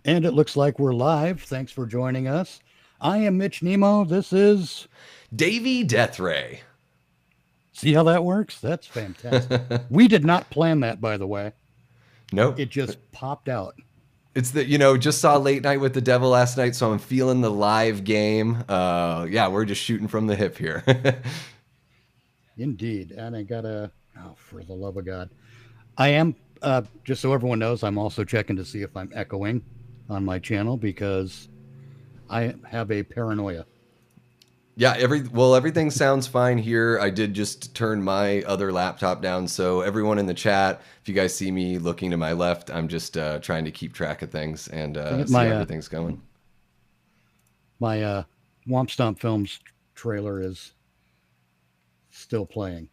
And it looks like we're live. Thanks for joining us. I am Mitch Nemo. This is. Davy Deathray. See how that works? That's fantastic. We did not plan that, by the way. Nope. It just popped out. It's that, just saw Late Night with the Devil last night, so I'm feeling the live game. Yeah, we're just shooting from the hip here. Indeed. And I got a. Oh, for the love of God. I am, just so everyone knows, I'm also checking to see if I'm echoing on my channel because I have a paranoia. Yeah, everything sounds fine here. I did just turn my other laptop down, so everyone in the chat, if you guys see me looking to my left, I'm just trying to keep track of things and Dang it, see my how uh, everything's going. my Womp Stomp Films trailer is still playing.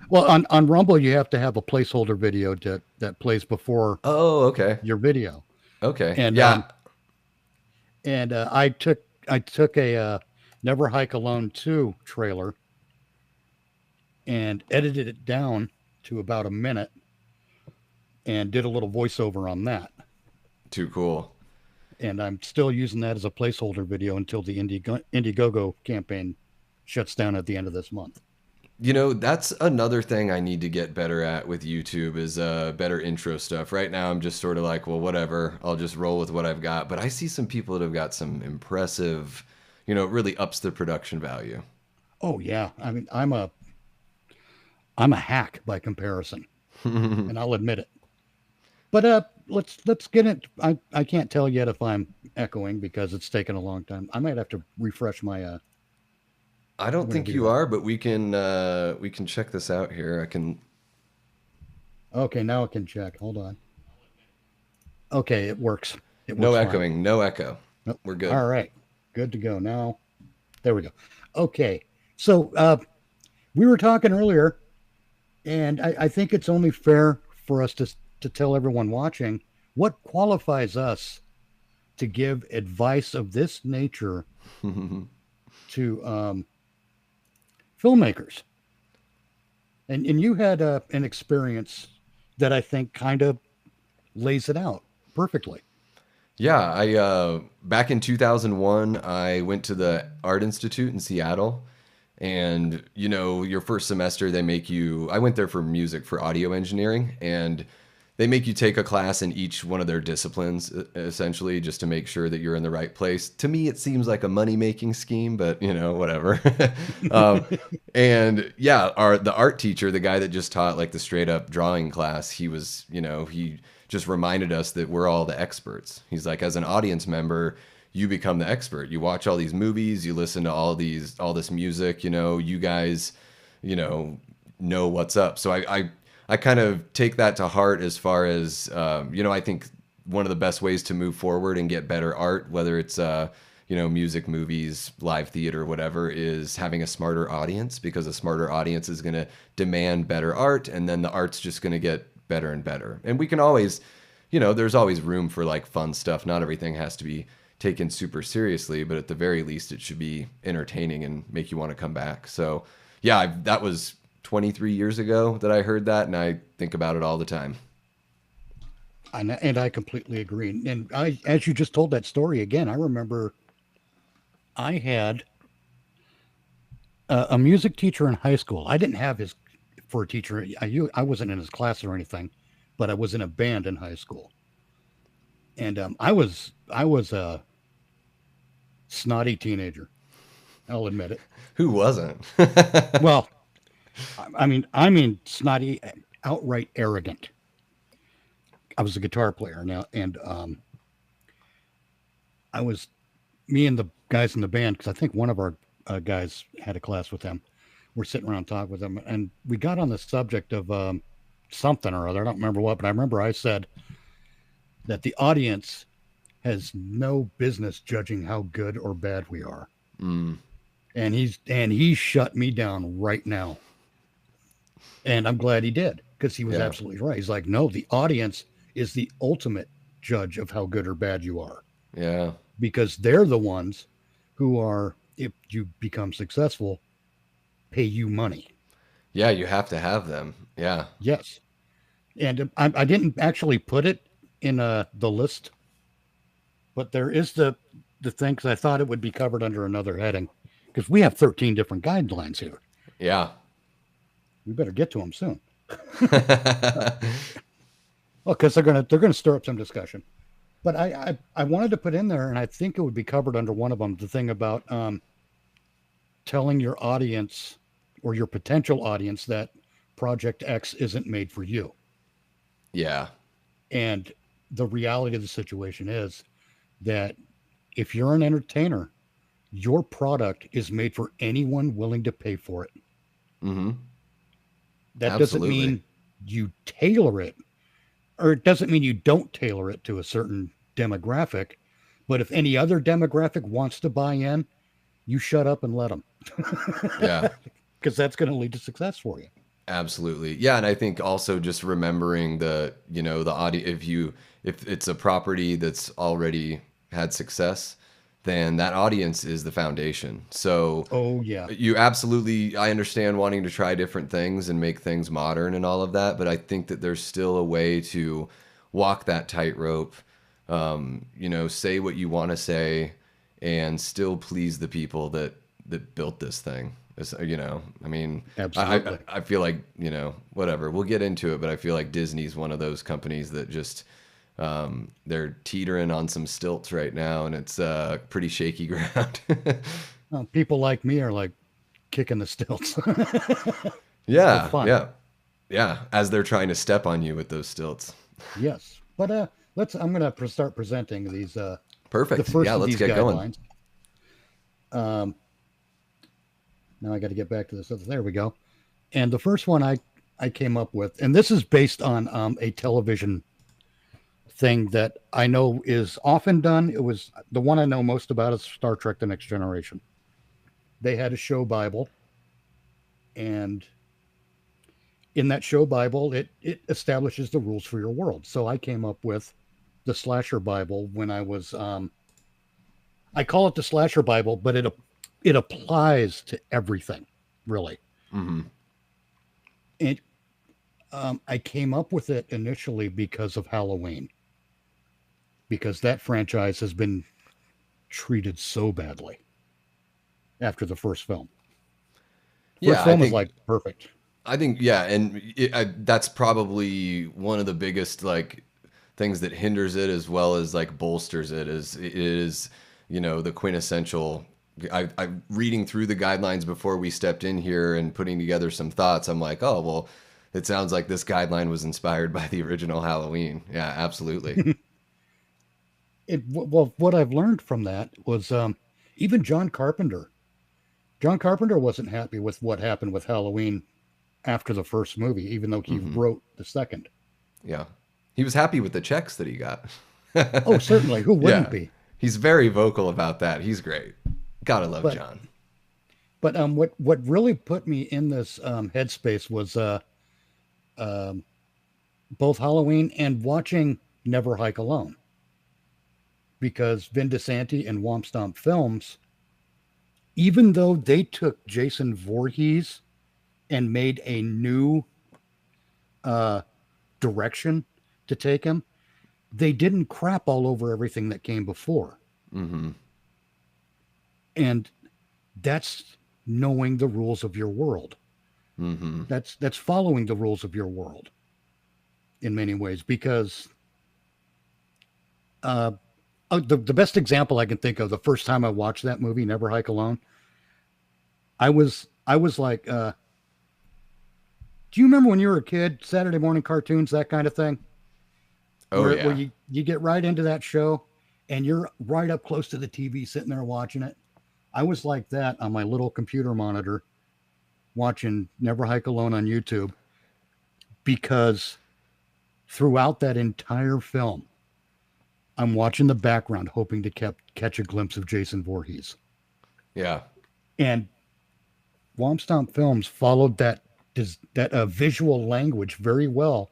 Well, on Rumble, you have to have a placeholder video that plays before Oh, okay. your video, Okay. and Yeah. I took a Never Hike Alone 2 trailer and edited it down to about a minute and did a little voiceover on that. Too cool. And I'm still using that as a placeholder video until the Indiegogo campaign shuts down at the end of this month. That's another thing I need to get better at with YouTube is better intro stuff. Right now, I'm just sort of like, well, whatever. I'll just roll with what I've got. But I see some people that have got some impressive, it really ups the production value. Oh yeah, I mean I'm a hack by comparison, and I'll admit it. But let's get it. I can't tell yet if I'm echoing because it's taken a long time. I might have to refresh my I don't think whatever you you have. are, but we can check this out here. I can. Okay, now I can check. Hold on. Okay, it works. It No works fine. echoing, no echo. Nope. We're good. All right, good to go. Now there we go. Okay, so we were talking earlier, and I think it's only fair for us to tell everyone watching what qualifies us to give advice of this nature to filmmakers. And you had an experience that I think kind of lays it out perfectly. Yeah, I back in 2001, I went to the Art Institute in Seattle, and your first semester they make you. I went there for music for audio engineering, and they make you take a class in each one of their disciplines, essentially, just to make sure that you're in the right place. To me, it seems like a money making scheme, but whatever. um, and yeah, the art teacher, the guy that just taught like the straight up drawing class, he just reminded us that we're all the experts. He's like, as an audience member, you become the expert. You watch all these movies, you listen to all this music. You guys, know what's up. So I kind of take that to heart as far as I think one of the best ways to move forward and get better art, whether it's music, movies, live theater, whatever, is having a smarter audience, because a smarter audience is going to demand better art, and then the art's just going to get better and better. And we can always, there's always room for like fun stuff. Not everything has to be taken super seriously, but at the very least, it should be entertaining and make you want to come back. So, yeah, that was 23 years ago that I heard that, and I think about it all the time. And I completely agree. And as you just told that story again, I remember I had a music teacher in high school. I didn't have his for a teacher. I wasn't in his class or anything, but I was in a band in high school, and I was a snotty teenager. I'll admit it. Who wasn't? Well, I mean snotty, outright arrogant. I was a guitar player now, and I was me and the guys in the band because I think one of our guys had a class with him. We're sitting around talking with him, and we got on the subject of something or other. I don't remember what, but I remember I said that the audience has no business judging how good or bad we are, Mm, and he shut me down right now, and I'm glad he did because he was yeah. absolutely right. He's like, no, the audience is the ultimate judge of how good or bad you are Yeah. because they're the ones who are, if you become successful, pay you money. Yeah, you have to have them. Yeah. Yes. And I didn't actually put it in the list, but there is the thing because I thought it would be covered under another heading because we have 13 different guidelines here. Yeah. We better get to them soon. Well, because they're gonna stir up some discussion. But I wanted to put in there, and I think it would be covered under one of them. The thing about telling your audience or your potential audience that Project X isn't made for you. Yeah. And the reality of the situation is that if you're an entertainer, your product is made for anyone willing to pay for it. Mm-hmm. That doesn't Absolutely. mean you tailor it, or it doesn't mean you don't tailor it to a certain demographic. But if any other demographic wants to buy in, you shut up and let them, Yeah. because that's going to lead to success for you. Absolutely. Yeah, and I think also just remembering the, the audio if it's a property that's already had success, then that audience is the foundation. So Oh yeah, you absolutely, I understand wanting to try different things and make things modern and all of that, but I think that there's still a way to walk that tightrope, say what you want to say and still please the people that built this thing. I mean, I absolutely. I feel like, whatever. We'll get into it, but I feel like Disney's one of those companies that just they're teetering on some stilts right now, and it's pretty shaky ground. People like me are like kicking the stilts for Yeah, fun. yeah, yeah. As they're trying to step on you with those stilts. Yes, but let's. I'm going to start presenting these. The Perfect. Yeah, first of let's these get going. guidelines. Um, Now I got to get back to this. There we go. And the first one I came up with, and this is based on a television thing that I know is often done. It was the one I know most about is Star Trek: The Next Generation. They had a show Bible, and in that show Bible, it establishes the rules for your world. So I came up with the Slasher Bible when I was I call it the Slasher Bible, but it applies to everything, really. Hmm. And I came up with it initially because of Halloween, because that franchise has been treated so badly after the first film. First Yeah, I film is think like perfect. I think yeah, and that's probably one of the biggest like things that hinders it as well as like bolsters it is it is the quintessential. I reading through the guidelines before we stepped in here and putting together some thoughts. I'm like, oh well, it sounds like this guideline was inspired by the original Halloween. Yeah, absolutely. Well, what I've learned from that was even John Carpenter. John Carpenter wasn't happy with what happened with Halloween after the first movie, even though he Hmm. wrote the second. Yeah, he was happy with the checks that he got. Oh, certainly. Who wouldn't Yeah, be? he's very vocal about that. He's great. Gotta love But John. what really put me in this headspace was um, both Halloween and watching Never Hike Alone, because Vin DeSanti and Womp Stomp Films, even though they took Jason Voorhees and made a new uh, direction to take him, they didn't crap all over everything that came before. Hmm. And that's knowing the rules of your world. Hmm. That's following the rules of your world in many ways, because uh, the best example I can think of, the first time I watched that movie, Never Hike Alone, I was like, do you remember when you were a kid, Saturday morning cartoons, that kind of thing, Oh where yeah. you get right into that show and you're right up close to the TV sitting there watching it. I was like that on my little computer monitor watching Never Hike Alone on YouTube, because throughout that entire film, I'm watching the background hoping to catch a glimpse of Jason Voorhees. Yeah. And Womp Stomp Films followed that visual language very well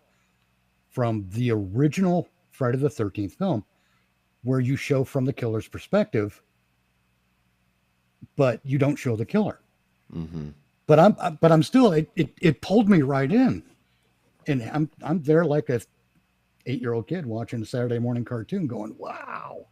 from the original Friday the 13th film, where you show from the killer's perspective, but you don't show the killer. Hmm. But I'm still, it pulled me right in, and I'm there like a 8-year-old kid watching a Saturday morning cartoon going, wow,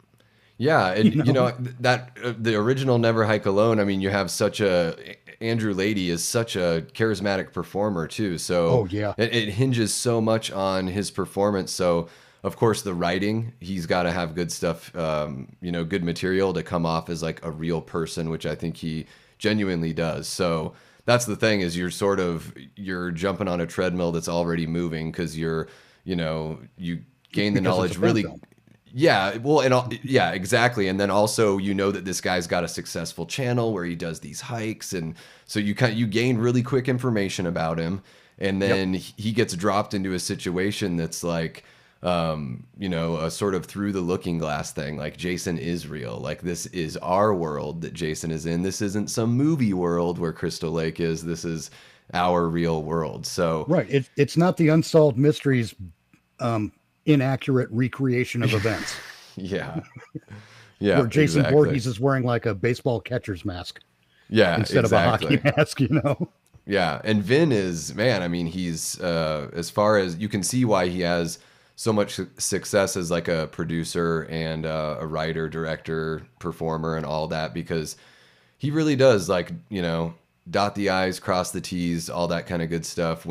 Yeah, you and know? that the original Never Hike Alone. I mean, you have such a Andrew Lady is such a charismatic performer too. So Oh, yeah. it hinges so much on his performance. So of course the writing, he's got to have good stuff. Good material to come off as like a real person, which I think he genuinely does. So that's the thing is you're jumping on a treadmill that's already moving because you gain the Because it's a knowledge fan really. film. Yeah, well, yeah, exactly. And then also, that this guy's got a successful channel where he does these hikes, and so you gain really quick information about him, and Yep. then he gets dropped into a situation that's like, a sort of through the looking glass thing. Like Jason is real. Like this is our world that Jason is in. This isn't some movie world where Crystal Lake is. This is our real world. So Right. It's not the Unsolved Mysteries um, inaccurate recreation of events yeah, yeah, where Jason exactly. Voorhees is wearing like a baseball catcher's mask Yeah, instead of a hockey exactly. mask, you know? Yeah, and Vin is man. I mean, he's as far as you can see why he has so much success as like a producer and a writer, director, performer, and all that because he really does like dot the i's, cross the t's, all that kind of good stuff.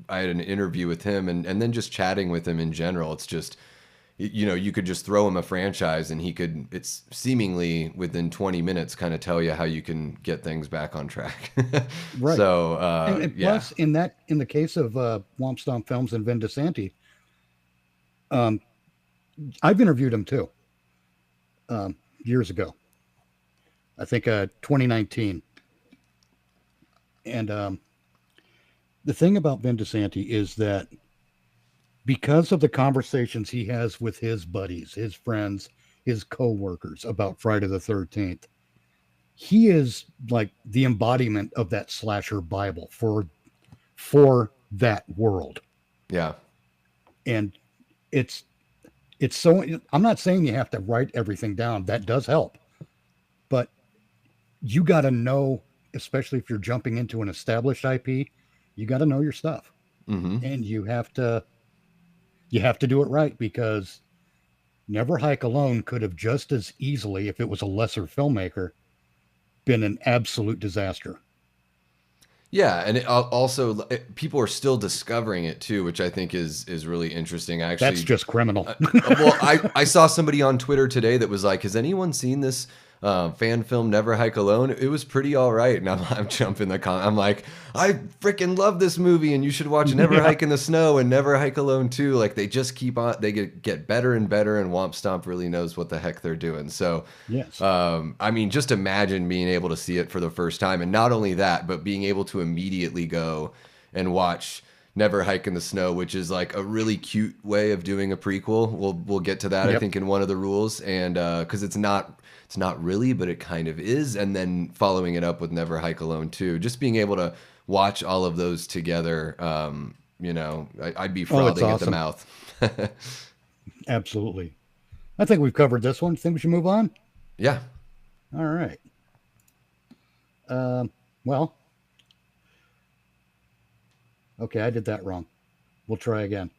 I had an interview with him and then just chatting with him in general, it's just you could just throw him a franchise and it's seemingly within 20 minutes kind of tell you how you can get things back on track. Right. So, And yeah. plus, in the case of Womp Stomp Films and Vin DeSanti, um, I've interviewed him too years ago. I think 2019. And the thing about Vin DeSanti is that because of the conversations he has with his buddies, his friends, his coworkers about Friday the 13th, he is like the embodiment of that slasher Bible for that world. Yeah. And it's it's so I'm not saying you have to write everything down. That does help. But you got to know, especially if you're jumping into an established IP, you got to know your stuff. Hmm. And you have to do it right because Never Hike Alone could have just as easily, if it was a lesser filmmaker, been an absolute disaster. Yeah, and people are still discovering it too, which I think is really interesting. I That's actually, just criminal. well, I saw somebody on Twitter today that was like, "Has anyone seen this fan film Never Hike Alone? It was pretty all right." And I'm jumping I'm like, "I freaking love this movie, and you should watch Never Yeah. Hike in the Snow and Never Hike Alone too." Like they just keep on, they get better and better, and Womp Stomp really knows what the heck they're doing. So. Yes. I mean, just imagine being able to see it for the first time, and not only that, but being able to immediately go and watch Never Hike in the Snow, which is like a really cute way of doing a prequel. We'll get to that, I Yep. think, in one of the rules, and because it's not really, but it kind of is, and then following it up with Never Hike Alone too. Just being able to watch all of those together, I'd be Oh, it's frothing at the awesome. mouth. Absolutely. I think we've covered this one. Think we should move on? Yeah. All right. Well, okay, I did that wrong. We'll try again.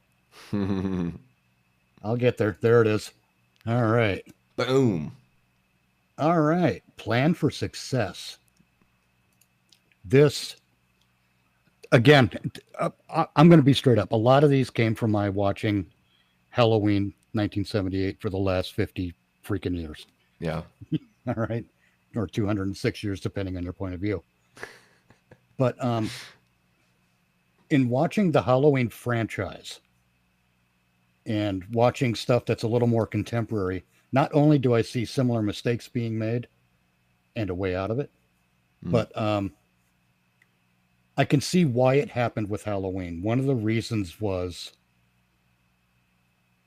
I'll get there. There it is. All right. Boom. All right. Plan for success. This, again, I'm going to be straight up. A lot of these came from my watching Halloween 1978 for the last 50 freaking years. Yeah. All right. Or 206 years, depending on your point of view. But in watching the Halloween franchise and watching stuff that's a little more contemporary, not only do I see similar mistakes being made and a way out of it, Mm. but I can see why it happened with Halloween. One of the reasons was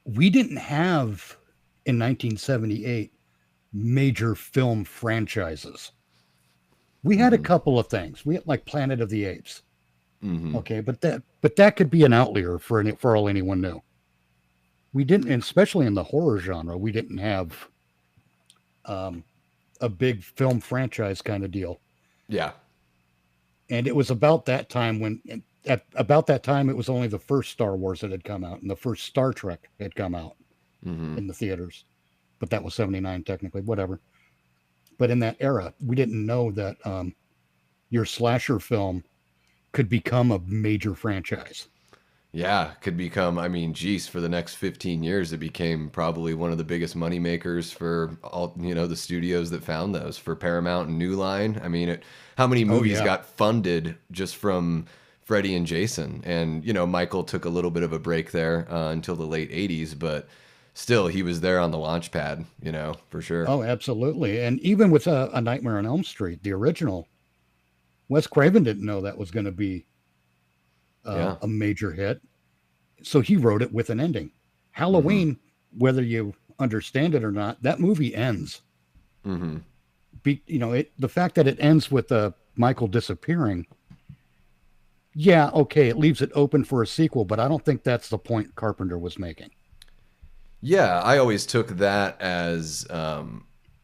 we didn't have in 1978 major film franchises. We had a Hmm. couple of things. We had like Planet of the Apes. Hmm. Okay, but that could be an outlier for all anyone knew. We didn't, and especially in the horror genre, we didn't have um, a big film franchise kind of deal. Yeah. And it was about that time when at about that time, it was only the first Star Wars that had come out, and the first Star Trek had come out Hmm. in the theaters. But that was 79 technically, whatever. But in that era, we didn't know that your slasher film could become a major franchise. Yeah, could become, I mean, geez, for the next 15 years, it became probably one of the biggest money makers for all, the studios that found those for Paramount and New Line. I mean, how many Oh movies yeah, got funded just from Freddy and Jason? And, Michael took a little bit of a break there until the late 80s, but still, he was there on the launch pad, for sure. oh absolutely. And even with a Nightmare on Elm Street, the original, Wes Craven didn't know that was going to be Yeah. a major hit, so he wrote it with an ending. Hmm. Halloween, whether you understand it or not, that movie ends. Hmm. The fact that it ends with Michael disappearing, yeah, okay, it leaves it open for a sequel, but I don't think that's the point Carpenter was making. Yeah, I always took that as,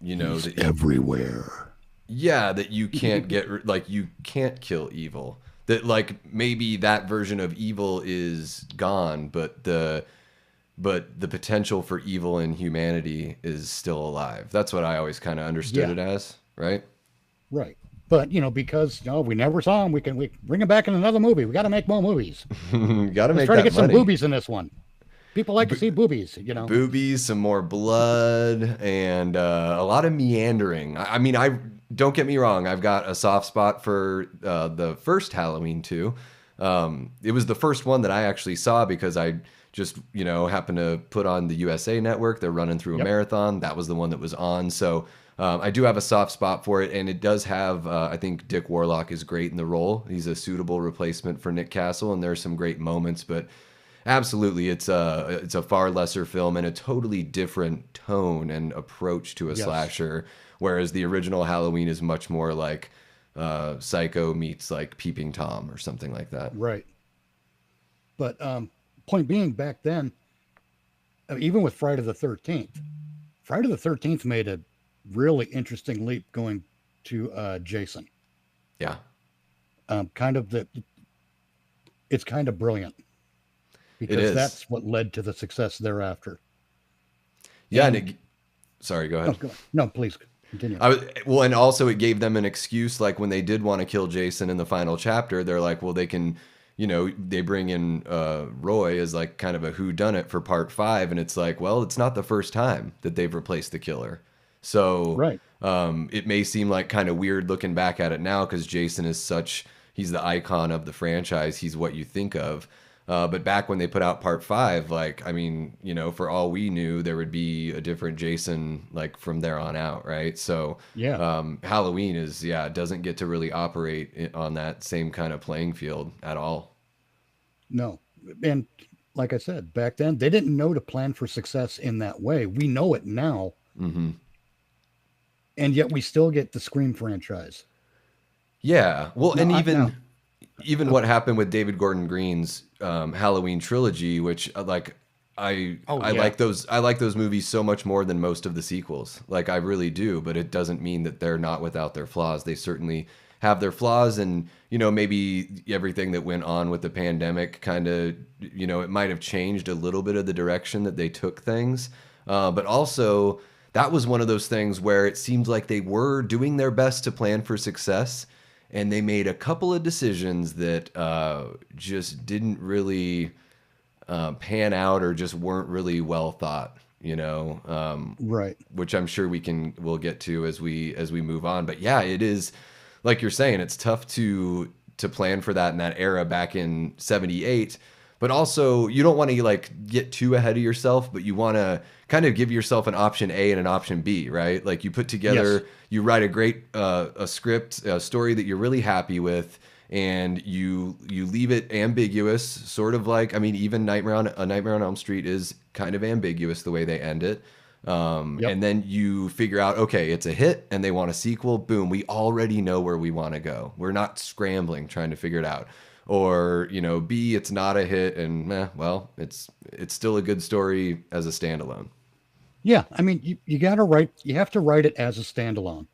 He's that everywhere. yeah, that you can't like you can't kill evil. That like maybe that version of evil is gone, but the potential for evil in humanity is still alive. That's what I always kind of understood Yeah, it as, right? right. But because we never saw him, we bring him back in another movie. We got to make more movies. Got to Let's make try to that get some money. boobies in this one. People like to see boobies. Boobies, some more blood, and a lot of meandering. I mean, I don't get me wrong. I've got a soft spot for the first Halloween too. It was the first one that I actually saw because I just happened to put on the USA Network. They're running through a Yep. marathon. That was the one that was on. So I do have a soft spot for it, and it does have. I think Dick Warlock is great in the role. He's a suitable replacement for Nick Castle, and there's some great moments, but. Absolutely, it's a far lesser film and a totally different tone and approach to a Yes. slasher. Whereas the original Halloween is much more like Psycho meets like Peeping Tom or something like that. Right. But point being, back then, even with Friday the 13th made a really interesting leap going to Jason. Yeah, Kind of it's kind of brilliant it because is. that's what led to the success thereafter. Yeah, and And it. Sorry, go oh, ahead. go on. No, please continue. Well, and also it gave them an excuse. Like when they did want to kill Jason in the final chapter, they're like, well, they can, they bring in Roy as like kind of a who done it for part five, and it's like, well, it's not the first time that they've replaced the killer. So Right. it may seem like kind of weird looking back at it now because Jason is he's the icon of the franchise. He's what you think of. But back when they put out part five, like, I mean, for all we knew, there would be a different Jason, like, from there on out, right? So, Yeah. Halloween yeah, doesn't get to really operate on that same kind of playing field at all. No. And like I said, back then they didn't know to plan for success in that way. We know it now, Hmm. and yet we still get the Scream franchise. Yeah. Well, Now, and now, even what happened with David Gordon Green's Halloween trilogy, which like oh I yeah, like those movies so much more than most of the sequels. Like I really do, but it doesn't mean that they're not without their flaws. They certainly have their flaws, and maybe everything that went on with the pandemic kind of it might have changed a little bit of the direction that they took things, but also. That was one of those things where it seems like they were doing their best to plan for success, and they made a couple of decisions that just didn't really pan out or just weren't really well thought. right. Which I'm sure we'll get to as we move on. But yeah, it is like you're saying, it's tough to plan for that in that era back in '78. But also, you don't want to like get too ahead of yourself, but you want to kind of give yourself an option A and an option B, right? Like you put Yes. together, you write a great a script, a story that you're really happy with, and you leave it ambiguous, sort of like, I mean, even Nightmare on Elm Street is kind of ambiguous the way they end it. Yep. And then you figure out, okay, it's a hit and they want a sequel. Boom, we already know where we want to go. We're not scrambling trying to figure it out. Or, B, it's not a hit and well, it's still a good story as a standalone. Yeah. I mean, you have to write it as a standalone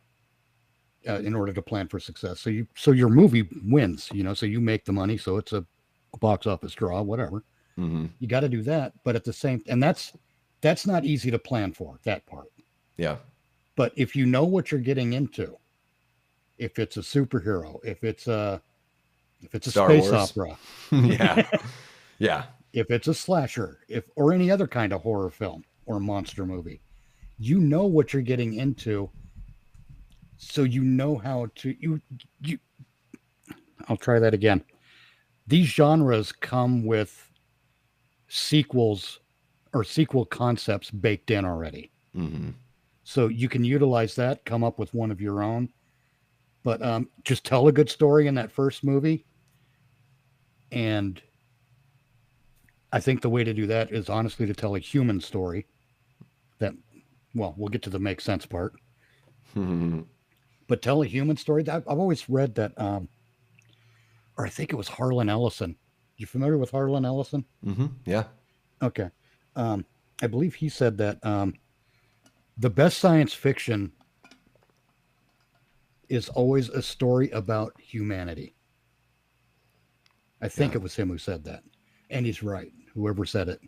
in order to plan for success. So your movie wins. So you make the money. So it's a box office draw, whatever. Hmm. You got to do that, but at the same, and that's not easy to plan for that part. Yeah. But if you know what you're getting into, if it's a superhero, if it's a Star space Wars. opera, Yeah. Yeah. if it's a slasher, if or any other kind of horror film or monster movie, you know what you're getting into, so you know how to you. I'll try that again. These genres come with sequels or sequel concepts baked in already. Hmm. So you can utilize that, come up with one of your own, but just tell a good story in that first movie. And I think the way to do that is honestly to tell a human story that, well, we'll get to the make sense part, Hmm. but tell a human story. I've always read that, or I think it was Harlan Ellison. You familiar with Harlan Ellison? Yeah. Okay. I believe he said that the best science fiction is always a story about humanity. I Yeah. think it was him who said that. And he's right. Whoever said it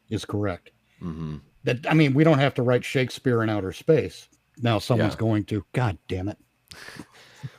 is correct. Hmm. That I mean, we don't have to write Shakespeare in outer space. Now someone's Yeah. going to. God damn it.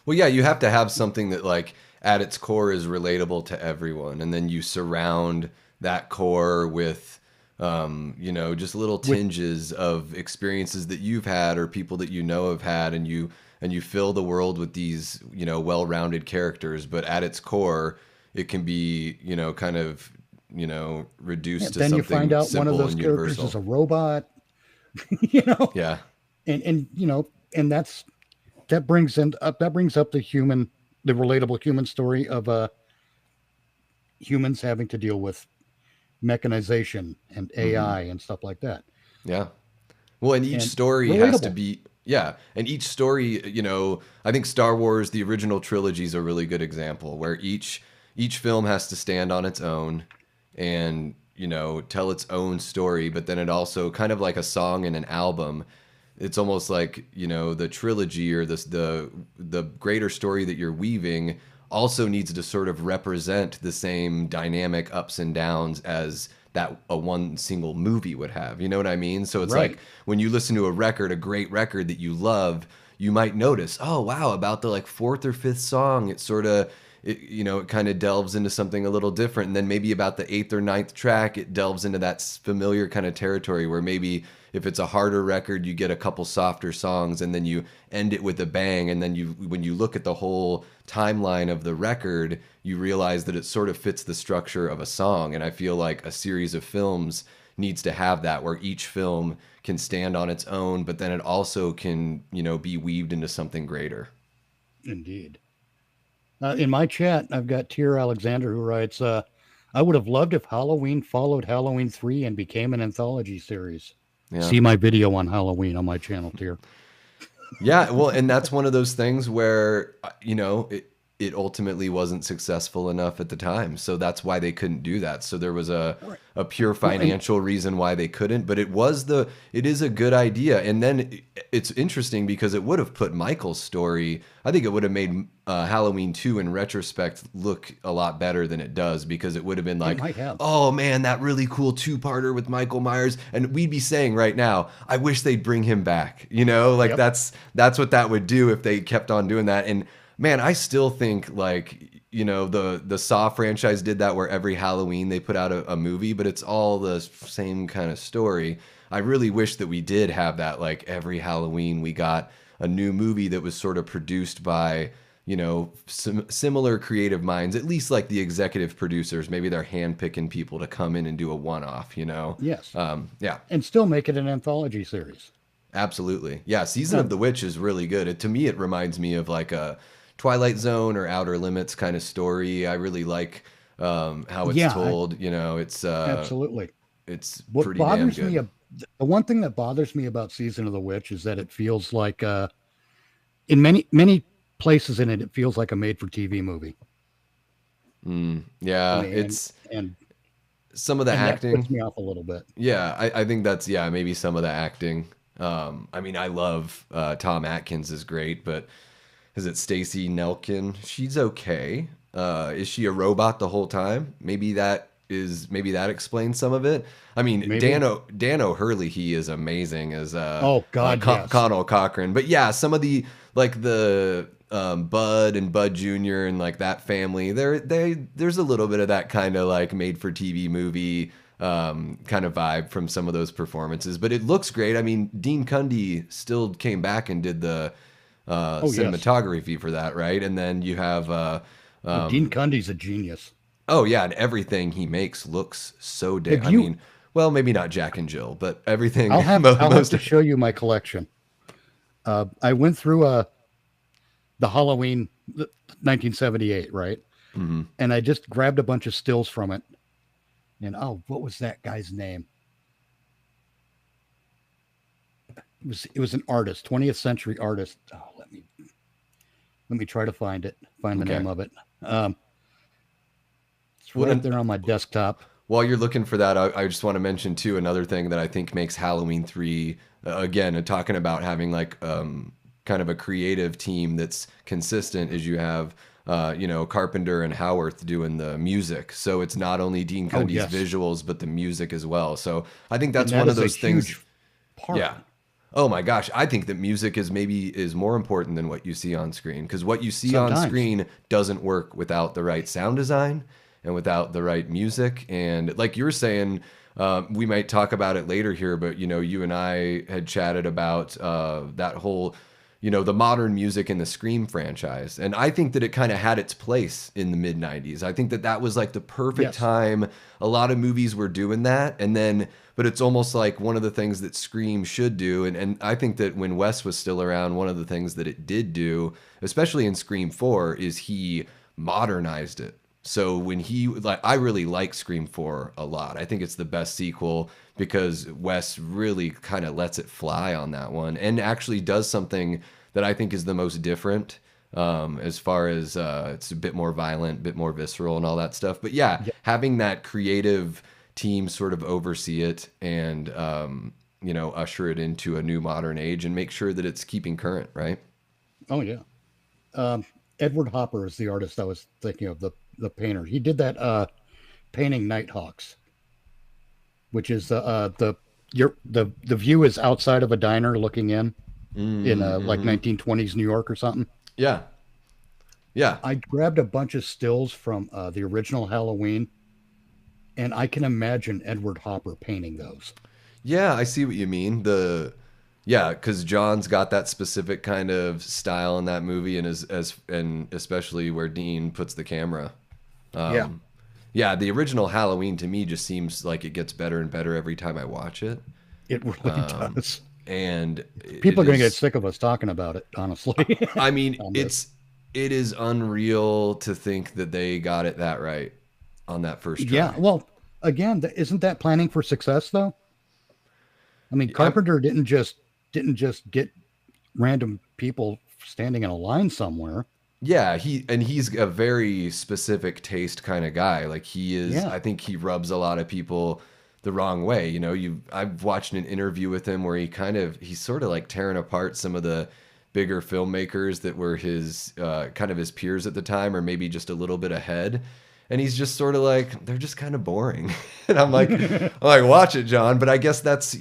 Well, yeah, you have to have something that, like, at its core is relatable to everyone, and then you surround that core with, just little With tinges of experiences that you've had or people that you know have had, and you fill the world with these, well-rounded characters. But at its core, it can be, kind of, yeah, reduced to then you find something out one of simple those and characters is universal. a robot, you know, Yeah. and and that brings up the relatable human story of humans having to deal with mechanization and Hmm. AI and stuff like that. Yeah. Well, and each And story has to relatable. be, yeah, and each story, I think Star Wars, the original trilogy is a really good example where each film has to stand on its own and, tell its own story, but then it also kind of like a song in an album. It's almost like, the trilogy or the greater story that you're weaving also needs to sort of represent the same dynamic ups and downs as that a one single movie would have. You know what I mean? So it's like Right. when you listen to a record, a great record that you love, you might notice, oh wow, about the like fourth or fifth song, it kind of delves into something a little different. And then maybe about the eighth or ninth track, it delves into that familiar kind of territory where maybe if it's a harder record, you get a couple softer songs and then you end it with a bang. And then when you look at the whole timeline of the record, you realize that it sort of fits the structure of a song. And I feel like a series of films needs to have that where each film can stand on its own, but then it also can, be weaved into something greater. Indeed. In my chat, I've got Tier Alexander who writes, I would have loved if Halloween followed Halloween 3 and became an anthology series. Yeah. See my video on Halloween on my channel, Tier. Yeah, well, and that's one of those things where it ultimately wasn't successful enough at the time, so that's why they couldn't do that. So there was Right. a pure Well, and financial reason why they couldn't, but it is a good idea. And then it's interesting because it would have put Michael's story. I think it would have made Halloween 2 in retrospect look a lot better than it does because it would have been it like, might have. oh man, that really cool two-parter with Michael Myers, and we'd be saying right now, I wish they'd bring him back. Like Yep. that's what that would do if they kept on doing that. And man, I still think like the Saw franchise did that where every Halloween they put out a movie, but it's all the same kind of story. I really wish that we did have that, like every Halloween we got a new movie that was sort of produced by similar creative minds, at least like the executive producers. Maybe they're handpicking people to come in and do a one-off. Yes. Yeah, And still make it an anthology series. absolutely. Yeah, Season of Now, the Witch is really good. To me, it reminds me of like a Twilight Zone or Outer Limits kind of story. I really like how it's yeah, told. absolutely. It's What pretty damn bothers me, good. the one thing that bothers me about Season of the Witch is that it feels like, in many places in it, it feels like a made for TV movie. I Yeah, mean, it's and some of the and that puts acting. me off a little bit. Yeah, I think that's, yeah, maybe some of the acting. I mean, I love Tom Atkins is great, but is it Stacey Nelkin? She's okay. Is she a robot the whole time? Maybe that explains some of it. I mean, Maybe. Dan O'Hurley, he is amazing as Oh God, yes. Connell Cochran. But yeah, some of the like the Bud and Bud Jr. and like that family, there's a little bit of that kind of like made for TV movie kind of vibe from some of those performances. But it looks great. I mean, Dean Cundey still came back and did the Oh yes. cinematography for that, right? And then you have Oh, Dean Cundey's a genius. oh yeah, and everything he makes looks so damn. Have I you? mean, well, maybe not Jack and Jill, but everything I'll have most. to show you my collection. I went through the Halloween 1978, right? Mhm. And I just grabbed a bunch of stills from it. And oh, what was that guy's name? It was an artist, 20th century artist. Oh, let me try to find the Okay. name of it. Um, it's What right an, there on my desktop. while you're looking for that, I just want to mention too another thing that I think makes Halloween 3 again, talking about having like kind of a creative team that's consistent is you have Carpenter and Howarth doing the music. So it's not only Dean Oh Cundey's yes, visuals but the music as well. So I think and that's that one of is a those things. huge part. Yeah. Oh my gosh, I think that music is more important than what you see on screen because what you see on Sometimes, screen doesn't work without the right sound design and without the right music. And like you were saying, we might talk about it later here, but you and I had chatted about that whole, the modern music in the Scream franchise, and I think that it kind of had its place in the mid '90s. I think that that was like the perfect yes, time. A lot of movies were doing that, and then, but it's almost like one of the things that Scream should do, and I think that when Wes was still around, one of the things that it did do, especially in Scream 4, is he modernized it. So when he like, I really like Scream 4 a lot. I think it's the best sequel because Wes really kind of lets it fly on that one and actually does something that I think is the most different as far as it's a bit more violent, bit more visceral, and all that stuff. But yeah, yeah. having that creative team sort of oversee it and usher it into a new modern age and make sure that it's keeping current, right? Oh yeah. Um, Edward Hopper is the artist I was thinking of, the painter. He did that painting Nighthawks, which is the view is outside of a diner looking in like Mm-hmm. 1920s New York or something. Yeah, yeah, I grabbed a bunch of stills from the original Halloween, and I can imagine Edward Hopper painting those. yeah. I see what you mean. Yeah, because John's got that specific kind of style in that movie, and and especially where Dean puts the camera. Yeah, Um, yeah, the original Halloween to me just seems like it gets better and better every time I watch it. it really does. And People it are going to get is, sick of us talking about it, honestly, I mean, on this. it is unreal to think that they got it that right on that first Yeah, try. well, again, isn't that planning for success though? I mean, I'm, Carpenter didn't just get random people standing in a line somewhere. yeah, he's a very specific taste kind of guy. Like he is, Yeah. I think he rubs a lot of people the wrong way. I've watched an interview with him where he's sort of like tearing apart some of the bigger filmmakers that were his kind of his peers at the time, or maybe just a little bit ahead. And he's just sort of like, they're just kind of boring. And watch it, John. But I guess that's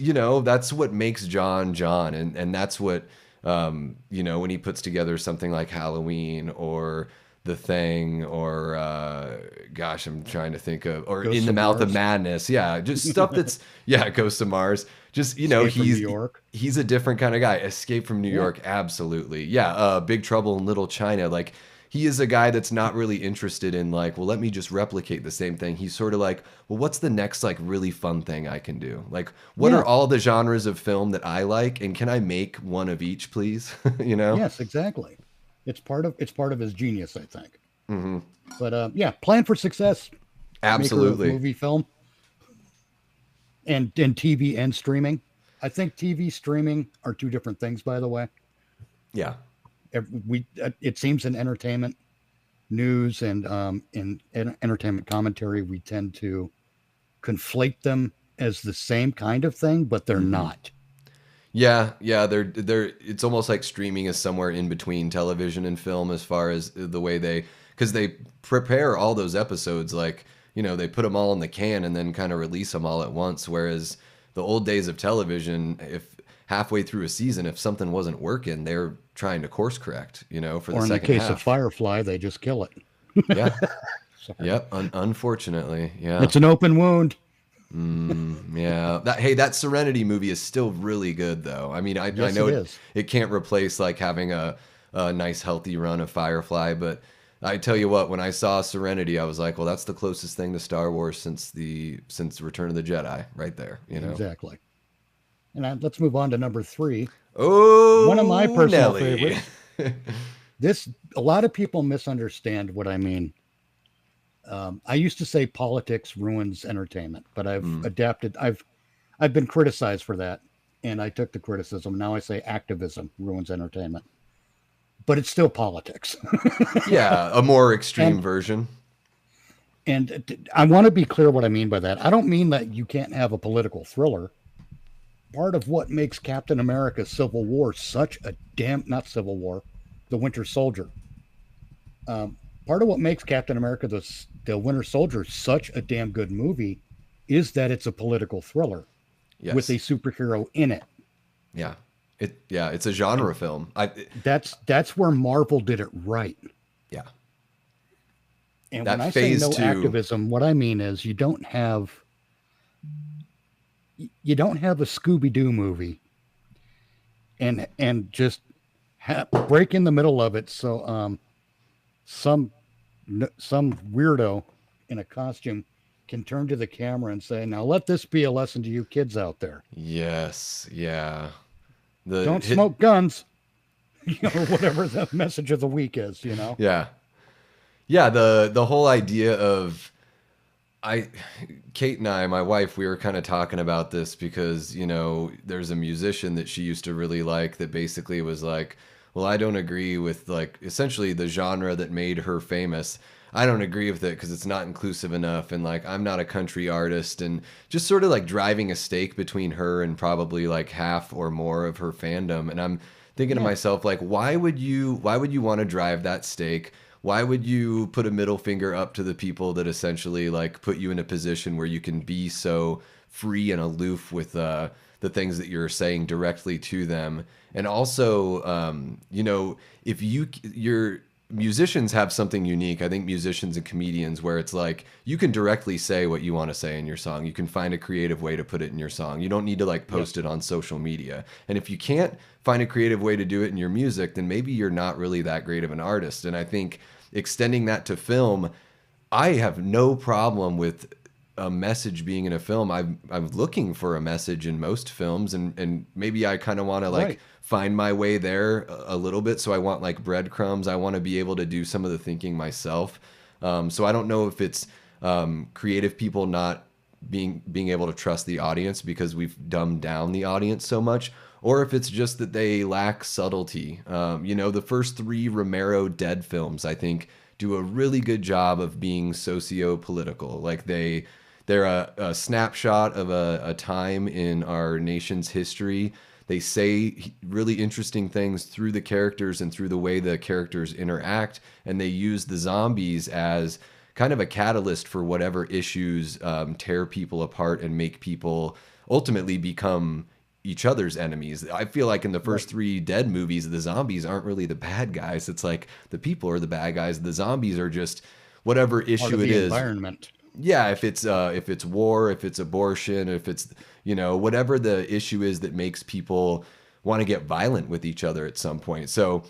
what makes John John, and that's what when he puts together something like Halloween or The Thing or gosh, I'm trying to think of or In Ghosts the of Mouth of Mars, Madness. Yeah, just stuff that's yeah, Ghost of Mars. Just Escape from New York. he's a different kind of guy. Escape from New Yeah. York, absolutely. Yeah, Big Trouble in Little China. Like he is a guy that's not really interested in like, well, let me just replicate the same thing. He's sort of like, well, what's the next like really fun thing I can do? Like, what are Yeah. all the genres of film that I like, and can I make one of each, please? you know? Yes, exactly. It's part of his genius, I think. hmm But yeah, plan for success, maker of Absolutely. movie, film, and TV and streaming. I think TV streaming are two different things, by the way. Yeah. It seems in entertainment news and in entertainment commentary, we tend to conflate them as the same kind of thing, but they're hmm not. Yeah, yeah, they're it's almost like streaming is somewhere in between television and film as far as the way they because they prepare all those episodes like, they put them all in the can and then kind of release them all at once. Whereas the old days of television, if halfway through a season, if something wasn't working, they're trying to course correct, for the Or in the second case of half. Firefly, they just kill it. Yeah. Sorry. Yep. Unfortunately. Yeah. It's an open wound. Yeah. That Serenity movie is still really good though. I mean, I Yes, it know is. it can't replace like having a nice healthy run of Firefly, but I tell you what, when I saw Serenity, I was like, well, that's the closest thing to Star Wars since Return of the Jedi, right there. Exactly. And let's move on to number 3. One of my Oh, personal Nelly. favorites. This a lot of people misunderstand what I mean. I used to say politics ruins entertainment, but I've Mm. adapted. I've been criticized for that, and I took the criticism. Now I say activism ruins entertainment, but it's still politics. Yeah, a more extreme and version. I want to be clear what I mean by that. I don't mean that you can't have a political thriller. Part of what makes Captain America Civil War such a damn not Civil War, the Winter Soldier. Part of what makes Captain America the Winter Soldier such a damn good movie is that it's a political thriller with a Yes. superhero in it. Yeah. It's a genre And film. that's where Marvel did it right. Yeah. And when That I say phase no 2. activism, what I mean is you don't have a Scooby Doo movie and just break in the middle of it so some some weirdo in a costume can turn to the camera and say, "Now let this be a lesson to you kids out there. Yes, yeah. The Don't hit smoke guns," or whatever the message of the week is. Yeah. Yeah, the whole idea of I Kate and I, my wife, we were kind of talking about this because, there's a musician that she used to really like that basically was like, well, I don't agree with like essentially the genre that made her famous. I don't agree with it because it's not inclusive enough and like I'm not a country artist and just sort of like driving a stake between her and probably like half or more of her fandom. And I'm thinking to Yeah, myself like why would you want to drive that stake? Why would you put a middle finger up to the people that essentially like put you in a position where you can be so free and aloof with the things that you're saying directly to them? And also, if your musicians have something unique. I think musicians and comedians where it's like you can directly say what you want to say in your song. You can find a creative way to put it in your song. You don't need to like yep. post it on social media. And if you can't find a creative way to do it in your music, then maybe you're not really that great of an artist. And I think extending that to film, I have no problem with a message being in a film. I'm looking for a message in most films, and maybe I kind of want to like Right. find my way there a little bit. So I want like breadcrumbs. I want to be able to do some of the thinking myself. So I don't know if it's creative people not being able to trust the audience because we've dumbed down the audience so much, or if it's just that they lack subtlety. The first three Romero Dead films, I think, do a really good job of being socio-political. Like they're a snapshot of a time in our nation's history. They say really interesting things through the characters and through the way the characters interact, and they use the zombies as kind of a catalyst for whatever issues tear people apart and make people ultimately become each other's enemies. I feel like in the Right. first three Dead movies, the zombies aren't really the bad guys. It's like the people are the bad guys. The zombies are just whatever Part issue of it the is. environment. Yeah, if it's war, if it's abortion, if it's whatever the issue is that makes people want to get violent with each other at some point. So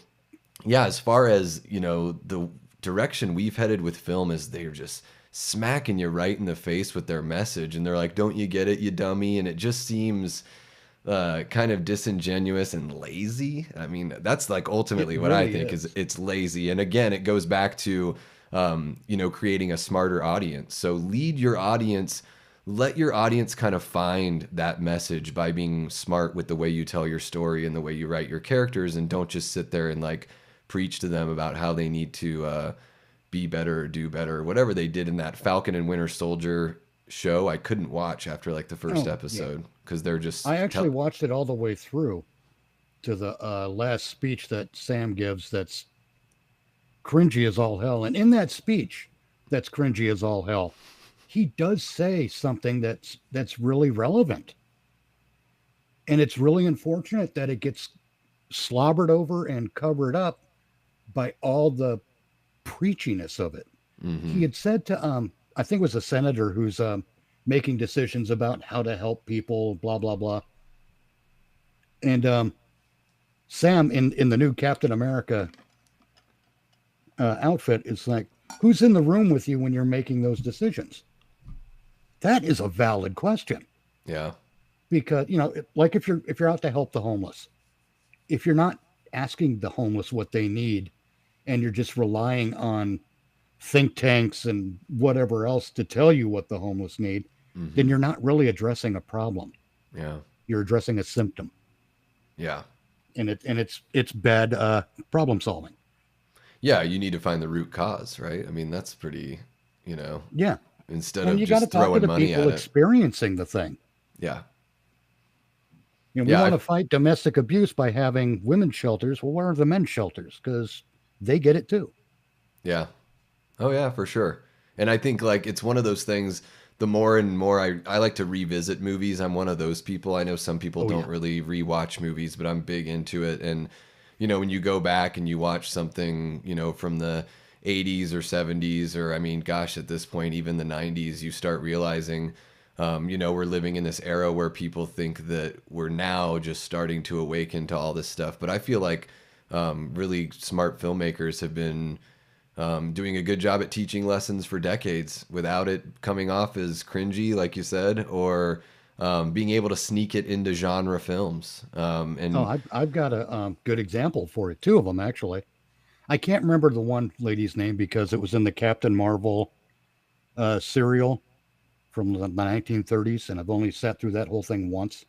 yeah, as far as the direction we've headed with film is they're just smacking you right in the face with their message, and they're like, "Don't you get it, you dummy?" And it just seems kind of disingenuous and lazy. I mean, that's like It ultimately what I really think is is. it's lazy. And again, it goes back to creating a smarter audience. So lead your audience, let your audience kind of find that message by being smart with the way you tell your story and the way you write your characters, and don't just sit there and like preach to them about how they need to be better or do better, whatever they did in that Falcon and Winter Soldier show. I couldn't watch after like the first Oh, yeah. episode because they're I just actually watched it all the way through to the last speech that Sam gives. That's cringy as all hell. And in that speech, that's cringy as all hell, he does say something that's really relevant. And it's really unfortunate that it gets slobbered over and covered up by all the preachiness of it. Mm-hmm. He had said to I think it was a senator who's making decisions about how to help people, blah blah blah. And Sam in the new Captain America outfit is like, who's in the room with you when you're making those decisions? That is a valid question Yeah. because like if you're out to help the homeless, if you're not asking the homeless what they need and you're just relying on think tanks and whatever else to tell you what the homeless need, then Mm-hmm. you're not really addressing a problem. Yeah. You're addressing a symptom, Yeah. and it's bad problem solving. Yeah. You need to find the root cause, right? I mean, that's pretty, you know, Yeah, instead and of you got to just talk to throwing the money people at it. experiencing the thing. Yeah. We Yeah. want to fight domestic abuse by having women's shelters. Well, where are the men's shelters? Because they get it too. Yeah. Oh yeah, for sure. And I think like it's one of those things, the more and more I like to revisit movies. I'm one of those people. I know some people Oh don't yeah. really rewatch movies, but I'm big into it. And when you go back and you watch something, from the 80s or 70s, or I mean, gosh, at this point, even the 90s, you start realizing, we're living in this era where people think that we're now just starting to awaken to all this stuff. But I feel like really smart filmmakers have been doing a good job at teaching lessons for decades without it coming off as cringy, like you said, or being able to sneak it into genre films. Oh, And I've got a good example for it. Two of them actually. I can't remember the one lady's name because it was in the Captain Marvel serial from the 1930s, and I've only sat through that whole thing once.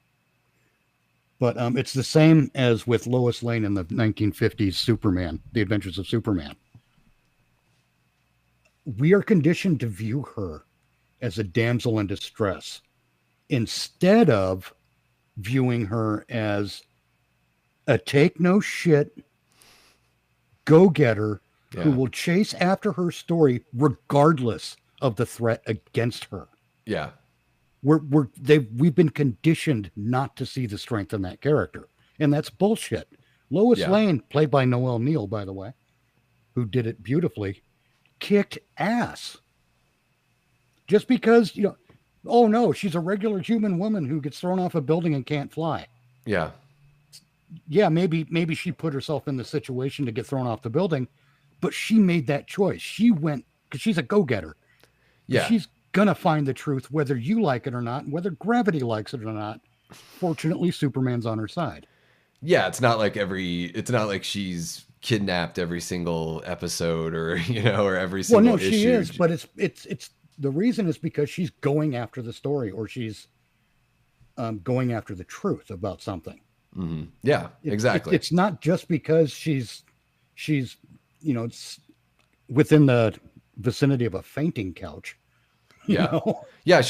But it's the same as with Lois Lane in the 1950s Superman, The Adventures of Superman. We are conditioned to view her as a damsel in distress instead of viewing her as a take no shit go getter who yeah, will chase after her story regardless of the threat against her. yeah, We've been conditioned not to see the strength in that character, and that's bullshit. Lois yeah, Lane, played by Noelle Neal, by the way, who did it beautifully, kicked ass. Just because oh no, she's a regular human woman who gets thrown off a building and can't fly. yeah, Yeah, maybe she put herself in the situation to get thrown off the building, but she made that choice. She went because she's a go-getter. yeah. She's gonna find the truth whether you like it or not, whether gravity likes it or not. Fortunately, Superman's on her side. Yeah, it's not like she's kidnapped every single episode or, or every Well, single no, she issue. is, but it's the reason is because she's going after the story or she's going after the truth about something. Hmm. Yeah, It, exactly. it's not just because she's it's within the vicinity of a fainting couch. you Yeah. know Yeah,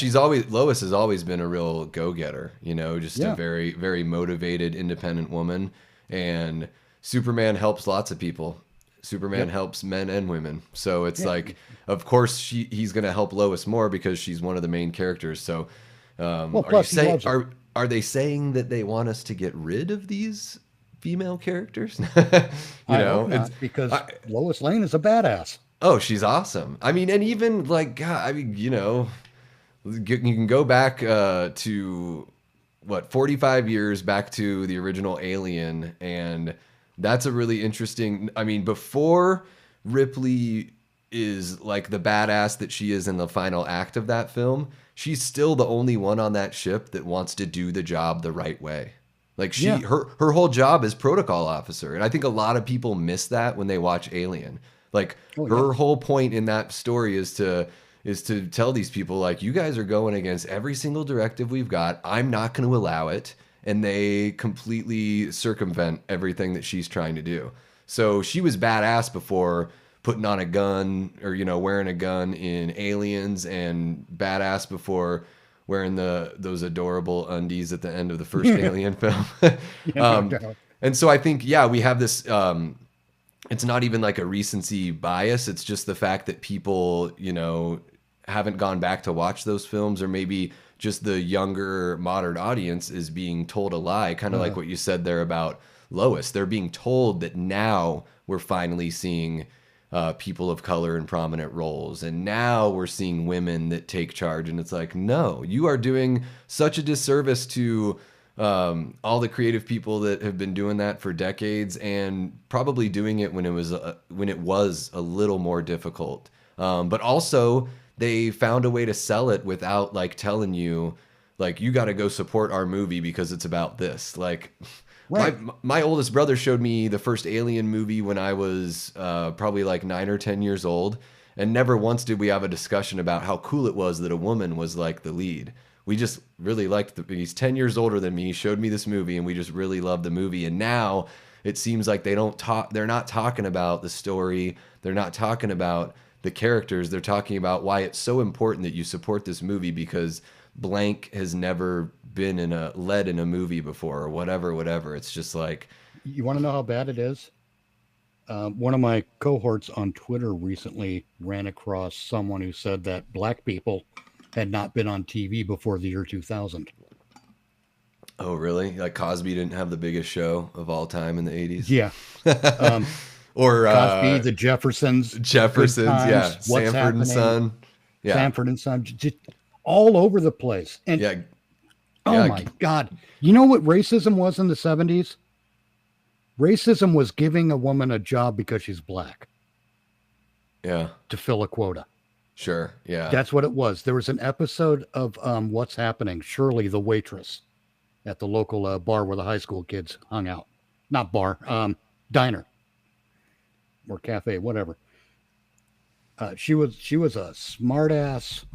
Lois has always been a real go-getter, just a yeah, very, very motivated, independent woman. And Superman helps lots of people. Superman yep, helps men and women. So it's yeah. like, of course, he's going to help Lois more because she's one of the main characters. So, Well, are you plus he saying loves her. are they saying that they want us to get rid of these female characters? I hope It's not, because I, Lois Lane is a badass. oh, she's awesome. I mean, and even like God, I mean, you can go back to what 45 years back to the original Alien, and that's a really interesting. I mean, before Ripley is like the badass that she is in the final act of that film, she's still the only one on that ship that wants to do the job the right way. Like Yeah. her whole job is protocol officer, and I think a lot of people miss that when they watch Alien. Like Oh yeah. her whole point in that story is to tell these people like you guys are going against every single directive we've got. I'm not going to allow it, and they completely circumvent everything that she's trying to do. So she was badass before putting on a gun or wearing a gun in Aliens, and badass before wearing those adorable undies at the end of the first Alien film. Yeah, no um, doubt. and so I think, yeah, we have this it's not even like a recency bias. It's just the fact that people, haven't gone back to watch those films, or maybe just the younger modern audience is being told a lie, kind of like what you said there about Lois. They're being told that now we're finally seeing people of color in prominent roles, and now we're seeing women that take charge. And it's like, no, you are doing such a disservice to all the creative people that have been doing that for decades, and probably doing it when it was a little more difficult. But also, they found a way to sell it without like telling you, like, you got to go support our movie because it's about this. Like, Right. my oldest brother showed me the first Alien movie when I was probably like 9 or 10 years old, and never once did we have a discussion about how cool it was that a woman was like the lead. We just really liked he's 10 years older than me. He showed me this movie, and we just really loved the movie. And now it seems like they're not talking about the story. They're not talking about the characters. They're talking about why it's so important that you support this movie because blank has never been led in a movie before, or whatever. It's just like, You want to know how bad it is? One of my cohorts on Twitter recently ran across someone who said that black people had not been on TV before the year 2000. oh really? Like Cosby didn't have the biggest show of all time in the 80s? Yeah. Um, Or Cosby, the Jeffersons, Good Jeffersons, Times, yeah, What's Sanford and Happening, Son. Yeah. Sanford and Son, just all over the place. And Yeah. oh Yeah. my God. You know what racism was in the 70s? Racism was giving a woman a job because she's black Yeah. to fill a quota. Sure. Yeah. That's what it was. There was an episode of What's Happening, Shirley, the waitress at the local bar where the high school kids hung out. Not bar, diner or cafe, whatever. She was a smart ass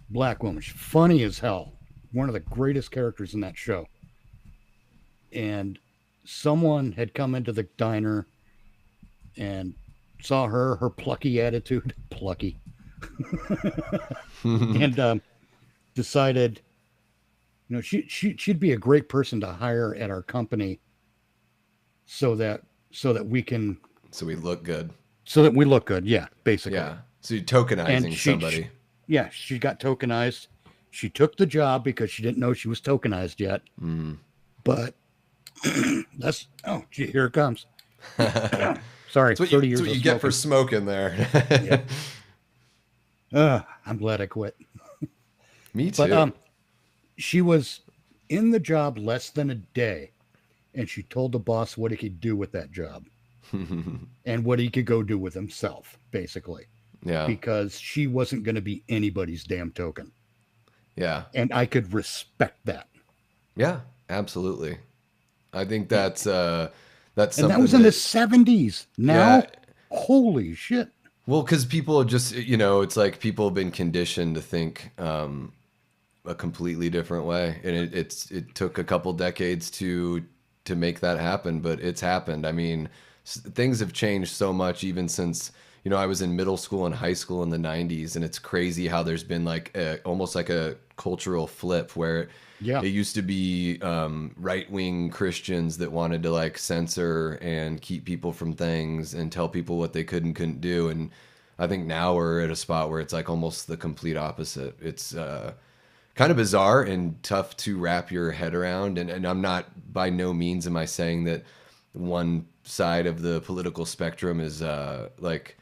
black woman. She's funny as hell. One of the greatest characters in that show. And someone had come into the diner and saw her plucky attitude, plucky, and decided, she'd be a great person to hire at our company, so that we can So we look good. so that we look good. Yeah, basically. Yeah. So you're And tokenizing somebody. yeah, she got tokenized. She took the job because she didn't know she was tokenized yet. Mm. But gee, here it comes. Sorry, That's what 30 you, years that's what of you get for smoking. smoking there. I'm glad I quit. Me too. But she was in the job less than a day, and she told the boss what he could do with that job and what he could go do with himself, basically, Yeah. because she wasn't going to be anybody's damn token. Yeah. And I could respect that. Yeah. Absolutely. I think that's And something that was in the 70s. Now, Yeah. holy shit. Well, because people just, it's like people have been conditioned to think a completely different way, and it took a couple decades to make that happen, but it's happened. I mean, things have changed so much even since I was in middle school and high school in the 90s, and it's crazy how there's been like almost like a cultural flip where Yeah. it used to be right-wing Christians that wanted to like censor and keep people from things and tell people what they could and couldn't do. And I think now we're at a spot where it's like almost the complete opposite. It's kind of bizarre and tough to wrap your head around. And I'm not, by no means am I saying that one side of the political spectrum is like,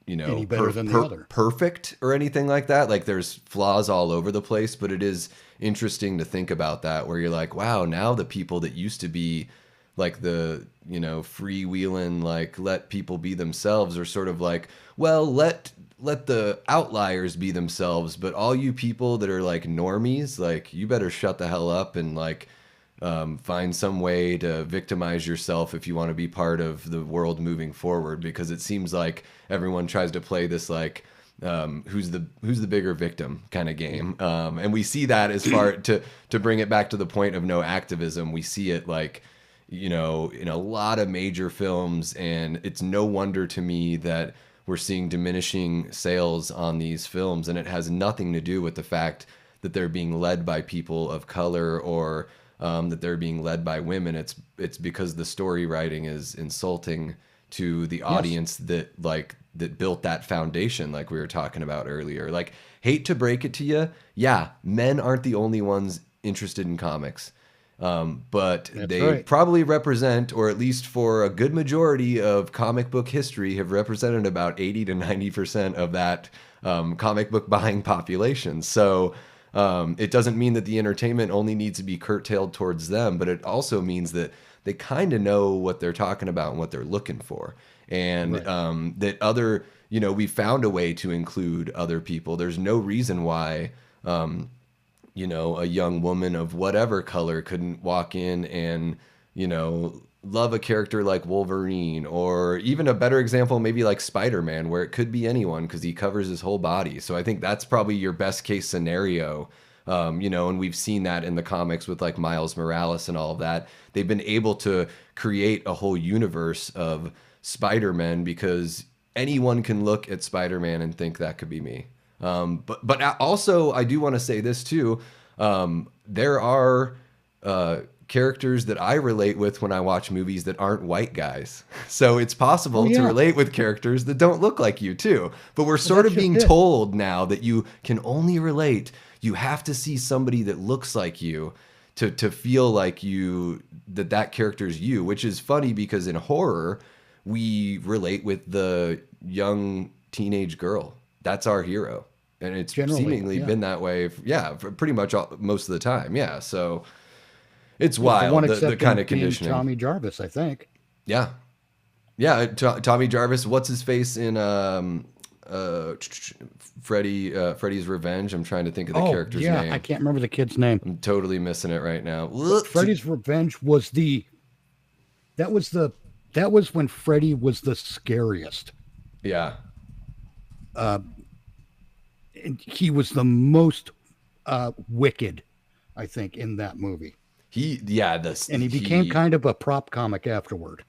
Any better than the other. perfect or anything like that. Like there's flaws all over the place, but it is interesting to think about that, where you're like, wow, now the people that used to be like the, freewheeling, like let people be themselves, are sort of like, well, let the outliers be themselves, but all you people that are like normies, like you better shut the hell up and like find some way to victimize yourself if you want to be part of the world moving forward, because it seems like everyone tries to play this like who's the bigger victim kind of game, and we see that as far to bring it back to the point of no activism. We see it like in a lot of major films, and it's no wonder to me that we're seeing diminishing sales on these films, and it has nothing to do with the fact that they're being led by people of color, or that they're being led by women. It's because the story writing is insulting to the Yes, audience that built that foundation, like we were talking about earlier. Like, hate to break it to you, yeah, men aren't the only ones interested in comics. But that's they right. probably represent, or at least for a good majority of comic book history, have represented about 80 to 90% of that comic book buying population. So it doesn't mean that the entertainment only needs to be curtailed towards them, but it also means that they kind of know what they're talking about and what they're looking for. And Right. that other, you know, we found a way to include other people. There's no reason why you know, a young woman of whatever color couldn't walk in and, you know, love a character like Wolverine, or even a better example, maybe like Spider-Man, where it could be anyone because he covers his whole body. So I think that's probably your best case scenario. You know, and we've seen that in the comics with like Miles Morales and all of that. They've been able to create a whole universe of Spider-Man because anyone can look at Spider-Man and think that could be me. But also I do want to say this too. There are characters that I relate with when I watch movies that aren't white guys. So it's Oh possible to yeah. relate with characters that don't look like you too. But we're Well, sort that's of just being it. told now that you can only relate. You have to see somebody that looks like you to feel like that character is you, which is funny because in horror we relate with the young teenage girl. That's our hero, and it's Generally, seemingly yeah. been that way yeah, for pretty much most of the time, yeah. So it's Well, the one wild, the kind exception of being conditioning. Tommy Jarvis, I think. Yeah, yeah. Tommy Jarvis, what's his face in Freddy's Revenge? I'm trying to think of the Oh character's yeah, I name. can't remember the kid's name. I'm totally missing it right now. Freddy's Revenge was that was the that was when Freddy was the scariest. Yeah, And he was the most wicked, I think, in that movie. this And he became he kind of a prop comic afterward.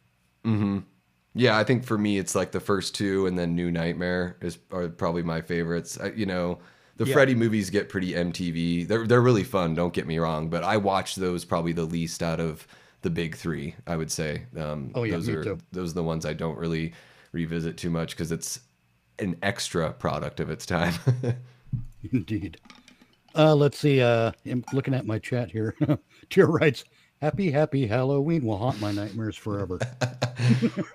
yeah, I think for me it's like the first two, and then New Nightmare are probably my favorites. You know, the Yeah. Freddy movies get pretty MTV. They're really fun, don't get me wrong, but I watch those probably the least out of the big three, I would say. Oh yeah, me too. Those are the ones I don't really revisit too much because it's an extra product of its time. Indeed. Let's see. I'm looking at my chat here. Tier writes, happy Halloween will haunt my nightmares forever.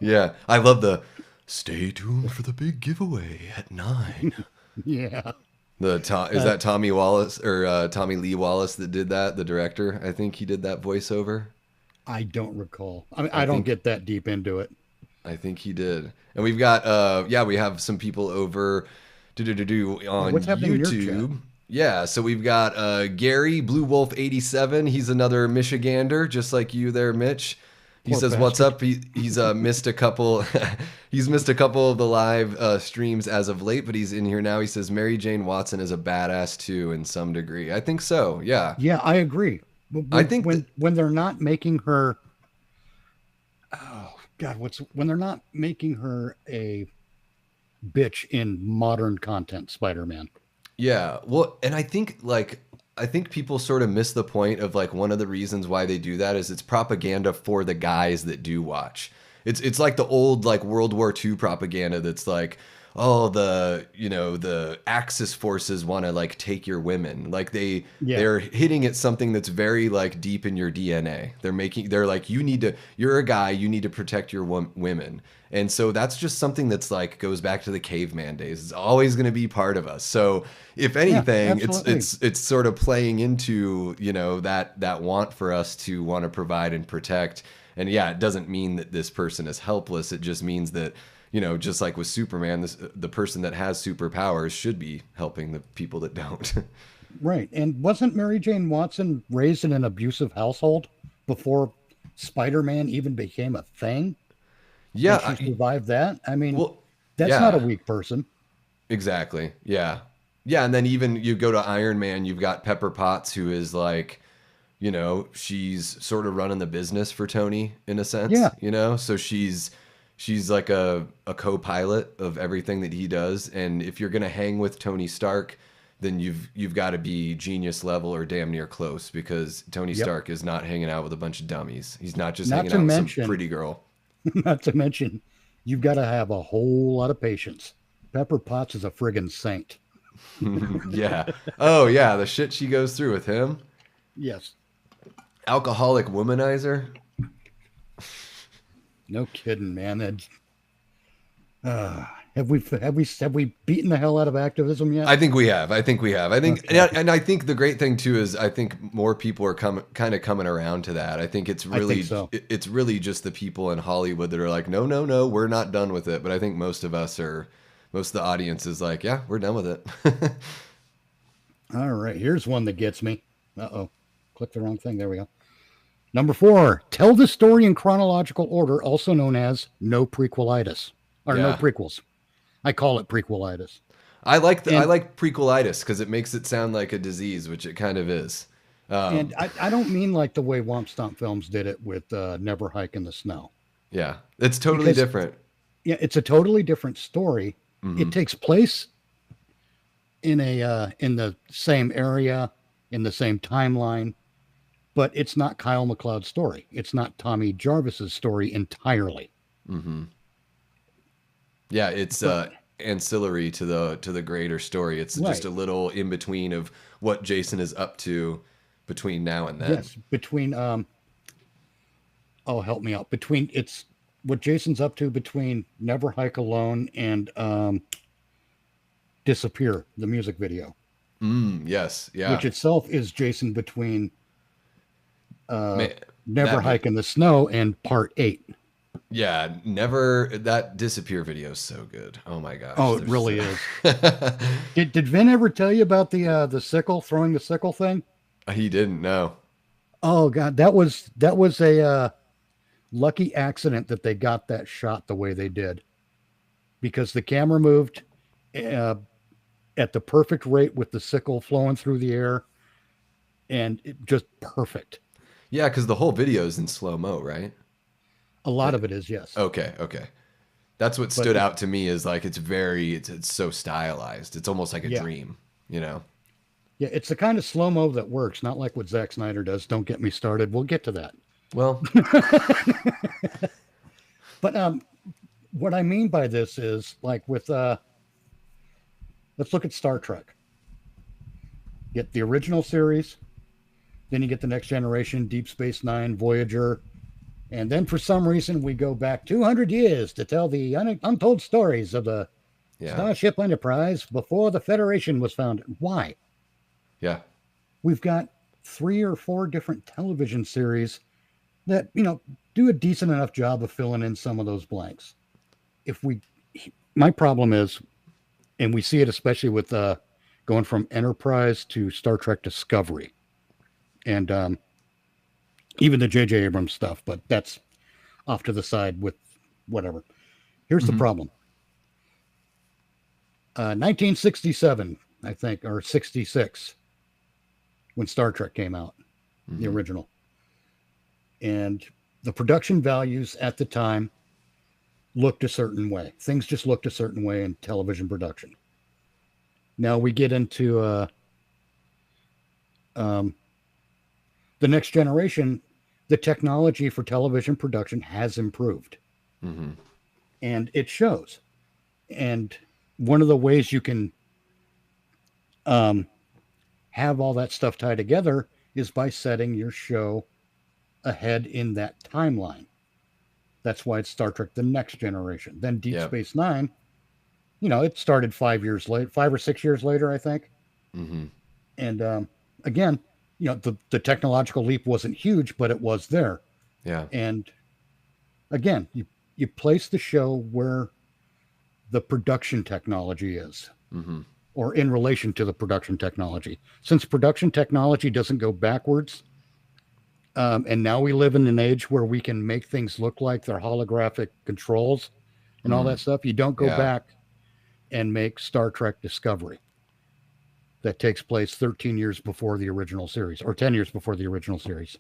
Yeah, I love the stay tuned for the big giveaway at 9. Yeah. Is that Tommy Wallace or Tommy Lee Wallace that did that? The director, I think he did that voiceover. I don't recall. I mean, I I don't think get that deep into it. I think he did. And we've got yeah, we have some people over Yeah, on what's happening in your chat? YouTube. Yeah, so we've got Gary Blue Wolf 87. He's another Michigander, just like you there, Mitch. He Poor says, "What's bastard. up?" He's missed a couple. He's missed a couple of the live streams as of late, but he's in here now. He says Mary Jane Watson is a badass too, in some degree. I think so. Yeah, Yeah, I agree. But I think that. when they're not making her, oh God, when they're not making her a bitch in modern content, Spider-Man. Yeah, well, and I think people sort of miss the point of like one of the reasons why they do that is it's propaganda for the guys that do watch. It's like the old like World War II propaganda that's like, oh, the Axis forces want to like take your women. Like Yeah, they're hitting at something that's very like deep in your DNA. They're like you're a guy, you need to protect your women. And so that's just something that's like goes back to the caveman days. It's always going to be part of us. So if yeah, anything, absolutely. it's sort of playing into, you know, that want for us to want to provide and protect. And yeah, it doesn't mean that this person is helpless. It just means that, you know, just like with Superman, the person that has superpowers should be helping the people that don't. Right. And wasn't Mary Jane Watson raised in an abusive household before Spider-Man even became a thing? Yeah, And she survived that? I mean, well, that's not a yeah. weak person. Exactly. Yeah. Yeah, and then even you go to Iron Man, you've got Pepper Potts who is like, you know, she's sort of running the business for Tony in a sense, Yeah. you know? So she's like a co-pilot of everything that he does, and if you're going to hang with Tony Stark, then you've got to be genius level or damn near close because Tony Yep. Stark is not hanging out with a bunch of dummies. He's not just Not hanging to out with some mention, pretty girl. not to mention, you've got to have a whole lot of patience. Pepper Potts is a friggin' saint. Yeah. Oh yeah, the shit she goes through with him. Yes. Alcoholic womanizer. No kidding, man. Uh, have we beaten the hell out of activism yet? I think we have. I think we have. I think, Okay. and I think the great thing too is I think more people are kind of coming around to that. I think I think so. it's really just the people in Hollywood that are like, no, no, no, we're not done with it. But I think most of the audience is like, yeah, we're done with it. All right. Here's one that gets me. Uh-oh. Click the wrong thing. There we go. Number 4. Tell the story in chronological order, also known as no prequelitis. Or no Yeah, prequels. I call it prequelitis. I And like prequelitis because it makes it sound like a disease, which it kind of is. and Um, I don't mean like the way Womp Stomp Films did it with Never Hike in the Snow. yeah, it's totally Because, different. yeah, it's a totally different story. It Hmm. takes place in the same area, in the same timeline, but it's not Kyle McLeod's story. It's not Tommy Jarvis's story entirely. Hmm. Yeah, it's But ancillary to the greater story. It's just right, a little in between of what Jason is up to between now and then. yes, between oh help me out, between it's what Jason's up to between Never Hike Alone and Disappear, the music video, Yes, yeah, which itself is Jason between uh, man, Never that Hike in the Snow and Part 8. yeah, never that disappear video is so good. Oh my gosh, Oh, it there's really is. Did Vin ever tell you about the sickle, throwing the sickle thing? he didn't know. Oh God, that was a lucky accident that they got that shot the way they did, because the camera moved uh, at the perfect rate with the sickle flowing through the air, and it just perfect. Yeah, because the whole video is in slow mo, right? A lot Uh, of it is, yes, Okay, okay. That's what but stood out to me is like it's so stylized. It's almost like a yeah, dream, you know. yeah, it's the kind of slow mo that works, not like what Zack Snyder does. Don't get me started. We'll get to that. Well, But what I mean by this is like with let's look at Star Trek. Get the original series, then you get the Next Generation, Deep Space Nine, Voyager, and then for some reason we go back 200 years to tell the untold stories of the yeah, Starship Enterprise before the Federation was founded. Why? yeah. We've got 3 or 4 different television series that, do a decent enough job of filling in some of those blanks. If we, my problem is, and we see it especially with going from Enterprise to Star Trek Discovery, and even the J.J. Abrams stuff, but that's off to the side with whatever. Here's the Hmm. problem: 1967, I think, or 66, when Star Trek came out, the Hmm. original, and the production values at the time looked a certain way. Things just looked a certain way in television production. Now we get into um, the next generation. The technology for television production has improved, Hmm. and it shows. And one of the ways you can um, have all that stuff tied together is by setting your show ahead in that timeline. That's why it's Star Trek: The Next Generation. Then Deep Yep. Space Nine. It started 5 years late, 5 or 6 years later, I think. Hmm. And again, the technological leap wasn't huge, but it was there. Yeah. And again, you place the show where the production technology is, Hmm. or in relation to the production technology. Since production technology doesn't go backwards, and now we live in an age where we can make things look like they're holographic controls and all that Mm. stuff. You don't go Yeah. back and make Star Trek Discovery that takes place 13 years before the original series, or 10 years before the original series, Yeah.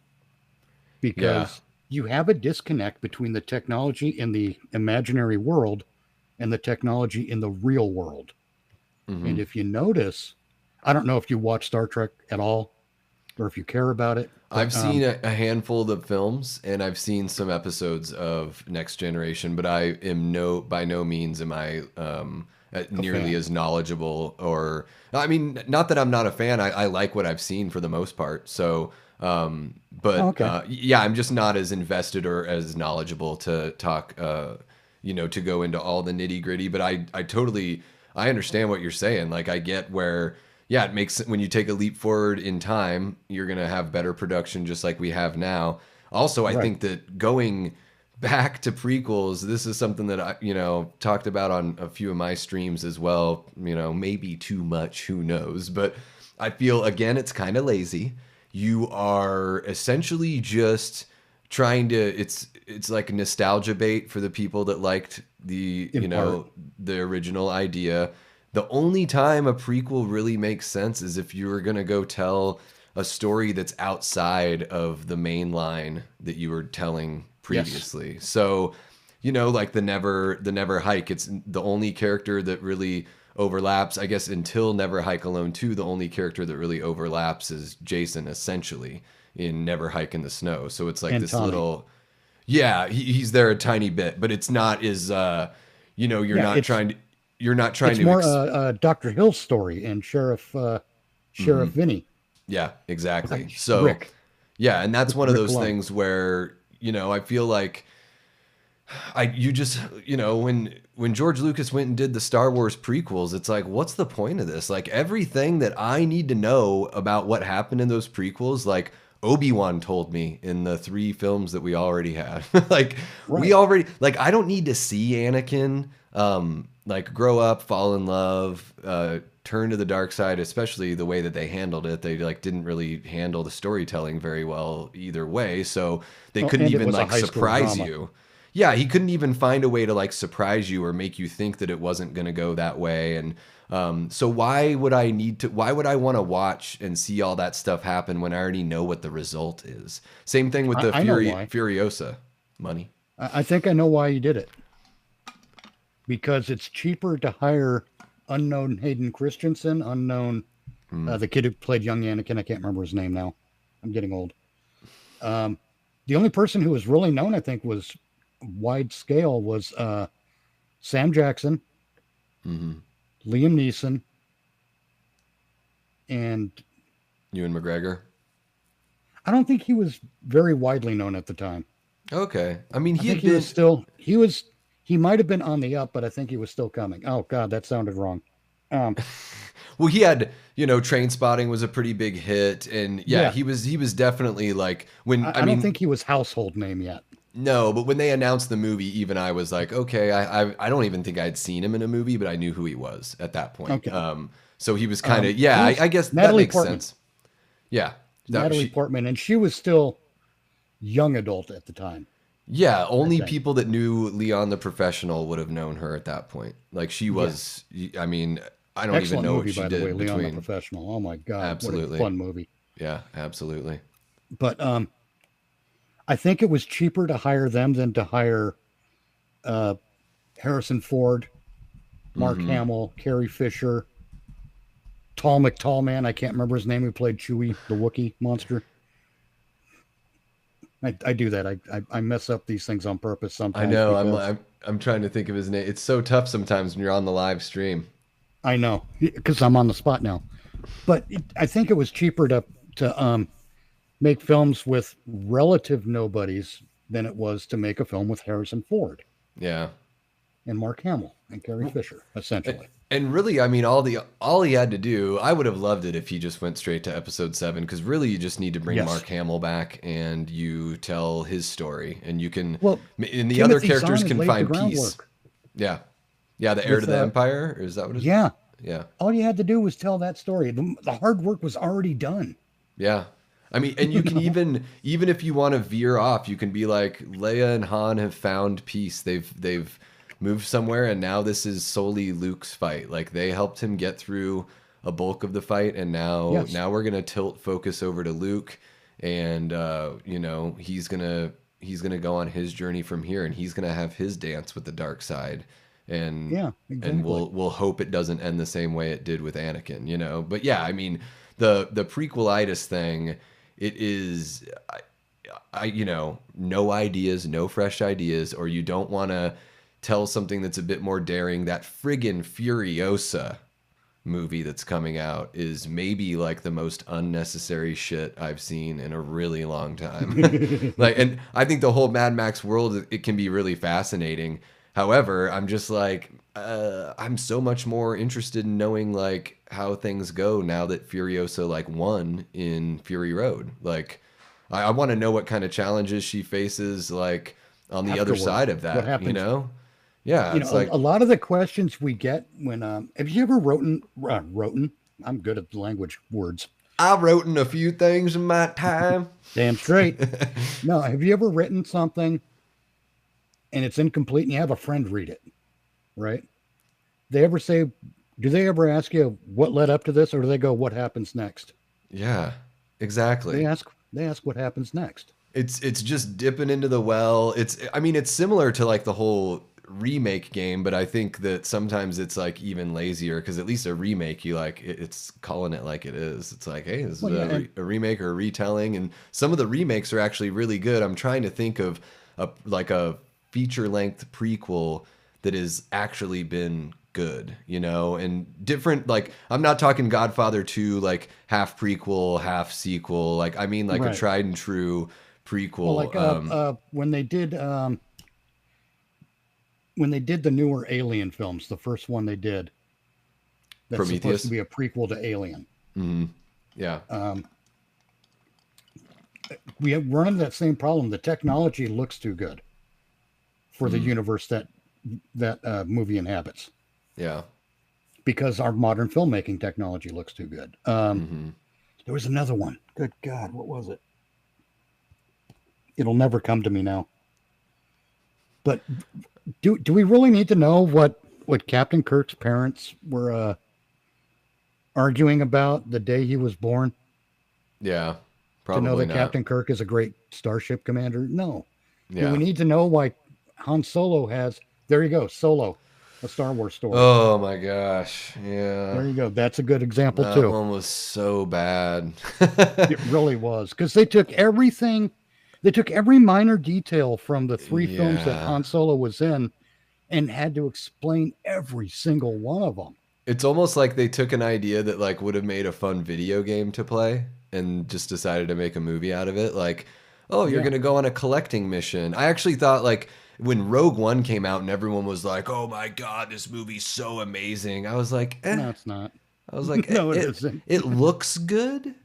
because you have a disconnect between the technology in the imaginary world and the technology in the real world. And Hmm. if you notice, I don't know if you watch Star Trek at all. or if you care about it. I've But seen a handful of the films, and I've seen some episodes of Next Generation, but I am by no means am I a nearly fan. as knowledgeable. Or I mean, not that I'm not a fan. I like what I've seen for the most part. So, Oh, but okay. yeah, I'm just not as invested or as knowledgeable to talk. To go into all the nitty gritty. But I totally I understand what you're saying. Like I get where yeah, it makes when you take a leap forward in time, you're gonna have better production just like we have now. Also, I Right. think that going back to prequels, this is something that I, talked about on a few of my streams as well. Maybe too much, who knows? But I feel again, it's kind of lazy. You are essentially just trying to. It's like nostalgia bait for the people that liked the In part. the original idea. The only time a prequel really makes sense is if you were going to go tell a story that's outside of the main line that you were telling Yes. previously. So, like the Never Hike, it's the only character that really overlaps. I guess until Never Hike Alone 2, the only character that really overlaps is Jason essentially in Never Hike in the Snow. So it's like And this Tommy. little yeah, he's there a tiny bit, but it's not as Yeah, you're not trying it's to more Dr. Hill's story and Sheriff Mhm. Vinny. Yeah, exactly. So, Rick. yeah, and that's one of Rick those Lund. things where, I feel like you just, when George Lucas went and did the Star Wars prequels, it's like, what's the point of this? Like everything that I need to know about what happened in those prequels, like Obi-Wan told me in the 3 films that we already had. Like we Right. already like I don't need to see Anakin like grow up, fall in love, turn to the dark side, especially the way that they handled it. They like didn't really handle the storytelling very well either way, so they Oh, couldn't and it even was a like high school surprise drama. you. Yeah, he couldn't even find a way to like surprise you or make you think that it wasn't going to go that way. And so why would I want to watch and see all that stuff happen when I already know what the result is? Same thing with the I know why. Furiosa money. I think I know why he did it. Because it's cheaper to hire unknown Hayden Christensen, unknown Mm, the kid who played young Anakin. I can't remember his name now. I'm getting old. Um, the only person who was really known, I think, was wide scale was Sam Jackson, hmm Liam Neeson, and Ewan McGregor. I don't think he was very widely known at the time. Okay. I mean, I he think had been he might have been on the up, but I think he was still coming. Oh God, that sounded wrong. Um, well, he had, Train Spotting was a pretty big hit, and yeah, yeah, he was definitely like when I I don't mean, think he was household name yet. no, but when they announced the movie, even I was like, okay, I don't even think I'd seen him in a movie, but I knew who he was at that point. Okay. So he was kind of It yeah, I, was I guess that Natalie makes Portman. sense. Yeah, that Natalie she Portman, and she was still young adult at the time. yeah, I only think. people that knew Leon the Professional would have known her at that point. Like she Yeah. was, I mean, I don't even Excellent know what movie, she by the way, did Leon the between. Professional. Oh my God, what a Absolutely, fun movie! yeah, absolutely. But I think it was cheaper to hire them than to hire uh, Harrison Ford, Mark Mm-hmm. Hamill, Carrie Fisher, Tall McTall Man. I can't remember his name. Who played Chewie, the Wookiee monster. I do that. I mess up these things on purpose I sometimes know. because I'm trying to think of his name. It's so tough sometimes when you're on the live stream. I know because I'm on the spot now. But I think it was cheaper to make films with relative nobodies than it was to make a film with Harrison Ford Yeah. and Mark Hamill and Carrie Well, Fisher, essentially. and really, I mean, all he had to do, I would have loved it if he just went straight to episode 7, because really, you just need to bring Yes. Mark Hamill back and you tell his story, and Well, and the other Timothy Zahn characters has can laid the find peace. groundwork Yeah, yeah, the heir to with the empire, or is that what it is? yeah. Yeah, All you had to do was tell that story. The hard work was already done. yeah. I mean, and you You can know, even if you want to veer off, you can be like Leia and Han have found peace. They've moved somewhere, and now this is solely Luke's fight. Like they helped him get through a bulk of the fight, and now yes, now we're gonna tilt focus over to Luke, and he's gonna go on his journey from here, and he's gonna have his dance with the dark side, and yeah, and exactly. we'll hope it doesn't end the same way it did with Anakin. But yeah, I mean the prequelitis thing, it is you know, no ideas, no fresh ideas, or you don't want to tell something that's a bit more daring. That friggin' Furiosa movie that's coming out is maybe like the most unnecessary shit I've seen in a really long time. Like, and I think the whole Mad Max world, it can be really fascinating. However, I'm just like, I'm so much more interested in knowing like how things go now that Furiosa like won in Fury Road. Like, I want to know what kind of challenges she faces, like on the other Afterward, side of what that, you happens? know? Yeah, You it's know, like a lot of the questions we get when have you ever wrote? I'm good at language words. I wrote in a few things in my time. Damn straight. No, have you ever written something and it's incomplete and you have a friend read it, right? They ever say, do they ever ask you what led up to this, or do they go, what happens next? Yeah, They exactly. ask, they ask what happens next. It's just dipping into the well. It's I mean it's similar to like the whole remake game, but I think that sometimes it's like even lazier because at least a remake you like it's calling it like it is. It's like, hey, this is Well, yeah, and a remake or a retelling, and some of the remakes are actually really good. I'm trying to think of a feature length prequel that has actually been good, you know, and different. Like I'm not talking Godfather 2 like half prequel half sequel, like I mean like a right. tried and true Well, prequel. like when they did the newer Alien films, the first one they did, that's supposed to Prometheus. be a prequel to Alien. Hmm. Yeah. Um, we have run into that same problem. The technology looks too good for the Hmm. universe that movie inhabits Yeah. because our modern filmmaking technology looks too good. Hmm. There was another one. Good God, what was it? It'll never come to me now. But do we really need to know what Captain Kirk's parents were arguing about the day he was born Yeah. to know Probably that not. Captain Kirk is a great starship commander? No. Do we Yeah. need to know why Han Solo has? There you go, Solo, a Star Wars story. Oh my gosh. Yeah. There you go. That's a good example That too. one was so bad. It really was because they took everything, they took every minor detail from the three films that Yeah. Han Solo was in and had to explain every single one of them. It's almost like they took an idea that like would have made a fun video game to play and just decided to make a movie out of it. Like, oh, you're Yeah, gonna go on a collecting mission. I actually thought like when Rogue One came out and everyone was like, "Oh my God, this movie's so amazing." I was like, eh. no, it's not. I was like, No, it isn't. it looks good.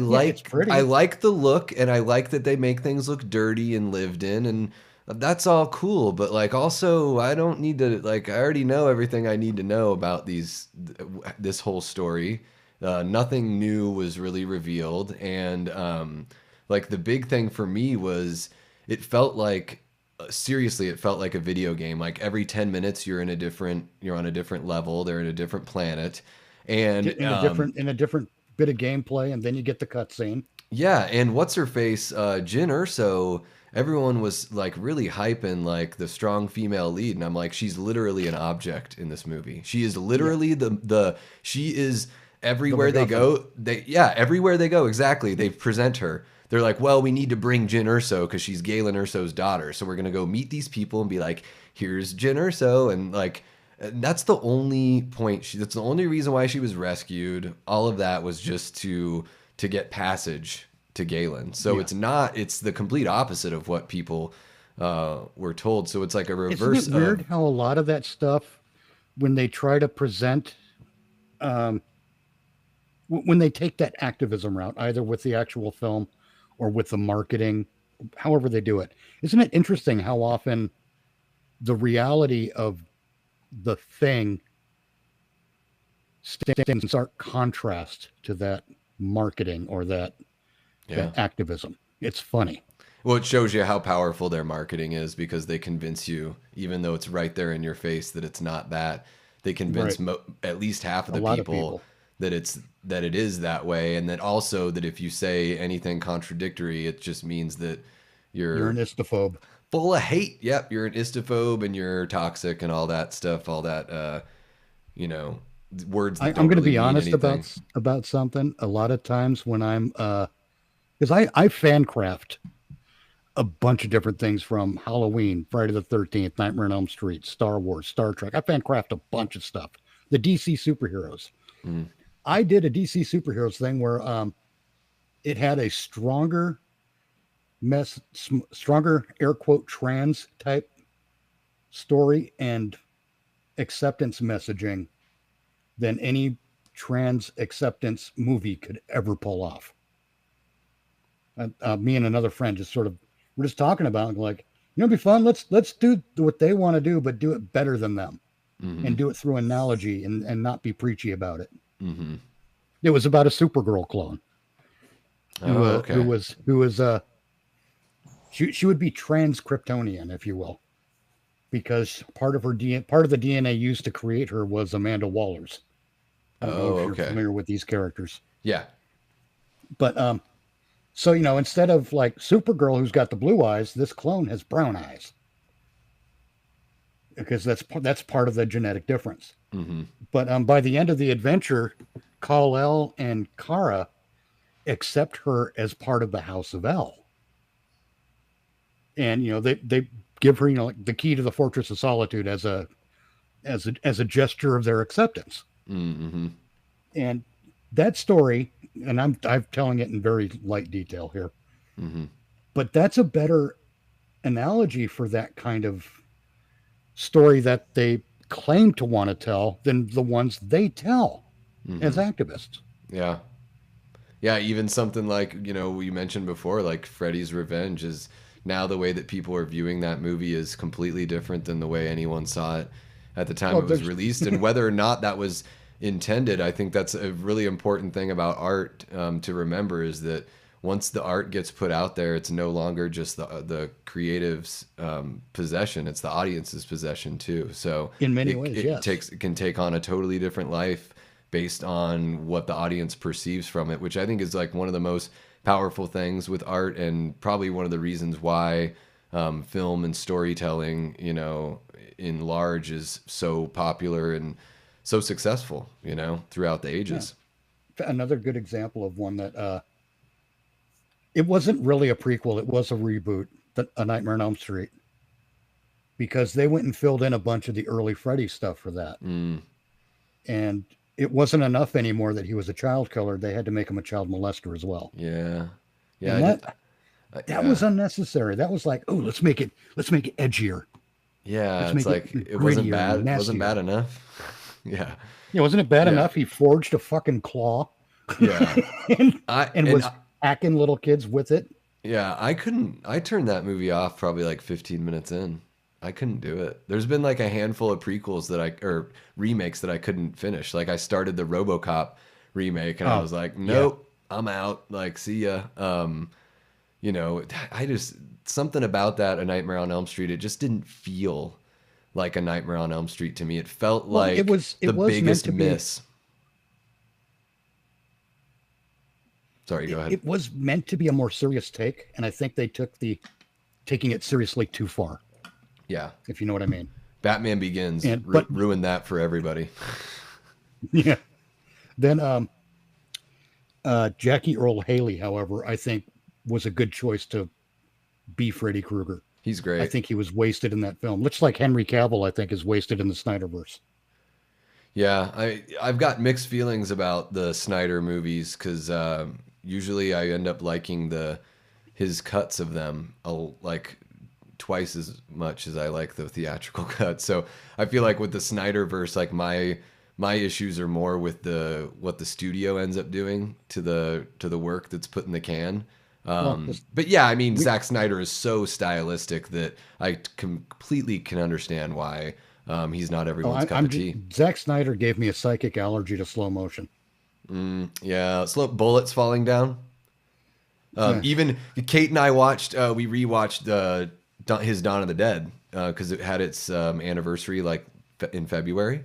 Yeah, it's I pretty. like the look and I like that they make things look dirty and lived in and that's all cool, but like also I don't need to like I already know everything I need to know about this whole story. Nothing new was really revealed and like the big thing for me was it felt like seriously it felt like a video game. Like every 10 minutes you're on a different level, they're in a different planet. And In a different bit of gameplay, and then you get the cutscene. yeah, and what's her face? Jin Urso. Everyone was like really hyping like the strong female lead, and I'm like, she's literally an object in this movie. She is Yeah, literally the she is the everywhere they MacGuffin. go. They yeah, everywhere they go, exactly. They present her. They're like, well, we need to bring Jin Urso because she's Galen Urso's daughter. So we're gonna go meet these people and be like, here's Jin Urso, and like that's the only point. That's the only reason why she was rescued. All of that was just to get passage to Galen. So Yeah, it's the complete opposite of what people were told. So it's like a isn't reverse it of weird how a lot of that stuff, when they try to present, um, when they take that activism route, either with the actual film or with the marketing, however they do it, isn't it interesting how often the reality of the thing stands in stark contrast to that marketing or that yeah. activism? It's funny. Well, it shows you how powerful their marketing is because they convince you, even though it's right there in your face, that it's not that. They convince Right. at least half of A the lot of people people. that it is that way, and that also that if you say anything contradictory, it just means that You're an you're istophobe. full of hate. Yep, you're an istophobe and you're toxic and all that stuff. All that, you know. words that I'm don't going to really be mean honest anything. about something. A lot of times when I'm because I fan craft a bunch of different things from Halloween, Friday the 13th, Nightmare on Elm Street, Star Wars, Star Trek. I fan craft a bunch of stuff. The DC superheroes. Mm, I did a DC superheroes thing where it had a stronger air quote trans type story and acceptance messaging than any trans acceptance movie could ever pull off. Me and another friend just sort of we're just talking about like, it'd be fun. Let's do what they want to do, but do it better than them, mm-hmm. and do it through analogy and not be preachy about it. Mm-hmm. It was about a Supergirl clone Oh, okay. who was she would be trans Kryptonian, if you will, because part of the DNA used to create her was Amanda Waller's. I don't know Oh, if you're okay. familiar with these characters, Yeah. but so instead of like Supergirl who's got the blue eyes, this clone has brown eyes because that's part of the genetic difference. Mm-hmm. But by the end of the adventure, Kal-El and Kara accept her as part of the House of El, and they give her like the key to the Fortress of Solitude as a gesture of their acceptance. Mm-hmm. And that story, and I'm telling it in very light detail here, Mm-hmm. but that's a better analogy for that kind of story that they claim to want to tell than the ones they tell as Mm-hmm. activists. Yeah. Yeah, even something like, we mentioned before, like Freddy's Revenge is now the way that people are viewing that movie is completely different than the way anyone saw it at the time Well, it was there's released. And whether or not that was intended, I think that's a really important thing about art to remember is that once the art gets put out there, it's no longer just the creative's possession; it's the audience's possession too. So in many it ways, it yes. takes it can take on a totally different life based on what the audience perceives from it, which I think is like one of the most powerful things with art, and probably one of the reasons why film and storytelling, in large, is so popular and so successful, throughout the Yeah. ages. Another good example of one that it wasn't really a prequel; it was a reboot, A Nightmare on Elm Street, because they went and filled in a bunch of the early Freddy stuff for that, Mm, and it wasn't enough anymore that he was a child killer. They had to make him a child molester as well, yeah, yeah, and that was yeah, unnecessary. That was like, oh, let's make it edgier. yeah. Let's It's make it like it wasn't grittier bad. and It wasn't nastier. bad enough. Yeah, Yeah, wasn't it bad yeah, enough he forged a fucking claw yeah. and, I and and was hacking little kids with it? Yeah, I couldn't. I turned that movie off probably like 15 minutes in. I couldn't do it. There's been like a handful of prequels or remakes that I couldn't finish. Like I started the RoboCop remake and I Oh, was like, yeah. nope, I'm out. Like, see ya. You know, I just something about that A Nightmare on Elm Street. It just didn't feel like A Nightmare on Elm Street to me. It felt Well, it like was the it was meant biggest to be miss. Sorry, go it, ahead. it was meant to be a more serious take, and I think they took the taking it seriously too far, Yeah, if you know what I mean. Batman Begins And but ruined that for everybody. yeah, then Jackie Earl Haley, however, I think was a good choice to be Freddy Krueger. He's I great. think he was wasted in that film, much like Henry Cavill. I think is wasted in the Snyderverse. Yeah, I've got mixed feelings about the Snyder movies because usually I end up liking the his cuts of them like twice as much as I like the theatrical cut. So I feel like with the Snyderverse, like my issues are more with the what the studio ends up doing to the work that's put in the can. Well, this, But yeah, I mean, we Zack Snyder is so stylistic that I completely can understand why he's not oh, everyone's cup of tea. Zack Snyder gave me a psychic allergy to slow motion. Yeah, slow bullets falling down. Yeah, Even Kate and I watched. We rewatched his Dawn of the Dead because it had its anniversary like in February.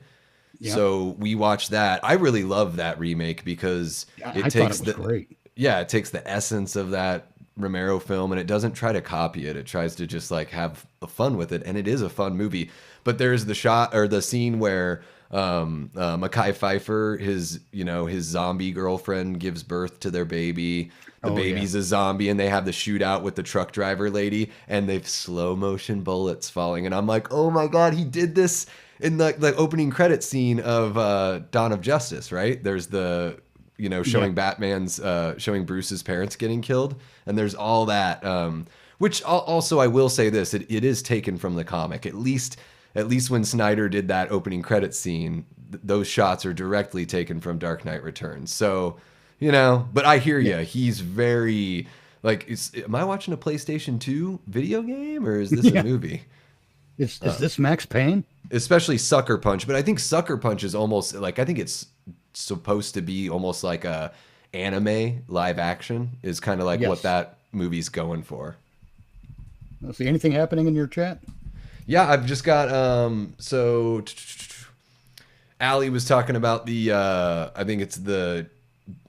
yeah. So we watched that. I really love that remake because it I thought it takes was the great. yeah, it takes the essence of that Romero film and it doesn't try to copy it. It tries to just like have fun with it, and it is a fun movie. But there's the shot or the scene where Mekhi Phifer, his zombie girlfriend gives birth to their baby. The Oh yeah. baby's a zombie, and they have the shootout with the truck driver lady, and they've slow motion bullets falling. And I'm like, oh my god, he did this in the opening credit scene of Dawn of Justice, right? There's the Yeah. showing Bruce's parents getting killed, and there's all that. Which also I will say this: it is taken from the comic. At least when Snyder did that opening credit scene, those shots are directly taken from Dark Knight Returns. So, but I hear Yeah. you. He's very like, am I watching a PlayStation 2 video game or is this a Yeah. movie? Is this Max Payne? Especially Sucker Punch, but I think Sucker Punch is almost like, I think it's supposed to be almost like a anime live action is kind of like what Yes. that movie's going for. Let's see anything happening in your chat? Yeah, I've just got Allie was talking about the I think it's the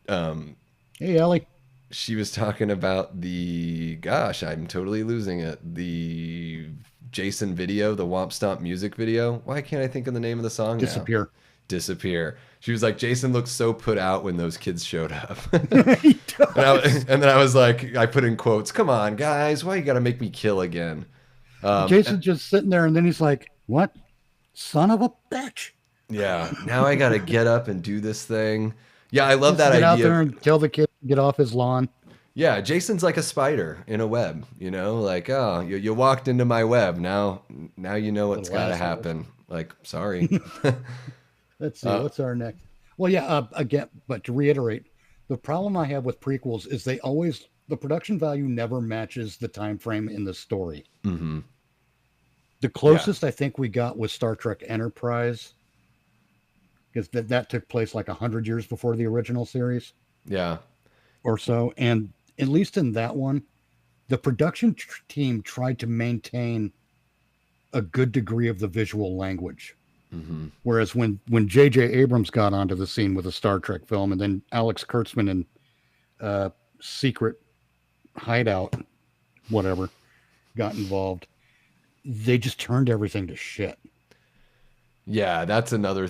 um Hey, Ellie. she was talking about the gosh, I'm totally losing it. The Jason video, the Womp Stomp music video. Why can't I think of the name of the song now? Disappear. Disappear. She was like, Jason looked so put out when those kids showed up. He And does. then I was like, I put in quotes, come on, guys, why you gotta make me kill again? And Jason's just sitting there, and then he's like, "What? Son of a bitch!" yeah, now I gotta get up and do this thing. Yeah, I love Just to that get out idea. there and tell the kid to get off his lawn. Yeah, Jason's like a spider in a web, like, oh, you walked into my web. Now you know what's Little got to assholes. happen. Like, sorry. Let's see, uh, what's our next? Well, yeah, again, but to reiterate, the problem I have with prequels is the production value never matches the time frame in the story. hmm The Yeah, closest I think we got was Star Trek Enterprise, because that took place like 100 years before the original series yeah, or so, and at least in that one, the production team tried to maintain a good degree of the visual language. hmm Whereas when J.J. Abrams got onto the scene with a Star Trek film, and then Alex Kurtzman and Secret Hideout, whatever, got involved, they just turned everything to shit. yeah. That's another.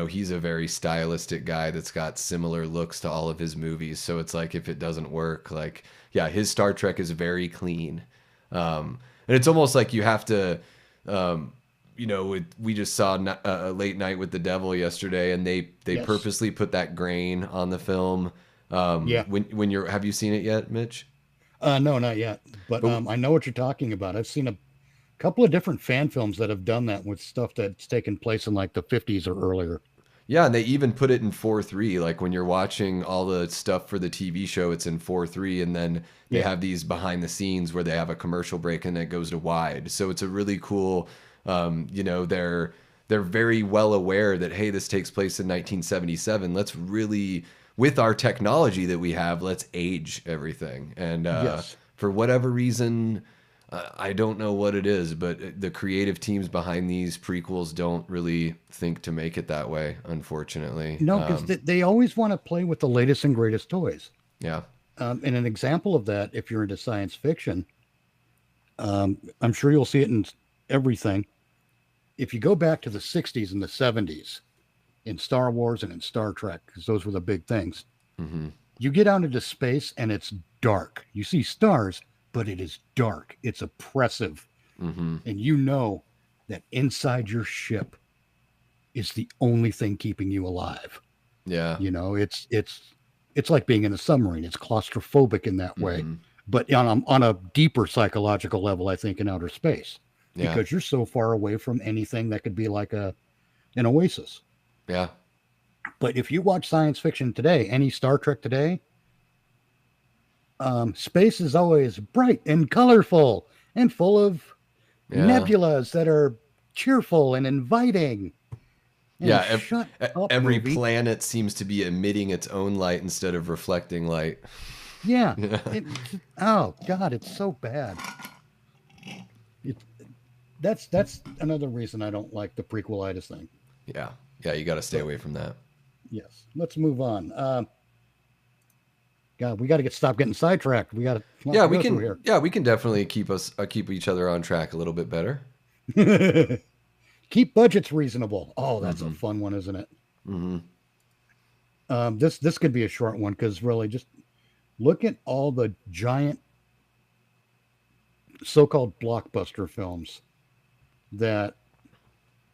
He's a very stylistic guy that's got similar looks to all of his movies. So it's like if it doesn't work, like, yeah, his Star Trek is very clean, and it's almost like you have to. We just saw a Late Night with the Devil yesterday, and they Yes. purposely put that grain on the film. Yeah. When you're have you seen it yet, Mitch? No, not yet. But But I know what you're talking about. I've seen a couple of different fan films that have done that with stuff that's taken place in like the 50s or earlier. yeah, and they even put it in 4:3. Like when you're watching all the stuff for the TV show, it's in 4:3, and then they Yeah. have these behind the scenes where they have a commercial break and it goes to wide. So it's a really cool. They're very well aware that hey, this takes place in 1977. Let's really, with our technology that we have, let's age everything. And Yes. for whatever reason, I don't know what it is, but the creative teams behind these prequels don't really think to make it that way, unfortunately. No, because they always want to play with the latest and greatest toys. Yeah. And an example of that, if you're into science fiction, I'm sure you'll see it in everything. If you go back to the 60s and the 70s in Star Wars and in Star Trek, because those were the big things, hmm you get out into space and it's dark. You see stars, but it is dark. It's oppressive. hmm And you know that inside your ship is the only thing keeping you alive. Yeah. It's like being in a submarine. It's claustrophobic in that way, hmm but on a deeper psychological level, I think in outer space, Yeah. because you're so far away from anything that could be like an oasis. Yeah. But if you watch science fiction today, any Star Trek today, space is always bright and colorful and full of Yeah. nebulas that are cheerful and inviting. And Yeah. shut up, Every movie. planet seems to be emitting its own light instead of reflecting light. Yeah. Yeah. It, oh God, it's so bad. It, that's another reason I don't like the prequelitis thing. Yeah. Yeah. You got to stay But away from that. yes, let's move on. God, we got to stop getting sidetracked. We got a lot Yeah. to We go through can, here. yeah, we can definitely keep each other on track a little bit better. Keep budgets reasonable. Oh, that's a Mm-hmm. fun one, isn't it? Mm-hmm. This could be a short one because really, just look at all the giant so-called blockbuster films that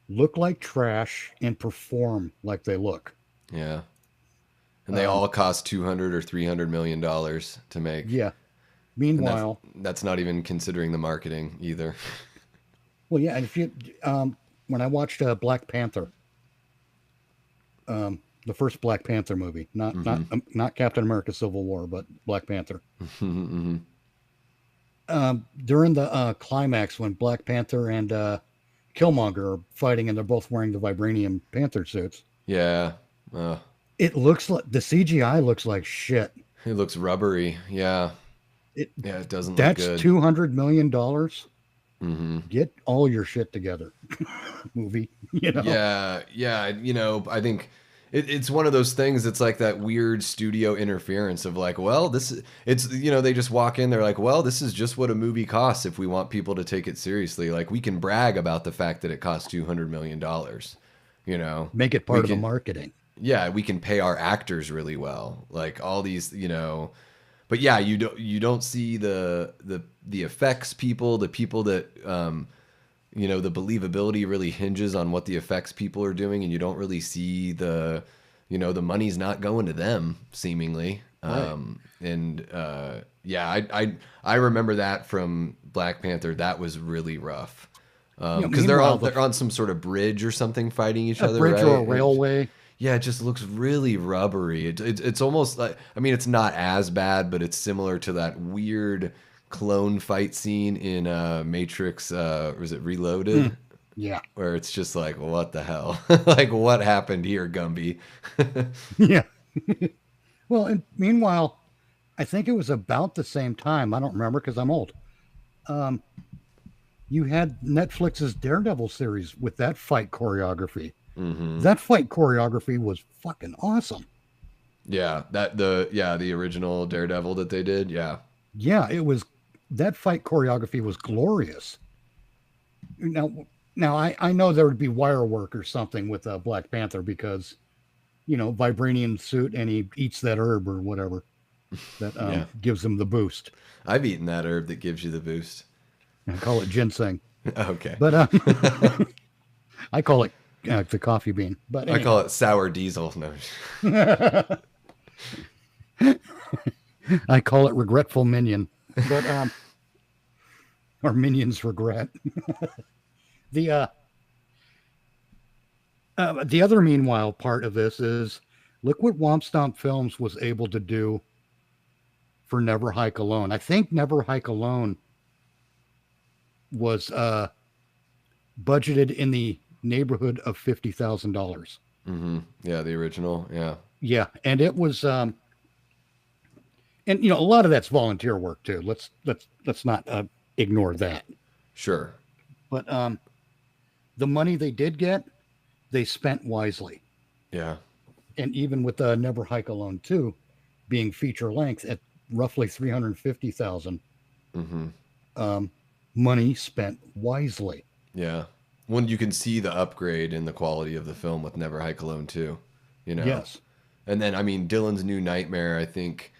look like trash and perform like they look. Yeah. And they Um, all cost 200 or 300 million dollars to make. yeah. And Meanwhile, that's not even considering the marketing either. well, yeah. And if you, when I watched Black Panther, the first Black Panther movie, Mm-hmm. not Captain America: Civil War, but Black Panther. Mm-hmm. During the climax, when Black Panther and Killmonger are fighting, and they're both wearing the vibranium Panther suits, Yeah. Uh, it looks like the CGI looks like shit. it looks rubbery. Yeah. It Yeah, it doesn't look That's good. $200 million. Mm-hmm. Get all your shit together, movie. You know, Yeah, yeah. I think it's one of those things. It's like that weird studio interference of like, well, it's they just walk in. They're like, well, this is just what a movie costs if we want people to take it seriously. Like we can brag about the fact that it costs $200 million. You know, make it we part of the can, marketing. yeah, we can pay our actors really well. Like all these, but yeah, you don't see the effects people, the people that the believability really hinges on what the effects people are doing, and you don't really see the money's not going to them seemingly. Right. Yeah, I remember that from Black Panther. That was really rough because they're Meanwhile, they're on some sort of bridge or something fighting each a other, bridge or a right? railway. Yeah, it just looks really rubbery. It's almost like, I mean, it's not as bad, but it's similar to that weird clone fight scene in Matrix. Was it Reloaded? Yeah. Where it's just like, what the hell? Like, what happened here, Gumby? Yeah. Well, and meanwhile, I think it was about the same time. I don't remember because I'm old. Um, you had Netflix's Daredevil series with that fight choreography. Hmm. That fight choreography was fucking awesome. Yeah, the original Daredevil that they did. Yeah. Yeah, it was. That fight choreography was glorious. Now, now I know there would be wire work or something with Black Panther because vibranium suit and he eats that herb or whatever that Yeah. gives him the boost. I've eaten that herb that gives you the boost. I call it ginseng, Okay. but I call it the coffee bean. But I call anyhow, it sour diesel. No. I call it regretful minion. But or minions regret. The the other meanwhile part of this is look what Womp Stomp Films was able to do for Never Hike Alone. I think Never Hike Alone was budgeted in the neighborhood of $50,000. Hmm. Yeah, the original. Yeah. Yeah, and it was and a lot of that's volunteer work too. Let's not ignore that. Sure. But the money they did get, they spent wisely. Yeah. And even with Never Hike Alone 2 being feature length at roughly 350,000, Hmm. um, money spent wisely. Yeah. When you can see the upgrade in the quality of the film with Never Hike Alone too, you know. Yes. And then I mean Dylan's New Nightmare, I think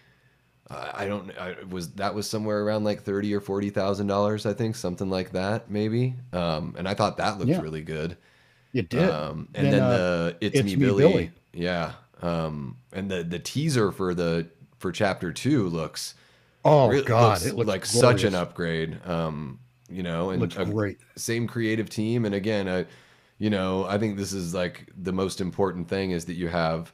I don't was somewhere around like 30 or $40,000, I think, something like that maybe. And I thought that looked Yeah, really good. it did. And Then then the It's It's Me Me Billy. Billy. Yeah. And the teaser for chapter 2 Oh God, looks it looks like such an glorious. upgrade. And Looks great. same creative team. And again, I think this is like the most important thing is that you have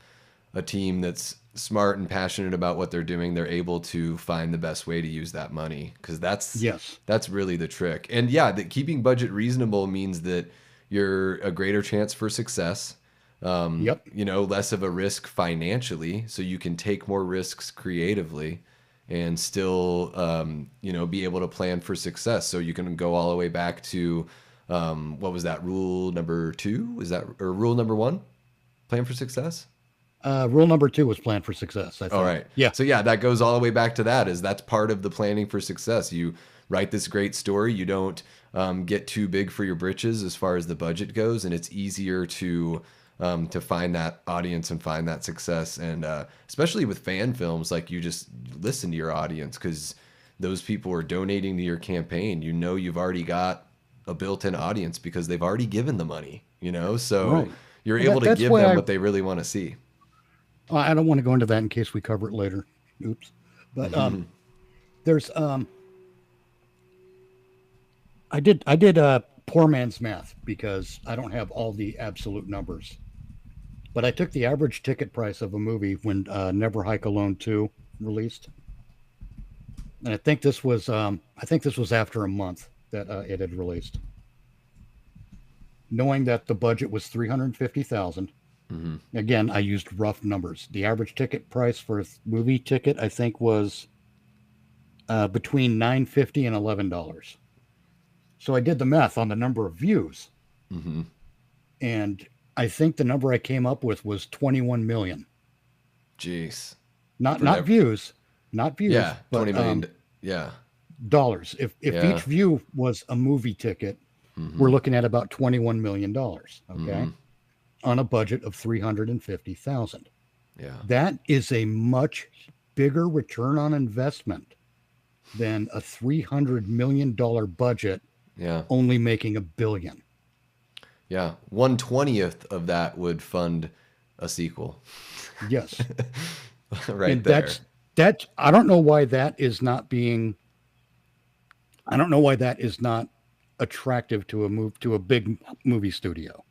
a team that's smart and passionate about what they're doing. They're able to find the best way to use that money because Yes. that's really the trick. And yeah, that keeping budget reasonable means that you're a greater chance for success. Yep. Less of a risk financially, so you can take more risks creatively and still, be able to plan for success. So you can go all the way back to, what was that, rule number 2? Is that, or rule number 1? Plan for success? Rule number two was plan for success, I All think. right. Yeah. So yeah, that goes all the way back to that. Is that's part of the planning for success. You write this great story. You don't get too big for your britches as far as the budget goes, and it's easier to find that audience and find that success. And especially with fan films, like you just listen to your audience because those people are donating to your campaign. You know, you've already got a built-in audience because they've already given the money. You know, so Right. you're Well, able to that's give why them what they really want to see. I don't want to go into that in case we cover it later. Oops. But there's I did poor man's math because I don't have all the absolute numbers. But I took the average ticket price of a movie when Never Hike Alone 2 released. And I think this was after a month that it had released. Knowing that the budget was 350,000. Hmm. Again, I used rough numbers. The average ticket price for a movie ticket I think was between 9.50 and $11. So I did the math on the number of views, Hmm. and I think the number I came up with was 21 million. Jeez. Not For not that, views, not views, yeah, 20 but million. Yeah. dollars. If each Yeah. view was a movie ticket, we're Hmm. looking at about $21 million. Okay, Hmm. on a budget of 350,000. Yeah. That is a much bigger return on investment than a $300 million budget Yeah. only making a billion. Yeah. 1/20th of that would fund a sequel. Yes, Right and there. that's I don't know why that is not being I don't know why that is not attractive to a big movie studio.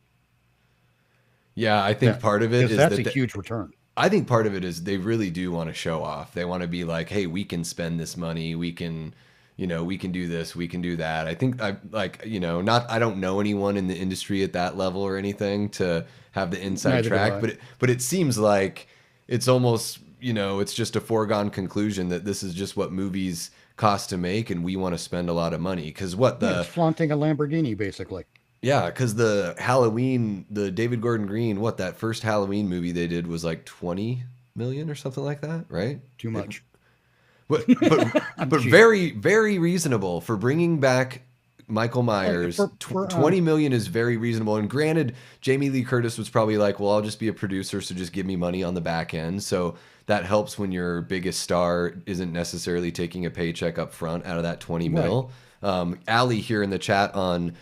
Yeah, I think That part of it because is that's that a huge return. I think part of it is they really do want to show off. They want to be like, "Hey, we can spend this money. We can, we can do this, we can do that." I think I like, not I don't know anyone in the industry at that level or anything to have the inside Neither do track, I. but it seems like it's almost, it's just a foregone conclusion that this is just what movies cost to make and we want to spend a lot of money because what Yeah, it's the flaunting a Lamborghini basically. yeah, because the Halloween, the David Gordon Green, what that first Halloween movie they did was like 20 million or something like that, right? Too much. But but I'm but cheating. very very reasonable for bringing back Michael Oh, Myers. for 20 million is very reasonable. And granted, Jamie Lee Curtis was probably like, "Well, I'll just be a producer, so just give me money on the back end." So that helps when your biggest star isn't necessarily taking a paycheck up front out of that 20 right. mil. Allie here in the chat um,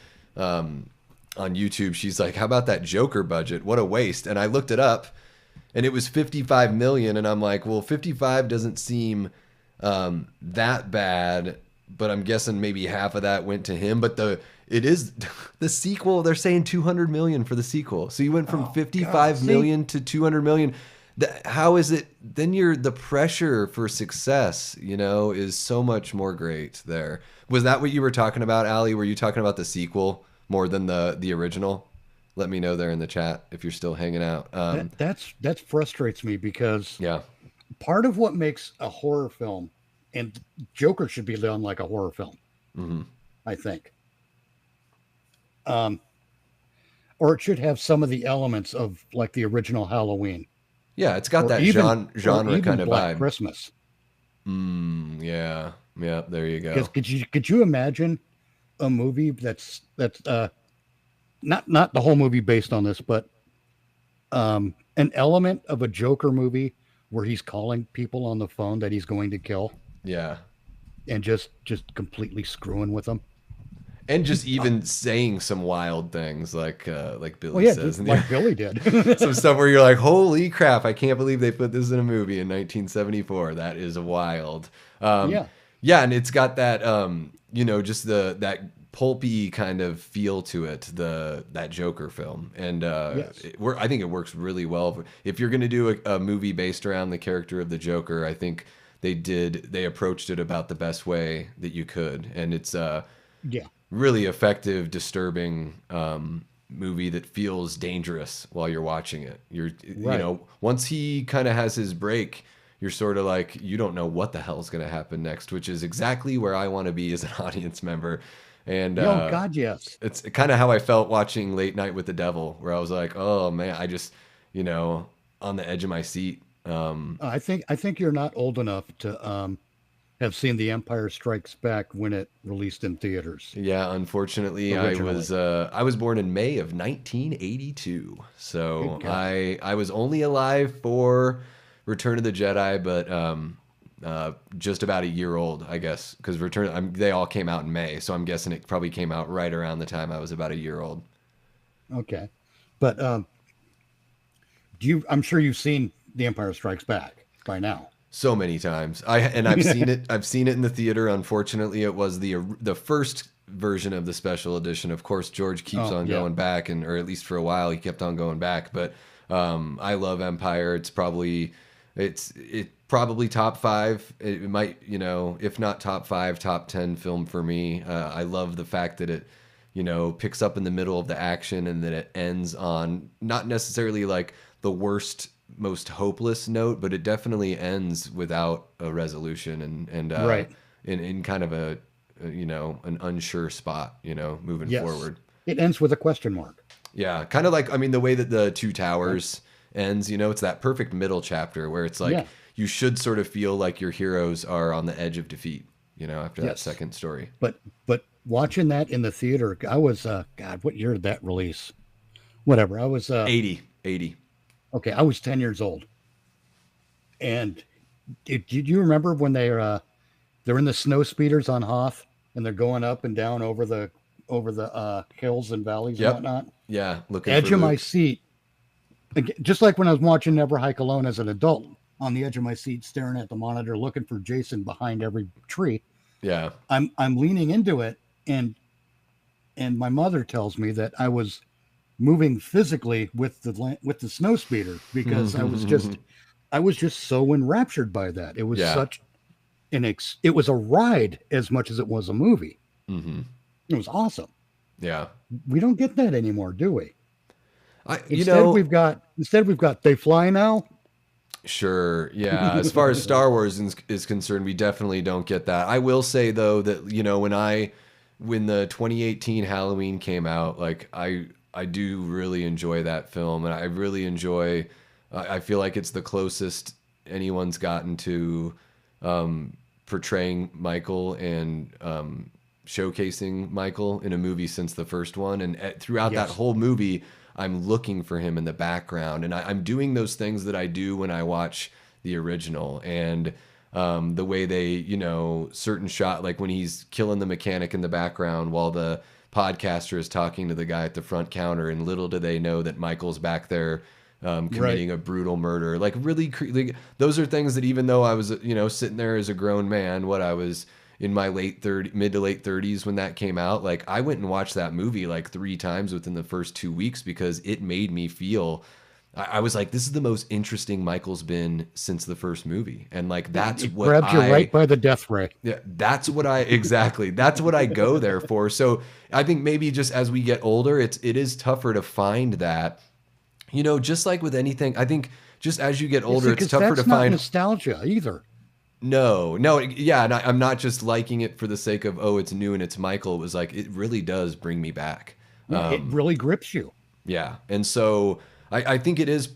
on YouTube, she's like, "How about that Joker budget? What a waste!" And I looked it up, and it was 55 million, and I'm like, "Well, 55 doesn't seem that bad." But I'm guessing maybe half of that went to him. But it is the sequel. They're saying 200 million for the sequel. So you went from Oh God. 55 See, million to 200 million. How is it? Then the pressure for success, is so much more great there. Was that what you were talking about, Ali? Were you talking about the sequel more than the original? Let me know there in the chat if you're still hanging out. that frustrates me because Yeah. part of what makes a horror film, and Joker should be done like a horror film, Hmm. I think, um, or it should have some of the elements of like the original Halloween, Yeah, it's got or that even genre kind of Black vibe. Christmas. Yeah. Yeah, there you Because go. could you imagine a movie that's not the whole movie based on this, but an element of a Joker movie where he's calling people on the phone that he's going to kill Yeah. and just completely screwing with them. And just even saying some wild things like Well, Billy yeah, says. And like Billy did. some stuff where you're like, holy crap, I can't believe they put this in a movie in 1974. That is wild. Um, Yeah. yeah, and it's got that just that pulpy kind of feel to it, that Joker film. And Yes. I think it works really well. If you're gonna do a movie based around the character of the Joker, I think they approached it about the best way that you could. And it's Yeah. really effective, disturbing movie that feels dangerous while you're watching it. Right. Once he kind of has his break, you're sort of like, you don't know what the hell's going to happen next, which is exactly where I want to be as an audience member. And Oh God, yes. it's kind of how I felt watching Late Night with the Devil, where I was like, oh man, I just, you know, on the edge of my seat. I think you're not old enough to have seen The Empire Strikes Back when it released in theaters Yeah, unfortunately, originally. I was born in May of 1982, Good so God. I was only alive for Return of the Jedi, but just about a year old, I guess, because they all came out in May, so I'm guessing it probably came out right around the time I was about a year old. Okay. But I'm sure you've seen The Empire Strikes Back by now. So many times. I've seen it. I've seen it in the theater. Unfortunately, it was the first version of the special edition. Of course, George keeps Oh, on yeah. going back, and or at least for a while, he kept on going back. But I love Empire. It probably top five. It might, if not top five, top 10 film for me. I love the fact that it picks up in the middle of the action and then it ends on not necessarily like the worst, most hopeless note, but it definitely ends without a resolution and Right. in kind of an unsure spot, moving Yes. forward. It ends with a question mark. Yeah, kind of like, I mean, the way that the Two Right. Towers ends, it's that perfect middle chapter where it's like Yeah. you should sort of feel like your heroes are on the edge of defeat, after that Yes. second story. But watching that in the theater, I was God, what year did that release? Whatever. I was 80. okay, I was 10 years old. And did you remember when they're in the snow speeders on Hoth and they're going up and down over the hills and valleys and Yep. whatnot? Yeah, looking for Edge of my Luke. seat, just like when I was watching Never Hike Alone as an adult, on the edge of my seat, staring at the monitor, looking for Jason behind every tree. Yeah. I'm leaning into it, and my mother tells me that I was moving physically with the snow speeder because I was just so enraptured by that. It was Yeah. such it was a ride as much as it was a movie. hmm It was awesome. Yeah. We don't get that anymore, do we? I, Instead we've got they fly now. sure. Yeah. As far as Star Wars is concerned, we definitely don't get that. I will say though that, when the 2018 Halloween came out, like I do really enjoy that film and I really enjoy, I feel like it's the closest anyone's gotten to portraying Michael and showcasing Michael in a movie since the first one. And throughout that Yes. whole movie, I'm looking for him in the background, and I'm doing those things that I do when I watch the original. And the way they, certain shot, like when he's killing the mechanic in the background while the podcaster is talking to the guy at the front counter, and little do they know that Michael's back there Right. committing a brutal murder. Like really, like, those are things that even though I was, sitting there as a grown man, what I was in my mid to late 30s when that came out, like I went and watched that movie like 3 times within the first 2 weeks because it made me feel. I was like, this is the most interesting Michael's been since the first movie, and like that's It what grabs you right by the death ray. yeah, that's what I exactly. That's what I go there for. So I think maybe just as we get older, it is tougher to find that. Just like with anything, I think just as you get You older, see, it's because tougher to that's not find. nostalgia either. No, no, yeah, and I'm not just liking it for the sake of, oh, it's new and it's Michael. It was like it really does bring me back. Yeah, it really grips you. Yeah, and so I think it is.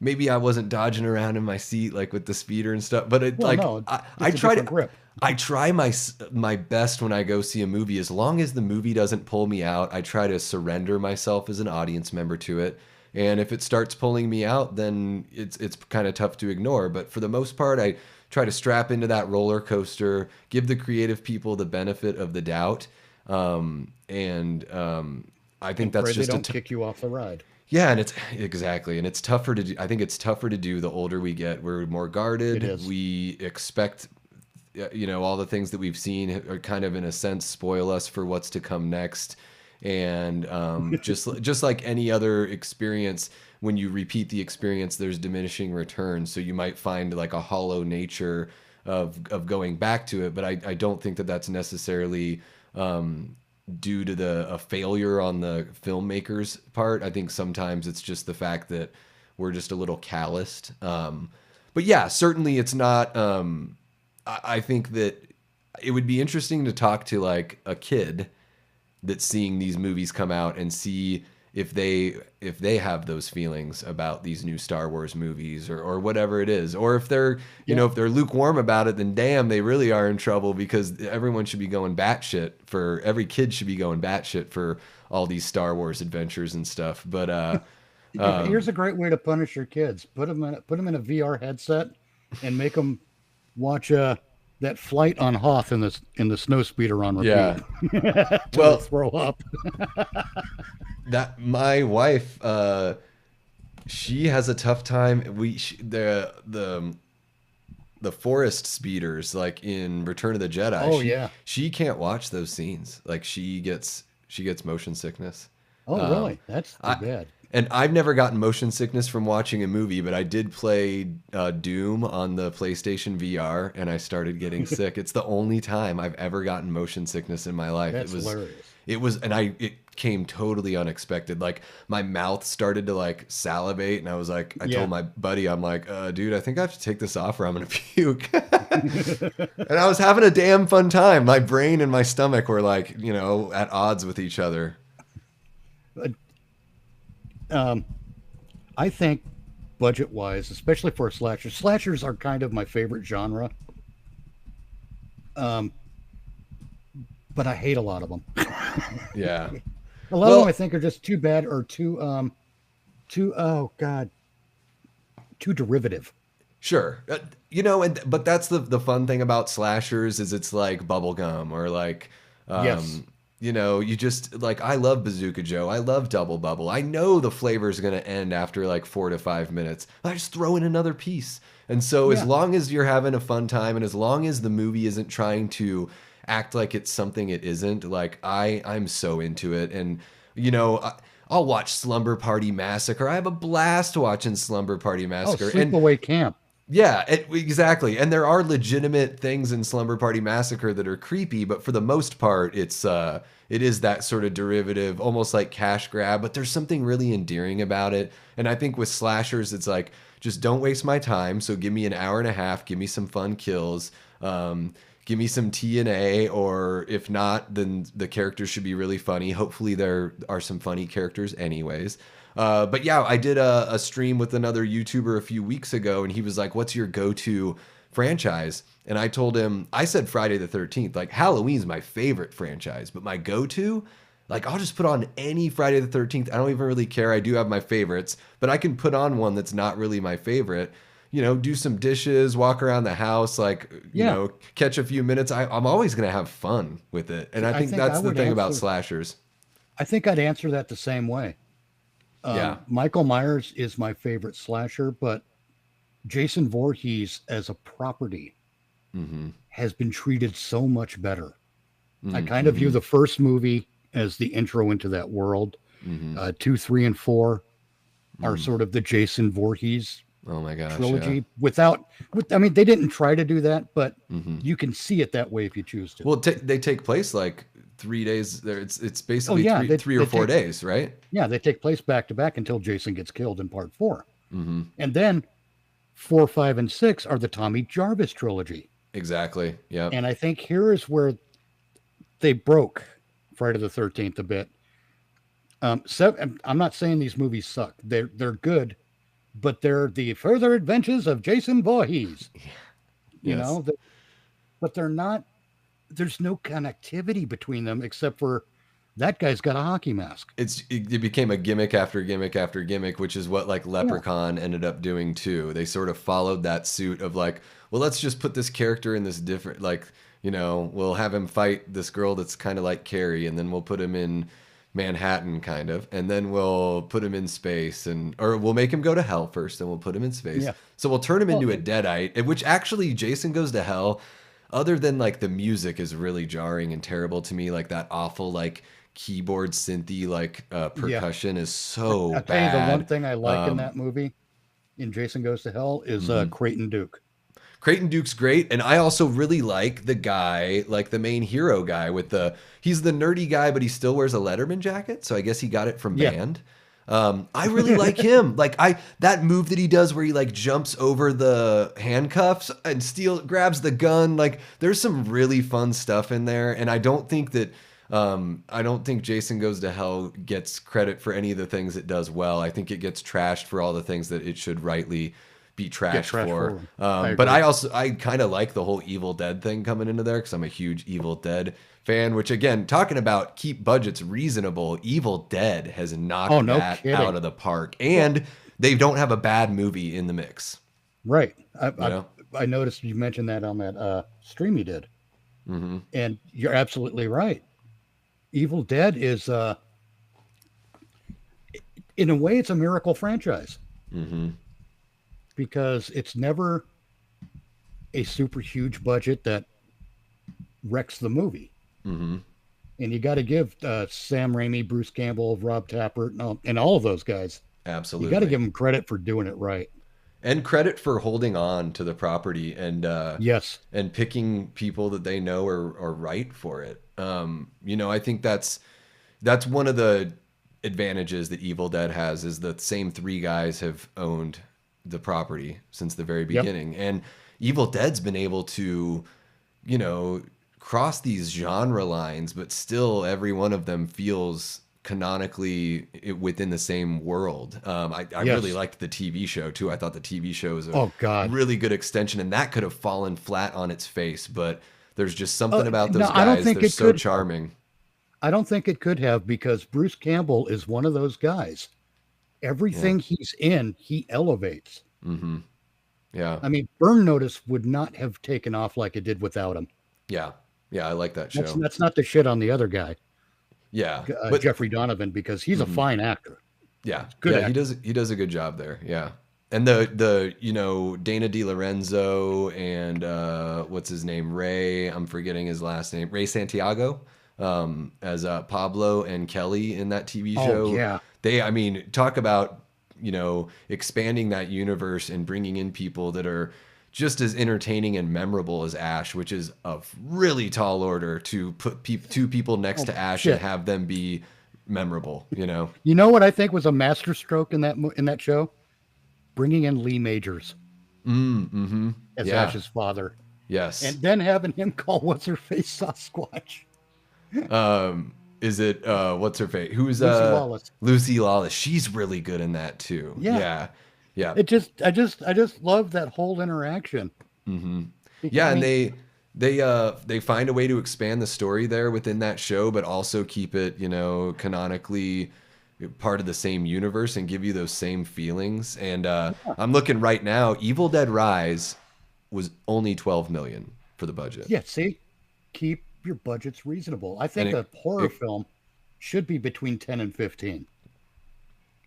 Maybe I wasn't dodging around in my seat like with the speeder and stuff, but it Well, like no, I it's a try different to grip. I try my best when I go see a movie. As long as the movie doesn't pull me out, I try to surrender myself as an audience member to it. And if it starts pulling me out, then it's kind of tough to ignore. But for the most part, I try to strap into that roller coaster, give the creative people the benefit of the doubt, and I think And that's pray they just don't kick you off the ride. yeah, and it's exactly, and it's tougher to do. I think it's tougher to do the older we get. We're more It guarded. is. We expect, all the things that we've seen are kind of in a sense spoil us for what's to come next. And just like any other experience, when you repeat the experience, there's diminishing returns. So you might find like a hollow nature of going back to it. But I don't think that that's necessarily due to a failure on the filmmaker's part. I think sometimes it's just the fact that we're just a little calloused. But yeah, certainly it's not. I think that it would be interesting to talk to like a kid that's seeing these movies come out and see if they have those feelings about these new Star Wars movies or whatever it is, or if they're Yeah. if they're lukewarm about it, then damn, they really are in trouble, because everyone should be going batshit for every kid should be going batshit for all these Star Wars adventures and stuff. But Here's a great way to punish your kids. Put them in a VR headset and make them watch that flight on Hoth in the snow speeder on repeat yeah, till they well, throw up. that my wife, she has a tough time. The forest speeders, like in Return of the Jedi, Oh yeah. she can't watch those scenes. Like she gets motion sickness. Oh really? That's too I bad. and I've never gotten motion sickness from watching a movie, but I did play Doom on the PlayStation VR, and I started getting sick. It's the only time I've ever gotten motion sickness in my life. That's hilarious. It came totally unexpected. Like my mouth started to like salivate, and I was like, I Yeah. told my buddy, I'm like, dude, I think I have to take this off or I'm gonna puke. And I was having a damn fun time. My brain and my stomach were like, at odds with each other. I think budget wise, especially for a slasher, slashers are kind of my favorite genre. But I hate a lot of them. Yeah. A lot of them Well, I think are just too bad or too oh god, too derivative. sure. But that's the fun thing about slashers is it's like bubblegum or like, Yes. you just like, I love Bazooka Joe. I love Double Bubble. I know the flavor is going to end after like 4 to 5 minutes. I just throw in another piece. And so as Yeah. long as you're having a fun time and as long as the movie isn't trying to act like it's something it isn't, like I'm so into it. And, I'll watch Slumber Party Massacre. I have a blast watching Slumber Party Oh, Massacre. And sleepaway camp. yeah, exactly. And there are legitimate things in Slumber Party Massacre that are creepy, but for the most part, it is that sort of derivative, almost like cash grab, but there's something really endearing about it. And I think with slashers, it's like, just don't waste my time. So give me an hour and a half, give me some fun kills, give me some TNA, or if not, then the characters should be really funny. Hopefully there are some funny characters anyways. But yeah, I did a stream with another YouTuber a few weeks ago, and he was like, what's your go-to franchise? And I told him, I said Friday the 13th. Like, Halloween's my favorite franchise, but my go-to, like, I'll just put on any Friday the 13th. I don't even really care. I do have my favorites, but I can put on one that's not really my favorite. Do some dishes, walk around the house, like, Yeah. catch a few minutes. I'm always going to have fun with it. And I think think I that's the would thing about answer slashers. I think I'd answer that the same way. Yeah. Michael Myers is my favorite slasher, but Jason Voorhees as a property has been treated so much better. I kind of view the first movie as the intro into that world. 2, 3, and 4 are sort of the Jason Voorhees Oh my gosh. trilogy. Yeah. I mean, they didn't try to do that, but you can see it that way if you choose to. Well, they take place like 3 days there. It's basically yeah, three or 4 days, right? Yeah, they take place back to back until Jason gets killed in part 4. And then 4, 5, and 6 are the Tommy Jarvis trilogy. Exactly. Yeah. And I think here is where they broke Friday the 13th a bit. I'm not saying these movies suck. They're good, but they're the further adventures of Jason Voorhees. You Yes. know, but they're not. There's no connectivity between them except for that guy's got a hockey mask. It became a gimmick after gimmick after gimmick, which is what like Leprechaun ended up doing too. They sort of followed that suit of like, well, let's just put this character in this different, like, we'll have him fight this girl that's kind of like Carrie, and then we'll put him in Manhattan kind of, and then we'll put him in space, or we'll make him go to hell first, and we'll put him in space. Yeah. So we'll turn him into a Deadite, which actually Jason Goes to Hell, other than like the music is really jarring and terrible to me, like that awful like keyboard synthy like percussion is so I'll bad. tell you the one thing I like in that movie, in Jason Goes to Hell, is Creighton Duke. Creighton Duke's great, and I also really like the guy, like the main hero guy he's the nerdy guy, but he still wears a Letterman jacket, so I guess he got it from Yeah. band. I really like him. Like that move that he does where he like jumps over the handcuffs and grabs the gun. Like there's some really fun stuff in there, and I don't think that I don't think Jason Goes to Hell gets credit for any of the things it does well. I think it gets trashed for all the things that it should rightly be Get trashed trash for. forward. I But agree. I kind of like the whole Evil Dead thing coming into there because I'm a huge Evil Dead fan. Which again, talking about keep budgets reasonable, Evil Dead has Oh, knocked no that out kidding. of the park, Well, and they don't have a bad movie in the mix. right. You know. I noticed you mentioned that on that stream you did, Mm-hmm. and you're absolutely right. Evil Dead is, in a way, it's a miracle franchise Mm-hmm. because it's never a super huge budget that wrecks the movie. Mm-hmm. And you got to give Sam Raimi, Bruce Campbell, Rob Tapert, and all of those guys. You got to Absolutely. give them credit for doing it right. And credit for holding on to the property Yes. and picking people that they know are right for it. You know, I think that's one of the advantages that Evil Dead has is the same three guys have owned the property since the very Yep. beginning, and Evil Dead's been able to, you know, cross these genre lines, but still every one of them feels canonically within the same world. I really Yes. liked the TV show too. I thought the TV show was a Oh God. really good extension, and that could have fallen flat on its face, but there's just something about No, those I don't guys. think They're it so could have. charming. I don't think it could have because Bruce Campbell is one of those guys. Yeah. Everything he's in, he elevates. Mm-hmm. Yeah. I mean, Burn Notice would not have taken off like it did without him. Yeah. Yeah. I like that That's show. that's not the shit on the other guy, Yeah. But Jeffrey Donovan, because he's a mhm. fine actor. Yeah. He's a good Yeah. actor. He does a good job there. Yeah. And the you know Dana Lorenzo and what's his name, Ray, I'm forgetting his last name, Ray Santiago, as Pablo and Kelly in that TV Oh show. yeah. They, I mean, talk about, you know, expanding that universe and bringing in people that are just as entertaining and memorable as Ash, which is a really tall order to put two people next Oh to Ash and shit. have them be memorable, you know? You know what I think was a masterstroke in in that show? Bringing in Lee Majors Mm-hmm. as Yeah. Ash's father, Yes. and then having him call what's her face Sasquatch, Is it what's her face? Who's Lucy Lawless. Lucy Lawless? She's really good in that too. Yeah, Yeah. Yeah. I just love that whole interaction. Mm-hmm. Because, Yeah, I and mean, they find a way to expand the story there within that show, but also keep it, you know, canonically part of the same universe and give you those same feelings. And I'm looking right now, Evil Dead Rise was only 12 million for the budget. yeah, see, keep your budgets reasonable. I And think a horror it film should be between 10 and 15.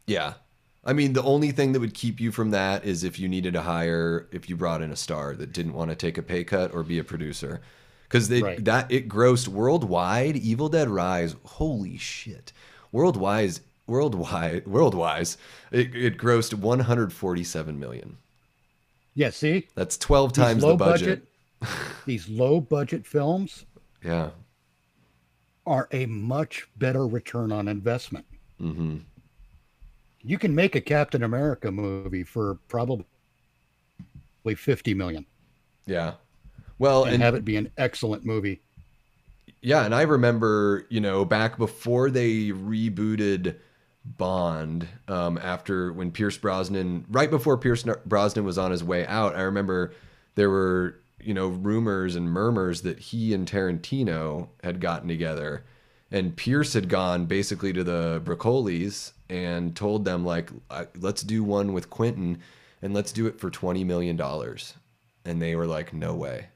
yeah. I mean, the only thing that would keep you from that is if you needed to hire, if you brought in a star that didn't want to take a pay cut or be a producer. Because Right. that it grossed worldwide, Evil Dead Rise, holy shit. Worldwide, it grossed 147 million. Yeah, see, That's 12 these times the low budget. budget, these low budget films Yeah. are a much better return on investment. Mm-hmm. You can make a Captain America movie for probably 50 million Yeah. Well, and and have it be an excellent movie. yeah, and I remember, you know, back before they rebooted Bond, after when Pierce Brosnan, right before Pierce Brosnan was on his way out, I remember there were, you know, rumors and murmurs that he and Tarantino had gotten together, and Pierce had gone basically to the Bricoli's and told them like, let's do one with Quentin, and let's do it for $20 million, and they were like, no way.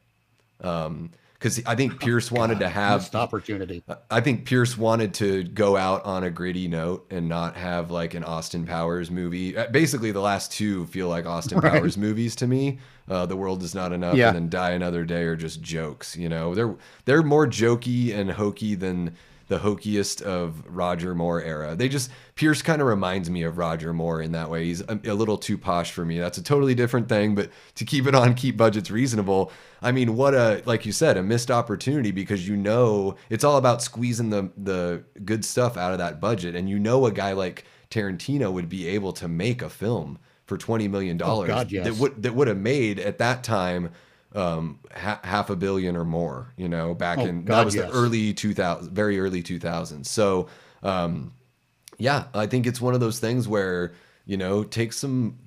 Because I think Pierce wanted to God, have, missed opportunity. I think Pierce wanted to go out on a gritty note and not have like an Austin Powers movie. Basically, the last two feel like Austin Right. Powers movies to me. The World Is Not Enough Yeah. and then Die Another Day are just jokes. You know, they're more jokey and hokey than the hokiest of Roger Moore era. Pierce kind of reminds me of Roger Moore in that way. He's a little too posh for me. That's a totally different thing, but to keep budgets reasonable, I mean, what like you said, a missed opportunity, because you know it's all about squeezing the good stuff out of that budget, and you know a guy like Tarantino would be able to make a film for $20 million Oh God, yes. that would have made at that time half a billion or more, you know, back Oh in, that God, was the yes. early 2000s, very early 2000s. So, yeah, I think it's one of those things where, you know, take some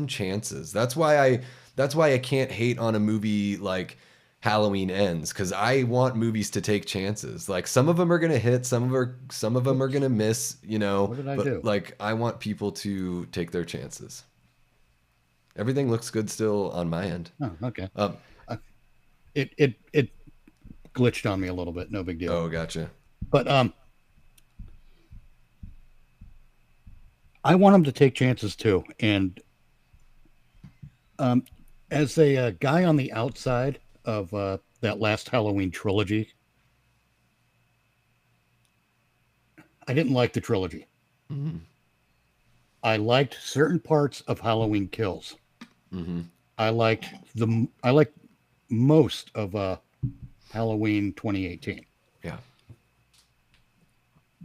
chances. That's why I can't hate on a movie like Halloween Ends, cuz I want movies to take chances. Like some of them are going to hit, some of them are going Whoops. to miss, you know, What did I but do? like I want people to take their chances. Everything looks good still on my end. Oh, okay. Um, Uh, it glitched on me a little bit. No big deal. oh, gotcha. But I want them to take chances too. And um, as a guy on the outside of that last Halloween trilogy, I didn't like the trilogy. Mm-hmm. I liked certain parts of Halloween Kills. Mm-hmm. I liked most of Halloween 2018. Yeah.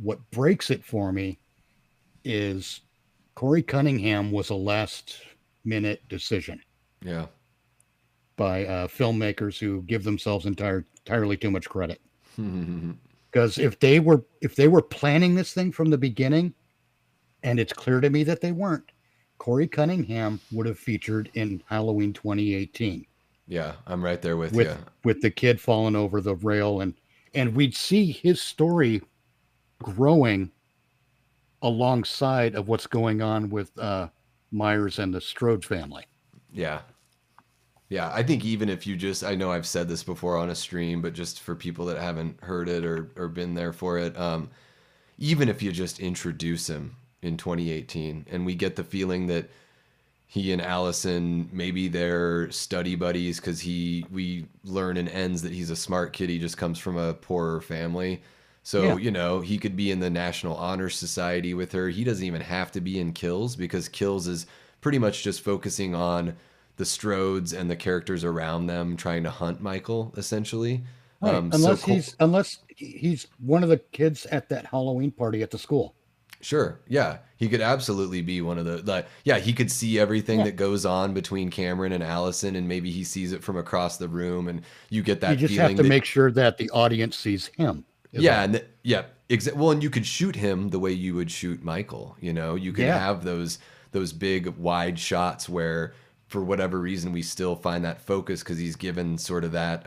What breaks it for me is Corey Cunningham was a last minute decision Yeah. by filmmakers who give themselves entirely too much credit. Mm-hmm. Because if they were planning this thing from the beginning, and it's clear to me that they weren't, Corey Cunningham would have featured in Halloween 2018 Yeah, I'm right there with you. with the kid falling over the rail, and we'd see his story growing alongside of what's going on with Myers and the Strode family. Yeah. Yeah, I think even if you just, I know I've said this before on a stream, but just for people that haven't heard it or been there for it, even if you just introduce him in 2018 and we get the feeling that he and Allison, maybe they're study buddies because we learn in Ends that he's a smart kid. He just comes from a poorer family. So, Yeah, you know, he could be in the National Honor Society with her. He doesn't even have to be in Kills because Kills is pretty much just focusing on the Strodes and the characters around them trying to hunt Michael, essentially. right. So Unless he's one of the kids at that Halloween party at the school. sure. Yeah. He could absolutely be one of the like yeah, he could see everything Yeah, that goes on between Cameron and Allison and maybe he sees it from across the room and you get you that just have feeling to that make sure that the audience sees him. Is yeah, all. yeah, well and you could shoot him the way you would shoot Michael, you know? You could Yeah, have those big wide shots where for whatever reason we still find that focus cuz he's given sort of that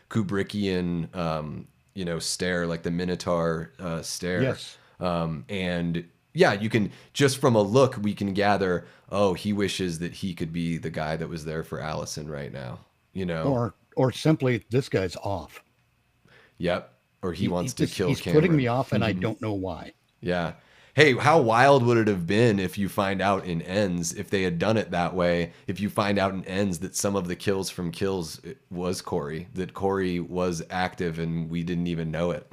Kubrickian you know, stare like the Minotaur stare. yes. And yeah, you can just from a look we can gather. Oh, he wishes that he could be the guy that was there for Allison right now. You know? Or simply this guy's off. Yep. Or he wants to kill He's putting me Cameron. off, and I don't know why. Yeah. Hey, how wild would it have been if you find out in Ends, if they had done it that way, if you find out in Ends that some of the kills from Kills was Corey, that Corey was active and we didn't even know it.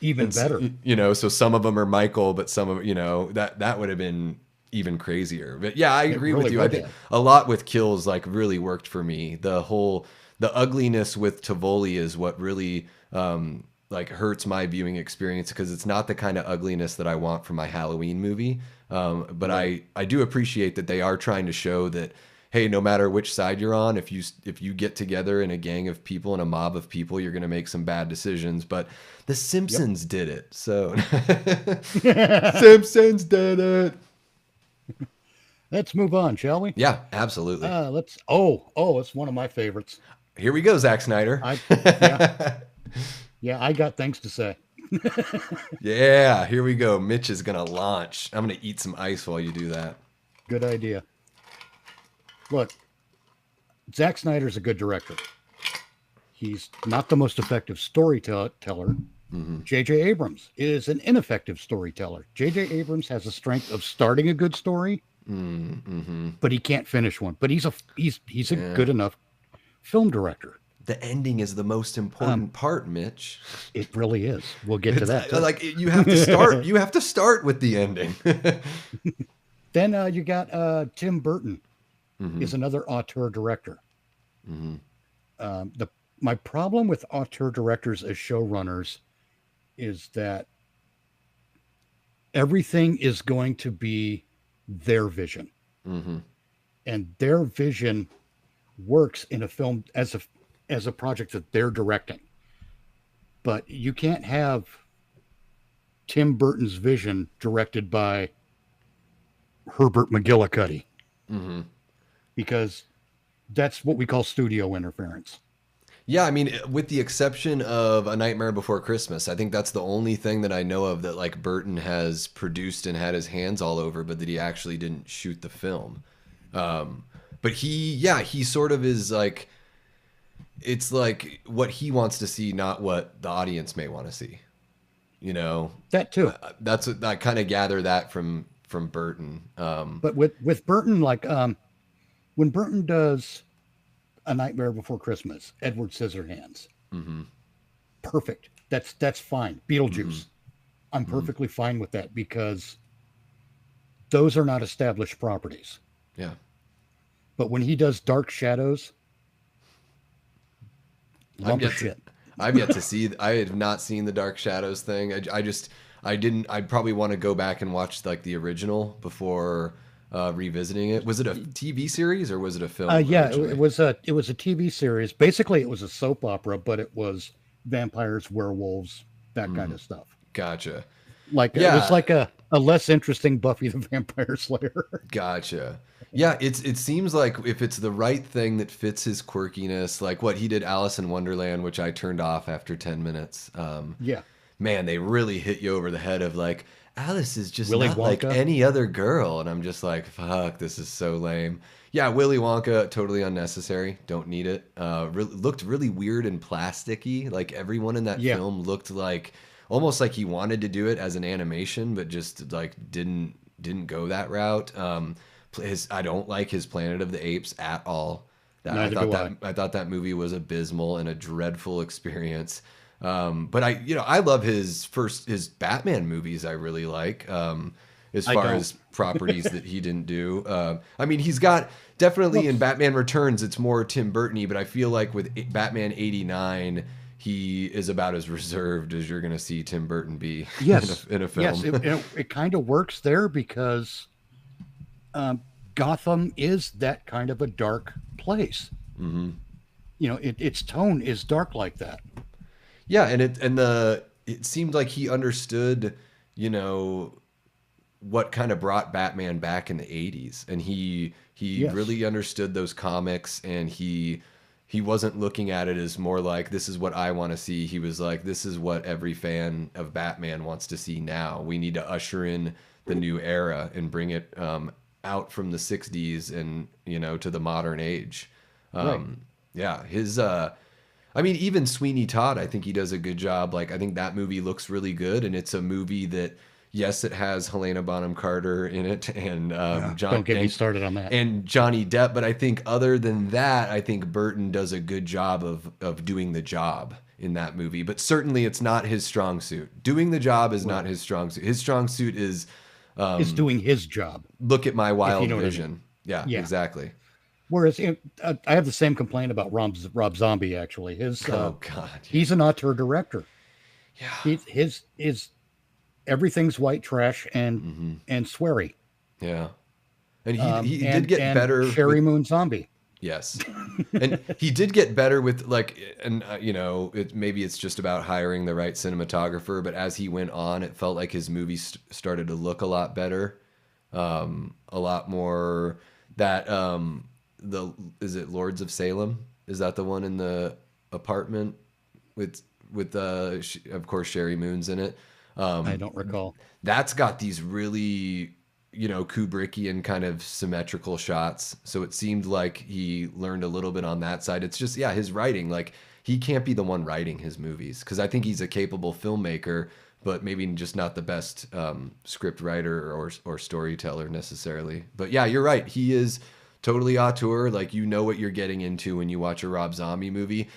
Even And better. you know, so some of them are Michael, but some of, you know, that would have been even crazier. But yeah, I It agree with really you. I would think have. a lot with Kills like really worked for me. The ugliness with Tivoli is what really like hurts my viewing experience because it's not the kind of ugliness that I want from my Halloween movie. But Right. I do appreciate that they are trying to show that hey, no matter which side you're on, if you get together in a gang of people and a mob of people, you're going to make some bad decisions. But The Yep. Simpsons did it, so Simpsons did it. Let's move on, shall we? Yeah, absolutely. Let's. It's one of my favorites. Here we go, Zack Snyder. I Yeah, yeah. I got things to say. Yeah, here we go. Mitch is gonna launch. I'm gonna eat some ice while you do that. Good idea. Look, Zack Snyder's a good director. He's not the most effective storyteller. Hmm. J.J. Abrams is an ineffective storyteller. J.J. Abrams has a strength of starting a good story, Mm-hmm. but he can't finish one. But he's a Yeah. good enough film director. The ending is the most Um, important part, Mitch. it really is. We'll get to It's that too. like you have to start. You have to start with the ending. Then you got Tim Burton Hmm. is another auteur director. Hmm. The My problem with auteur directors as showrunners is that everything is going to be their vision, Hmm. and their vision works in a film as a project that they're directing. But you can't have Tim Burton's vision directed by Herbert McGillicuddy Hmm. because that's what we call studio interference. Yeah, I mean, with the exception of A Nightmare Before Christmas, I think that's the only thing that I know of that like Burton has produced and had his hands all over, but that he actually didn't shoot the film. Um, but yeah, he sort of is like, it's like what he wants to see, not what the audience may want to see. You know, That too. that's what I kind of gather that from Burton. But with Burton, like when Burton does A Nightmare Before Christmas, Edward Scissorhands, Hmm. perfect. That's fine. Hmm. Beetlejuice, I'm Hmm. perfectly fine with that because those are not established properties. Yeah. But when he does Dark Shadows, I've lump of yet to, shit. I've yet to see. I have not seen the Dark Shadows thing. I just, I didn't. I'd probably want to go back and watch like the original before revisiting it. Was it a TV series or was it a film Yeah, it originally? was a TV series. Basically, it was a soap opera, but it was vampires, werewolves, that kind Mm, of stuff. gotcha. Like it was Yeah, like a less interesting Buffy the Vampire Slayer. gotcha. Yeah, it seems like if it's the right thing that fits his quirkiness, like what he did Alice in Wonderland, which I turned off after 10 minutes. Yeah, Man, they really hit you over the head of like Alice is just Willy not like Wonka. any other girl, and I'm just like, fuck, this is so lame. Yeah, Willy Wonka, totally unnecessary. Don't need it. Looked really weird and plasticky. Like everyone in that Yeah, film looked like almost like he wanted to do it as an animation, but just like didn't go that route. His I don't like his Planet of the Apes at all. neither do I. I thought that movie was abysmal and a dreadful experience. But I love his Batman movies. I really like as I far don't. as properties that he didn't do. I mean, he's got definitely Well, in Batman Returns, it's more Tim Burton-y, but I feel like with Batman '89, he is about as reserved as you're going to see Tim Burton be yes, in a yes, film. it kind of works there because um, Gotham is that kind of a dark place. Hmm. Its tone is dark like that. Yeah, it seemed like he understood, you know, what kind of brought Batman back in the 80s, and he Yes, really understood those comics, and he wasn't looking at it as more like this is what I want to see. He was like this is what every fan of Batman wants to see now. We need to usher in the new era and bring it out from the 60s and to the modern age. right. Yeah, his I mean, even Sweeney Todd, I think he does a good job. Like, I think that movie looks really good, and it's a movie that, yes, it has Helena Bonham Carter in it, and Don't get me started on that. and Johnny Depp. But I think other than that, I think Burton does a good job of doing the job in that movie. But certainly, it's not his strong suit. Doing the job is not Right. his strong suit. His strong suit is Is doing his job, look at my if you wild know what I mean. vision. Yeah, Yeah. exactly. Whereas I have the same complaint about Rob Zombie. Actually, Oh God, he's an auteur director. yeah, His everything's white trash hmm, and sweary. yeah. And he did get And better Sherry with Moon Zombie. yes, and he did get better with like, and maybe it's just about hiring the right cinematographer. But as he went on, it felt like his movies started to look a lot better, a lot more that the is it Lords of Salem? Is that the one in the apartment with of course Sherry Moon's in it? I don't recall. That's got these really Kubrickian kind of symmetrical shots, so it seemed like he learned a little bit on that side. It's just yeah, his writing, like he can't be the one writing his movies because I think he's a capable filmmaker, but maybe just not the best script writer or storyteller necessarily. But yeah, you're right, he is totally auteur. Like you know what you're getting into when you watch a Rob Zombie movie.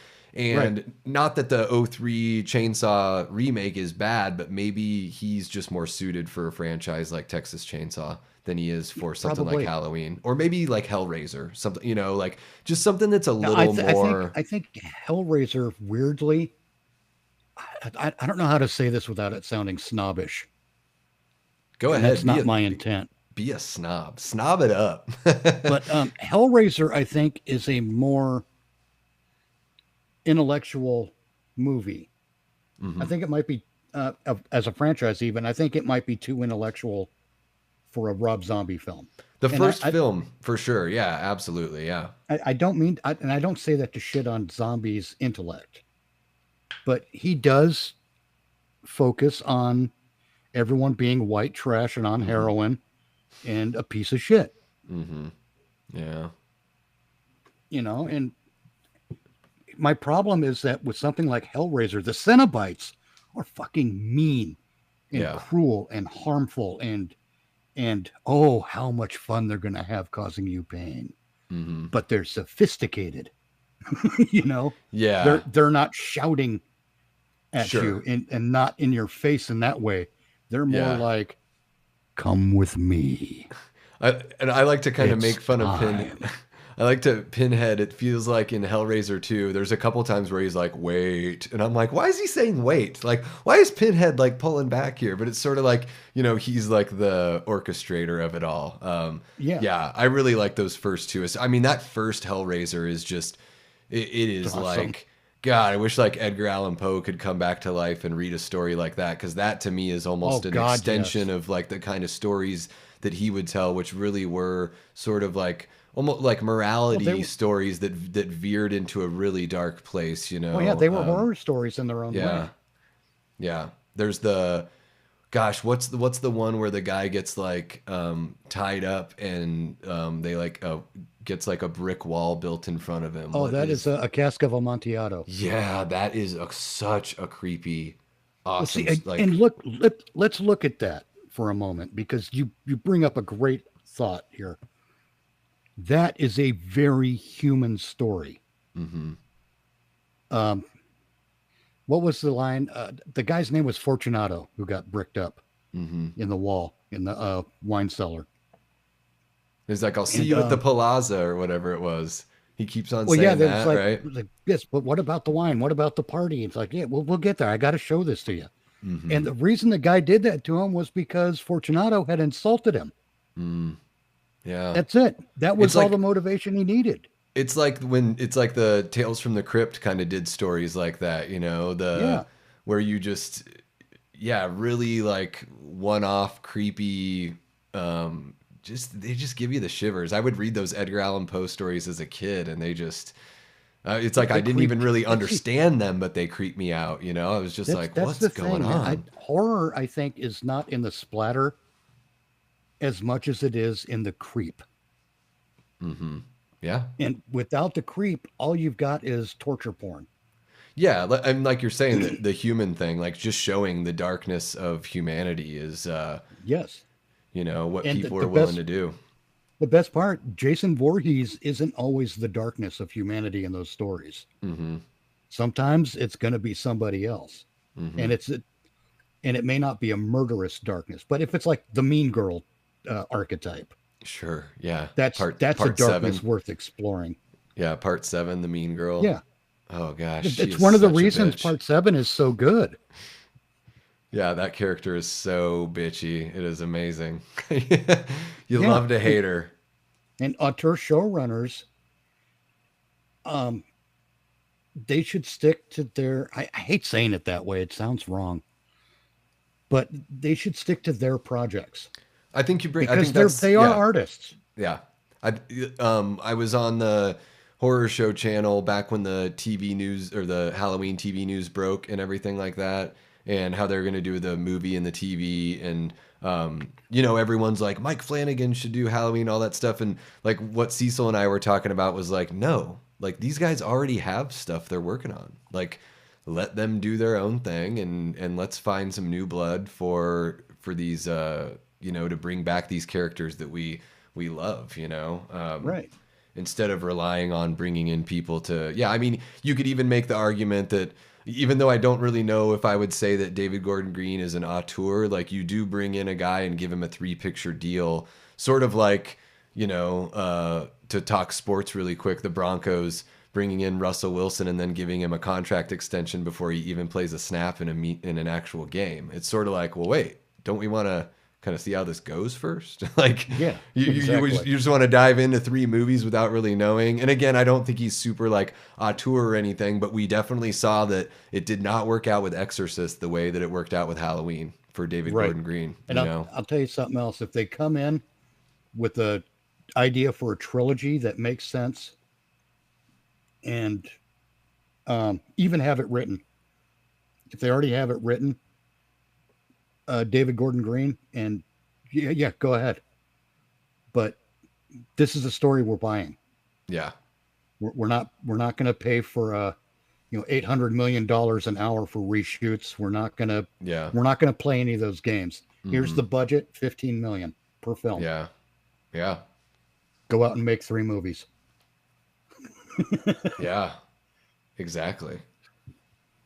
Right. And not that the '03 Chainsaw remake is bad, but maybe he's just more suited for a franchise like Texas Chainsaw than he is for something like Probably. Halloween or maybe like Hellraiser, something, like just something that's a Now, little more. I think Hellraiser weirdly. I don't know how to say this without it sounding snobbish, Go and that's ahead, not my intent. be a snob. Snob it up. But Hellraiser, I think, is a more intellectual movie. I Hmm. think it might be as a franchise. Even I think it might be too intellectual for a Rob Zombie film. The And first film, for sure. Yeah, absolutely. Yeah. I don't mean, and I don't say that to shit on Zombie's intellect, but he does focus on everyone being white trash and on Hmm. heroin and a piece of shit, Hmm. Yeah. and my problem is that with something like Hellraiser, the Cenobites are fucking mean and Yeah. cruel and harmful and oh, how much fun they're going to have causing you pain. Hmm. But they're sophisticated, you know. Yeah. They're not shouting at Sure. you and not in your face in that way. They're more Yeah. like, come with me. And I like to kind of It's make fun of time. I like to Pinhead. It feels like in Hellraiser 2, there's a couple times where he's like, wait. And I'm like, why is he saying wait? Like, why is Pinhead like pulling back here? But it's sort of like, he's like the orchestrator of it all. Yeah, Yeah, I really like those first two. I mean, that first Hellraiser is just, it it's is awesome. like, God, I wish like Edgar Allan Poe could come back to life and read a story like that. Cause that to me is Oh almost an God, extension yes. of like the kind of stories that he would tell, which really were sort of like almost like Well, they morality were. stories that veered into a really dark place, Oh yeah, they were horror stories in their own Yeah, way. yeah. There's the gosh, what's the one where the guy gets like tied up and they like gets like a brick wall built in front of him. Oh, What that is is a cask of Amontillado. Yeah, that is such a creepy, Well, awesome see, and like look, let's look at that for a moment because you bring up a great thought here. That is a very human story. hmm Um, what was the line? The guy's name was Fortunato, who got bricked up hmm in the wall in the wine cellar. He's like, I'll see And you at the Plaza or whatever it was. He keeps on well, yeah, saying there was that, like, right? yes, but what about the wine? What about the party? It's like, yeah, we'll get there. I got to show this to you. Hmm. And the reason the guy did that to him was because Fortunato had insulted him. Mm, yeah. That's it. That It's was all the like motivation he needed. it's like the Tales from the Crypt kind of did stories like that, the Yeah. where you just yeah, really like one-off creepy just they just give you the shivers. I would read those Edgar Allan Poe stories as a kid and they just it's Oh, like I they didn't even creep. really But see, understand them, but they creep me out, I was just like, that's what's the going thing, man. on? Horror, I think, is not in the splatter as much as it is in the creep. Hmm. Yeah. And without the creep, all you've got is torture porn. Yeah, and like you're saying, the human thing, like just showing the darkness of humanity is, Yes. what And people are willing to do. the best part, Jason Voorhees isn't always the darkness of humanity in those stories. Hmm. Sometimes it's going to be somebody else. Hmm. And and it may not be a murderous darkness, but if it's like the mean girl archetype, Sure. Yeah. that's a Part darkness seven. worth exploring. Yeah. Part seven. The mean girl. Yeah. Oh gosh, she It's is one of the such a reasons bitch. part 7 is so good. Yeah, that character is so bitchy. It is amazing. You Yeah. love to And, hate her. and auteur showrunners, um, they should stick to their, I hate saying it that way. It sounds wrong, but they should stick to their projects I because think that's they are yeah. artists. Yeah. I was on the horror show channel back when the TV news or the Halloween TV news broke and everything like that, and how they're going to do the movie and the TV and everyone's like Mike Flanagan should do Halloween, all that stuff, and like what Cecil and I were talking about was like, no, like these guys already have stuff they're working on. Like let them do their own thing and let's find some new blood for these to bring back these characters that we love, Right. instead of relying on bringing in people to, yeah, I mean, you could even make the argument that even though I don't really know if I would say that David Gordon Green is an auteur, like you do bring in a guy and give him a 3 picture deal, sort of like, to talk sports really quick, the Broncos bringing in Russell Wilson and then giving him a contract extension before he even plays a snap in in an actual game. It's sort of like, well, wait, don't we want to kind of see how this goes first. Like Yeah, you exactly. just want to dive into three movies without really knowing. And again, I don't think he's super like auteur or anything, but we definitely saw that it did not work out with Exorcist the way that it worked out with Halloween for David Right. Gordon Green, And you know? I'll tell you something else. If they come in with a idea for a trilogy that makes sense and even have it written, if they already have it written, David Gordon Green, and yeah, yeah, go ahead. But this is a story we're buying. Yeah. We're not going to pay for $800 million an hour for reshoots. Yeah. We're not gonna play any of those games. Here's Hmm. the budget: 15 million per film. Yeah. Yeah. Go out and make 3 movies. Yeah. Exactly.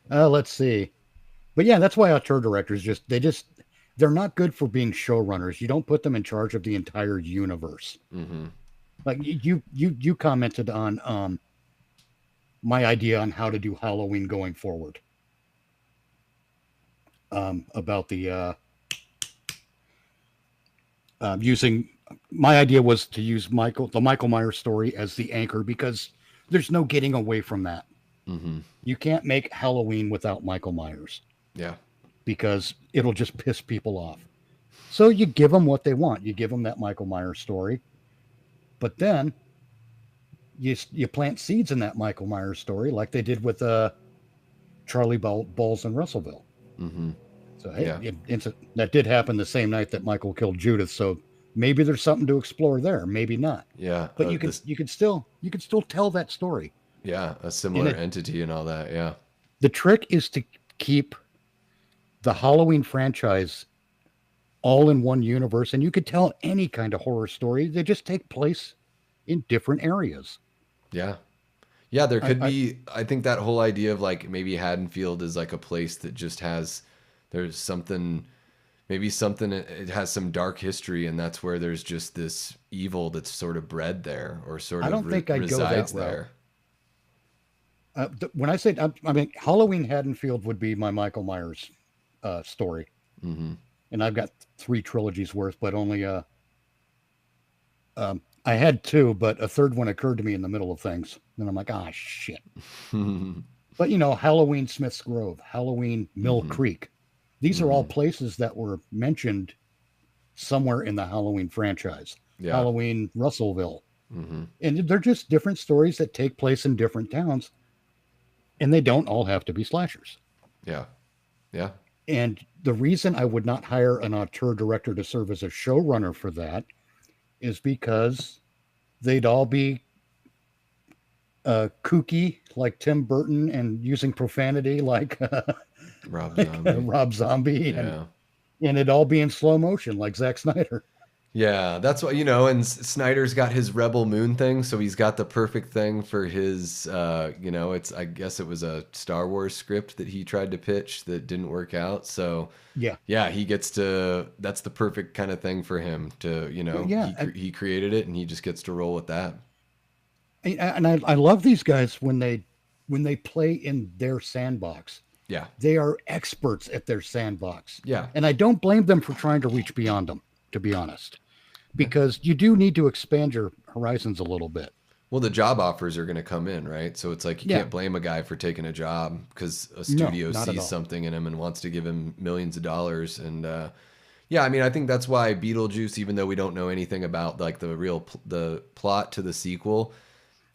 Let's see. But yeah, that's why auteur directors they're not good for being showrunners. You don't put them in charge of the entire universe. Hmm. Like you commented on my idea on how to do Halloween going forward. About using my idea was to use the Michael Myers story as the anchor because there's no getting away from that. Hmm. You can't make Halloween without Michael Myers Yeah. because it'll just piss people off. So you give them what they want. You give them that Michael Myers story, but then you plant seeds in that Michael Myers story, like they did with Charlie Balls in Russellville. Hmm. So hey, Yeah. that did happen the same night that Michael killed Judith. So maybe there's something to explore there. Maybe not. Yeah. But This. you could still tell that story. Yeah. A And similar entity and all that. Yeah. the trick is to keep the Halloween franchise all in one universe, and you could tell any kind of horror story. They just take place in different areas. Yeah. Yeah. There could I be, I think that whole idea of like maybe Haddonfield is like a place that just has, there's something, maybe something, it has some dark history and that's where there's just this evil that's sort of bred there or sort I of don't think I'd go that resides route. there. When I say I mean Halloween Haddonfield would be my Michael Myers story, Hmm. and I've got 3 trilogies worth, but only I had two, but a third one occurred to me in the middle of things. And I'm like, ah, shit. Hmm. But Halloween Smith's Grove, Halloween Mill Creek, these are all Hmm. places that were mentioned somewhere in the Halloween franchise. Yeah. Halloween Russellville, Hmm. and they're just different stories that take place in different towns, and they don't all have to be slashers. Yeah. Yeah. And the reason I would not hire an auteur director to serve as a showrunner for that is because they'd all be kooky like Tim Burton and using profanity like Rob like Zombie. Rob Zombie, Yeah. and it'd all be in slow motion like Zack Snyder. Yeah, that's what, and Snyder's got his Rebel Moon thing, so he's got the perfect thing for his, I guess it was a Star Wars script that he tried to pitch that didn't work out. So, Yeah, yeah, that's the perfect kind of thing for him to, yeah, he created it and he just gets to roll with that. and I love these guys when they play in their sandbox. Yeah. They are experts at their sandbox, Yeah. and I don't blame them for trying to reach beyond them. To be honest, because you do need to expand your horizons a little bit. Well, the job offers are going to come in, right? So it's like you Yeah, can't blame a guy for taking a job because a no, studio not at sees all. something in him and wants to give him millions of dollars. And yeah, I mean, I think that's why Beetlejuice, even though we don't know anything about like the plot to the sequel,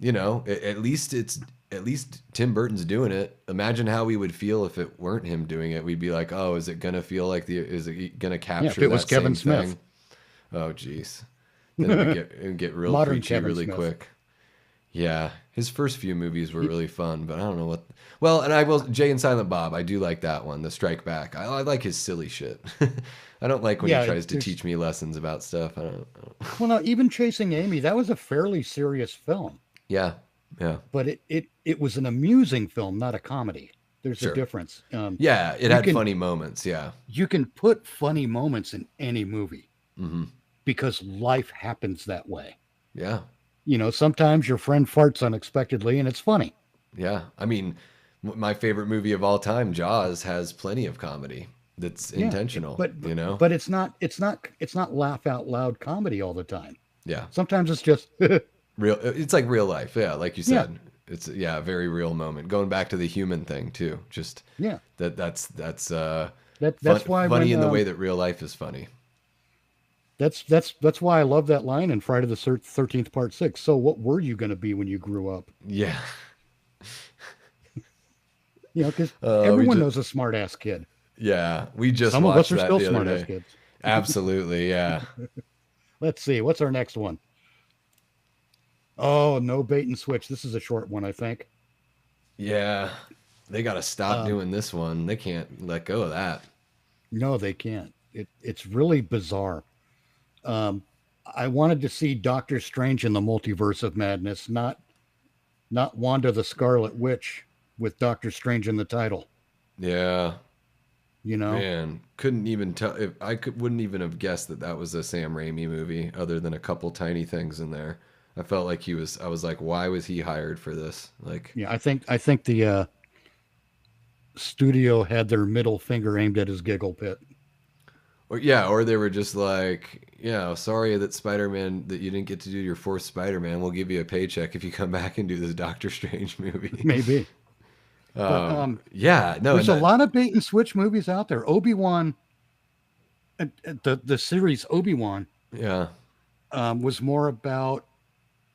at least Tim Burton's doing it. Imagine how we would feel if it weren't him doing it. We'd be like, oh, is it gonna feel like is it gonna Yeah, if capture it was that same Kevin Smith, thing? Oh, geez. Then it would get real modern preachy Kevin really Smith. quick. Yeah, his first few movies were really fun, but I don't know what. Well, and I will Jay and Silent Bob. I do like that one, The Strike Back. I like his silly shit. I don't like when he Yeah, tries to there's teach me lessons about stuff. I don't. well, no, even Chasing Amy, that was a fairly serious film, Yeah, yeah, but it was an amusing film, not a comedy. There's a sure. difference. Yeah, it You had can funny moments. Yeah. you can put funny moments in any movie Hmm. because life happens that way. Yeah, Sometimes your friend farts unexpectedly and it's funny. yeah. I mean, my favorite movie of all time, Jaws, has plenty of comedy. that's Yeah, intentional, but you know? but it's not laugh out loud comedy all the time. Yeah. Sometimes it's just Real, it's like real life. Yeah. Like you yeah, said, it's, yeah, a very real moment. Going back to the human thing too. Just yeah. that's That's why funny when in the way that real life is funny. that's why I love that line in Friday the 13th Part 6. So what were you going to be when you grew up? Yeah. Because We everyone just, knows a smart ass kid. yeah, we just Some of us watched are that still the other smart ass day. kids. Absolutely. Yeah. Let's see, what's our next one? Oh, no bait and switch. This is a short one, I think. Yeah. They got to stop Um, doing this one. They can't let go of that. no, they can't. It's really bizarre. Um, I wanted to see Doctor Strange in the Multiverse of Madness, not Wanda the Scarlet Witch with Doctor Strange in the title. Yeah. You know, Man, couldn't even tell if wouldn't even have guessed that that was a Sam Raimi movie other than a couple tiny things in there. I felt like I was like, why was he hired for this? Like, yeah. I think the studio had their middle finger aimed at his giggle pit. or yeah, or they were just like, yeah, sorry that Spider-Man that you didn't get to do your fourth Spider-Man. We'll give you a paycheck if you come back and do this Doctor Strange movie. Maybe, but Yeah, no, there's and a that, lot of bait and switch movies out there. Obi-Wan, the series Obi-Wan, yeah, was more about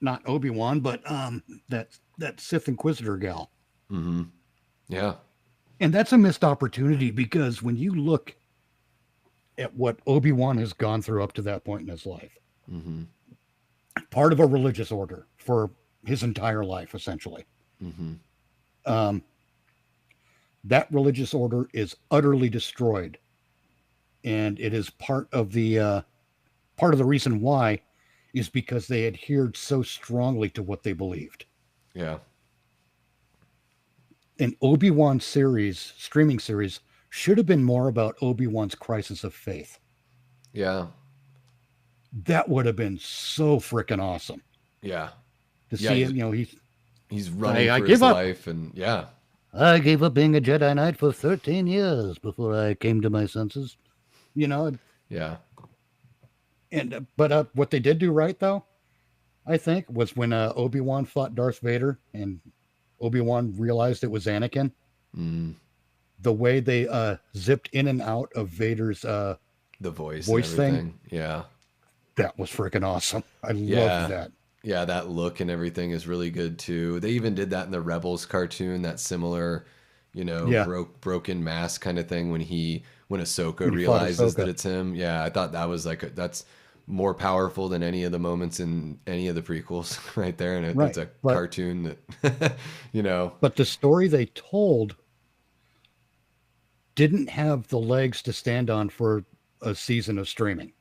not Obi-Wan, but that Sith Inquisitor gal. mm-hmm, yeah, And that's a missed opportunity because when you look at what Obi-Wan has gone through up to that point in his life, mm-hmm, part of a religious order for his entire life, essentially. mm-hmm, Um, that religious order is utterly destroyed, and it is part of the reason why is because they adhered so strongly to what they believed. yeah, An Obi-Wan series, streaming series, should have been more about Obi-Wan's crisis of faith. yeah, That would have been so freaking awesome yeah, to yeah. see him. He's He's I, running I for his give up. life, and yeah, I gave up being a Jedi Knight for 13 years before I came to my senses. You know, yeah, and but what they did do right though, I think, was when Obi-Wan fought Darth Vader and Obi-Wan realized it was Anakin. mm, The way they zipped in and out of Vader's the voice and voice thing, everything. Yeah, that was freaking awesome. I loved yeah, that. yeah. That look and everything is really good too. They even did that in the Rebels cartoon. That similar, Yeah, broken mask kind of thing when Ahsoka when he fought realizes that Ahsoka. it's him. Yeah, I thought that was like that's more powerful than any of the moments in any of the prequels right there. And it's Right, a but cartoon that, you know, the story they told didn't have the legs to stand on for a season of streaming.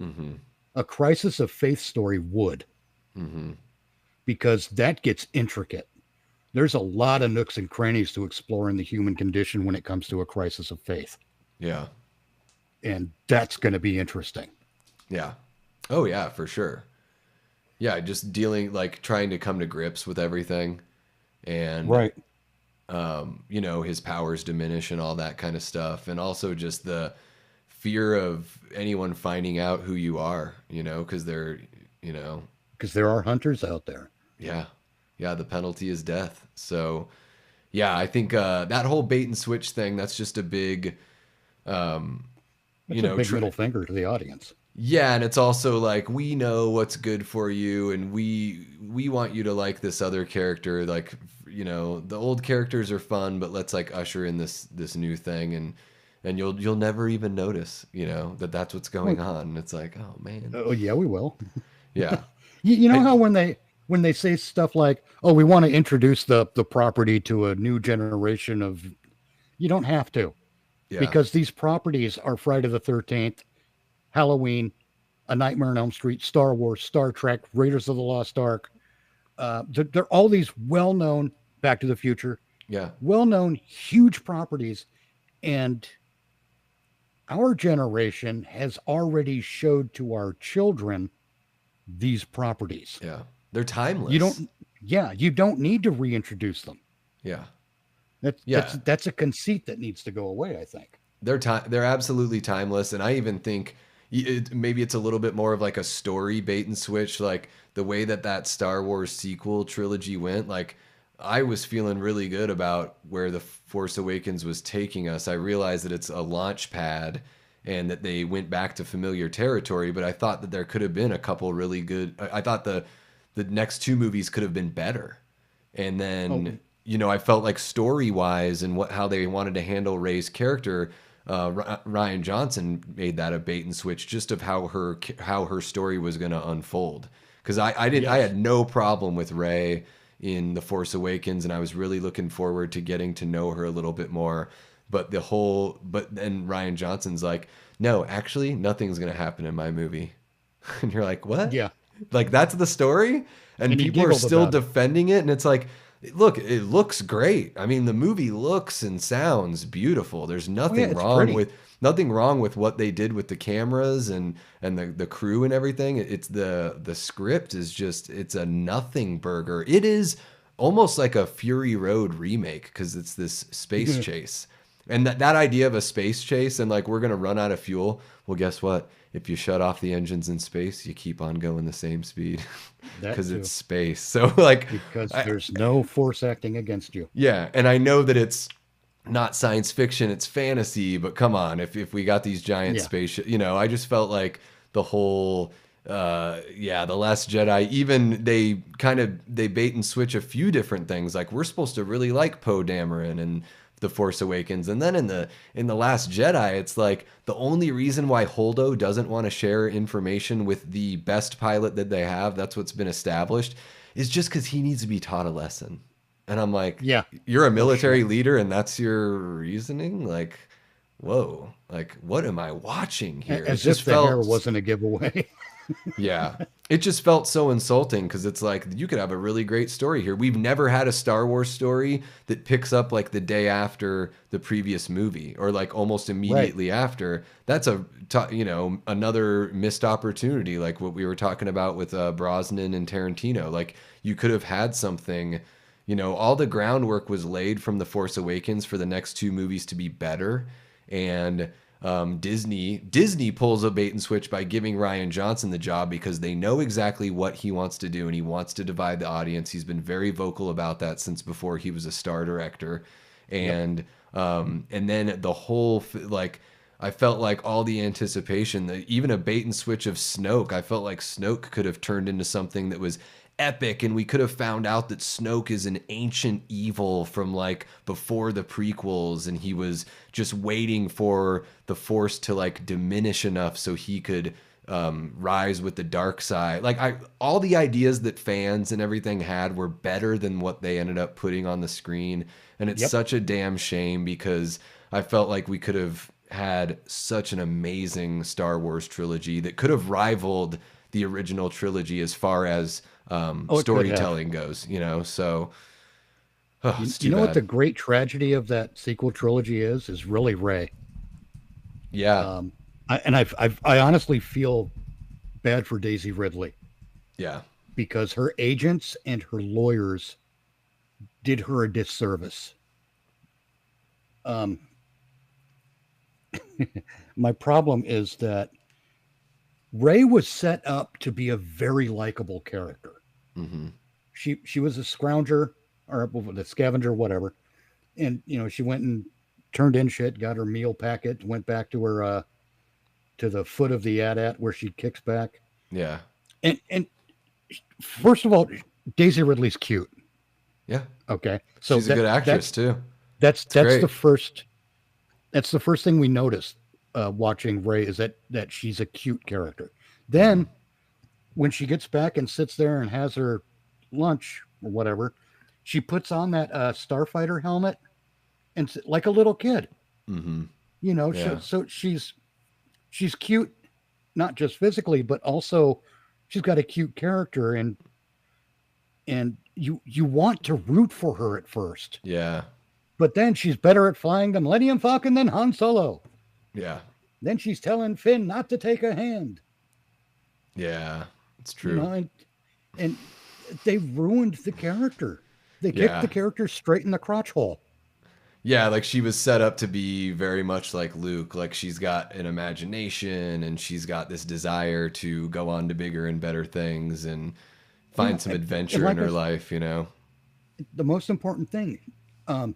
mm-hmm, A crisis of faith story would, mm-hmm, because that gets intricate. There's a lot of nooks and crannies to explore in the human condition when it comes to a crisis of faith. yeah, And that's going to be interesting. yeah. Oh yeah, for sure. Yeah, just dealing like trying to come to grips with everything and Right. his powers diminish and all that kind of stuff, and also just the fear of anyone finding out who you are, because they're, you know, Because there are hunters out there. yeah, yeah, the penalty is death. So yeah, I think that whole bait and switch thing, that's just a big, um, you That's a know, big tr- middle finger to the audience. yeah, and it's also like we know what's good for you, and we want you to like this other character. Like, the old characters are fun, but let's like usher in this new thing, and you'll never even notice, that that's what's Oh, going on. And it's like, oh man, oh yeah, we will. yeah, You know I, how when they say stuff like, "Oh, we want to introduce the property to a new generation of," you don't have to, yeah, because these properties are Friday the 13th, Halloween, A Nightmare on Elm Street, Star Wars, Star Trek, Raiders of the Lost Ark. They're all these well-known Back to the Future, yeah, well-known huge properties, and our generation has already showed to our children these properties. yeah. They're You timeless. don't, yeah, you don't need to reintroduce them. Yeah, That's yeah. that's that's a conceit that needs to go away, I think. they're absolutely timeless, and I even think maybe it's a little bit more of like a story bait and switch, like the way that Star Wars sequel trilogy went. Like I was feeling really good about where the Force Awakens was taking us. I realized that it's a launch pad and that they went back to familiar territory, but I thought that there could have been a couple really good. I thought the next two movies could have been better. And Oh, then, I felt like story wise and how they wanted to handle Rey's character, Ryan Johnson made that a bait and switch just of how her story was going to unfold. Because I yes. had no problem with Rey in The Force Awakens, and I was really looking forward to getting to know her a little bit more. But then Ryan Johnson's like, no, actually, nothing's going to happen in my movie. And you're like, what? Yeah. Like that's the story? And And he people are giggled still about it. defending it, and it's like, look, it looks great. I mean, the movie looks and sounds beautiful. There's Oh yeah, nothing it's wrong pretty. with what they did with the cameras and the crew and everything. It's the script is just it's a nothing burger. It is almost like a Fury Road remake because it's this space chase. And that idea of a space chase and like we're gonna run out of fuel. Well, guess what? If you shut off the engines in space, you keep on going the same speed That because too. it's space. So like, Because I, there's no force acting against you. yeah, and I know that it's not science fiction, it's fantasy, but come on, if we got these giant Yeah. spaceships, I just felt like the whole the Last Jedi, even they bait and switch a few different things. Like we're supposed to really like Poe Dameron and the Force Awakens, and then in the Last Jedi, it's like the only reason why Holdo doesn't want to share information with the best pilot that they have, that's what's been established, is just because he needs to be taught a lesson. And I'm like, Yeah. you're a Oh shit. military leader and that's your reasoning? Like, whoa, like, what am I watching here? It As just if the hair felt, wasn't a giveaway. yeah, it just felt so insulting because it's like, you could have a really great story here. We've never had a Star Wars story that picks up like the day after the previous movie or like almost Right. immediately after. That's another missed opportunity, like what we were talking about with Brosnan and Tarantino. Like, you could have had something. All the groundwork was laid from The Force Awakens for the next two movies to be better, and Disney pulls a bait and switch by giving Ryan Johnson the job because they know exactly what he wants to do, and he wants to divide the audience. He's been very vocal about that since before he was a star director, Yep. and then the whole like. I felt like all the anticipation, even a bait and switch of Snoke, I felt like Snoke could have turned into something that was epic, and we could have found out that Snoke is an ancient evil from like before the prequels, and he was just waiting for the Force to like diminish enough so he could rise with the dark side. Like all the ideas that fans and everything had were better than what they ended up putting on the screen, and it's Yep. such a damn shame because I felt like we could have had such an amazing Star Wars trilogy that could have rivaled the original trilogy as far as Oh, it could have. storytelling goes, so You, it's you too know what the bad. great tragedy of that sequel trilogy is really Ray. Yeah, Um, I honestly feel bad for Daisy Ridley yeah, because her agents and her lawyers did her a disservice. Um, my problem is that Ray was set up to be a very likable character. hmm, She was a scrounger or the scavenger, whatever, and she went and turned in shit, got her meal packet, went back to her to the foot of the AT-AT where she kicks back. yeah, And first of all, Daisy Ridley's cute. yeah. Okay, so She's a good actress that's too. that's It's that's the great. first that's the first thing we noticed watching Ray is that she's a cute character. Hmm. Then when she gets back and sits there and has her lunch or whatever, she puts on that starfighter helmet and like a little kid, Hmm. so, Yeah, so she's cute, not just physically, but also she's got a cute character, and you want to root for her at first, yeah, but then she's better at flying the Millennium Falcon than Han Solo. yeah, Then she's telling Finn not to take a hand, yeah. It's you true. know, and they ruined the character. They kicked the Yeah. character straight in the crotch hole. Yeah, like she was set up to be very much like Luke. Like she's got an imagination and she's got this desire to go on to bigger and better things and Yeah, find some and adventure in like her life, you know? the most important thing, um,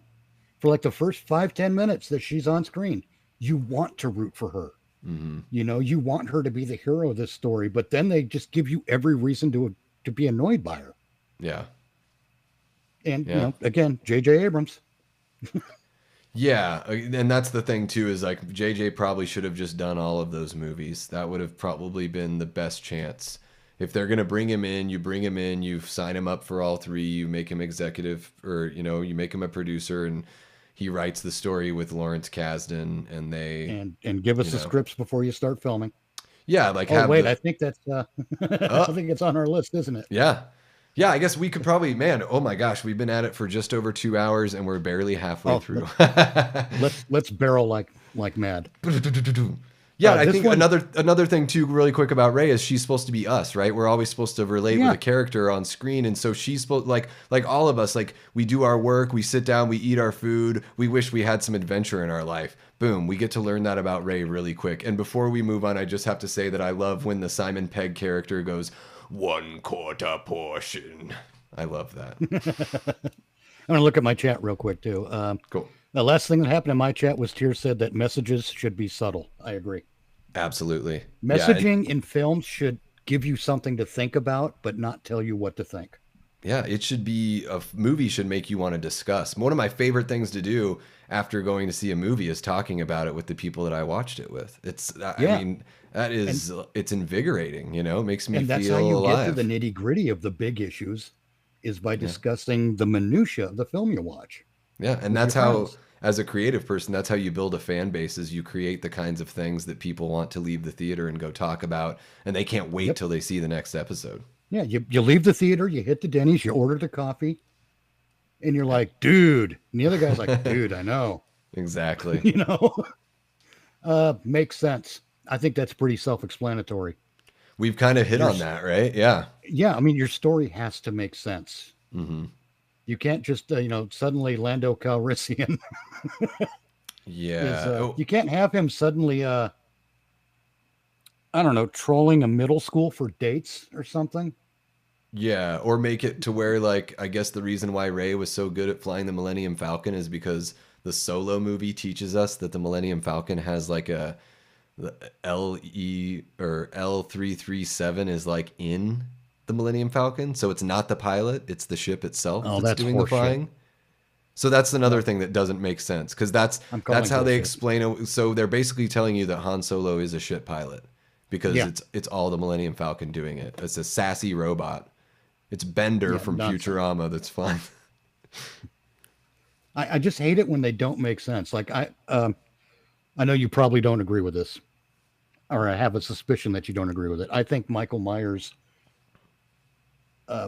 for like the first 5-10 minutes that she's on screen, you want to root for her. Hmm. You want her to be the hero of this story, but then they just give you every reason to be annoyed by her. Yeah. And Yeah. again, J.J. Abrams. Yeah, and that's the thing too is like JJ probably should have just done all of those movies. That would have probably been the best chance. If they're going to bring him in, you bring him in, you sign him up for all three, you make him executive or you make him a producer and he writes the story with Lawrence Kasdan and they, And give you us the know. scripts before you start filming. Yeah, like Oh have wait, I the think that's I uh think it's on our list, isn't it? yeah. Yeah, I guess we could probably, man, oh my gosh, we've been at it for just over 2 hours and we're barely halfway Oh, through. let's barrel like mad. Yeah, I This think one, another thing too, really quick about Ray is she's supposed to be us, right? We're always supposed to relate with yeah, a character on screen, and so she's supposed like all of us, like we do our work, we sit down, we eat our food, we wish we had some adventure in our life. Boom, we get to learn that about Ray really quick. And before we move on, I just have to say that I love when the Simon Pegg character goes 1/4 portion. I love that. I'm gonna look at my chat real quick too. Cool. The last thing that happened in my chat was Tier said that messages should be subtle. I agree. Absolutely. Yeah, and Messaging in films should give you something to think about, but not tell you what to think. yeah, it should be movie should make you want to discuss. One of my favorite things to do after going to see a movie is talking about it with the people that I watched it with. I Yeah, mean, that and is, it's invigorating, It makes me and that's how feel you get to the alive. nitty gritty of the big issues, is by Yeah. discussing the minutia of the film you watch Yeah, and with your that's how, friends. as a creative person, that's how you build a fan base is you create the kinds of things that people want to leave the theater and go talk about, and they can't wait Yep. till they see the next episode. Yeah, you leave the theater, you hit the Denny's, you order the coffee, and you're like, dude. And the other guy's like, dude, I know. Exactly. you know, makes sense. I think that's pretty self-explanatory. We've kind of hit Your on that, right? Yeah. Yeah, I mean, your story has to make sense. Hmm. You can't just suddenly Lando Calrissian is Yeah. Oh, you can't have him suddenly I don't know, trolling a middle school for dates or something. yeah, or make it to where like I guess the reason why Ray was so good at flying the Millennium Falcon is because the Solo movie teaches us that the Millennium Falcon has like the LE or L337 is like in the Millennium Falcon, so it's not the pilot, it's the ship itself Oh, that's that's doing the horseshit. flying. So that's another Yep, thing that doesn't make sense because that's I'm that's calling how they bullshit. explain it. So they're basically telling you that Han Solo is a ship pilot because Yeah, it's all the Millennium Falcon doing it. It's a sassy robot. It's Bender yeah, from nonsense. Futurama that's flying. I just hate it when they don't make sense. Like I know you probably don't agree with this, or I have a suspicion that you don't agree with it. I think Michael Myers'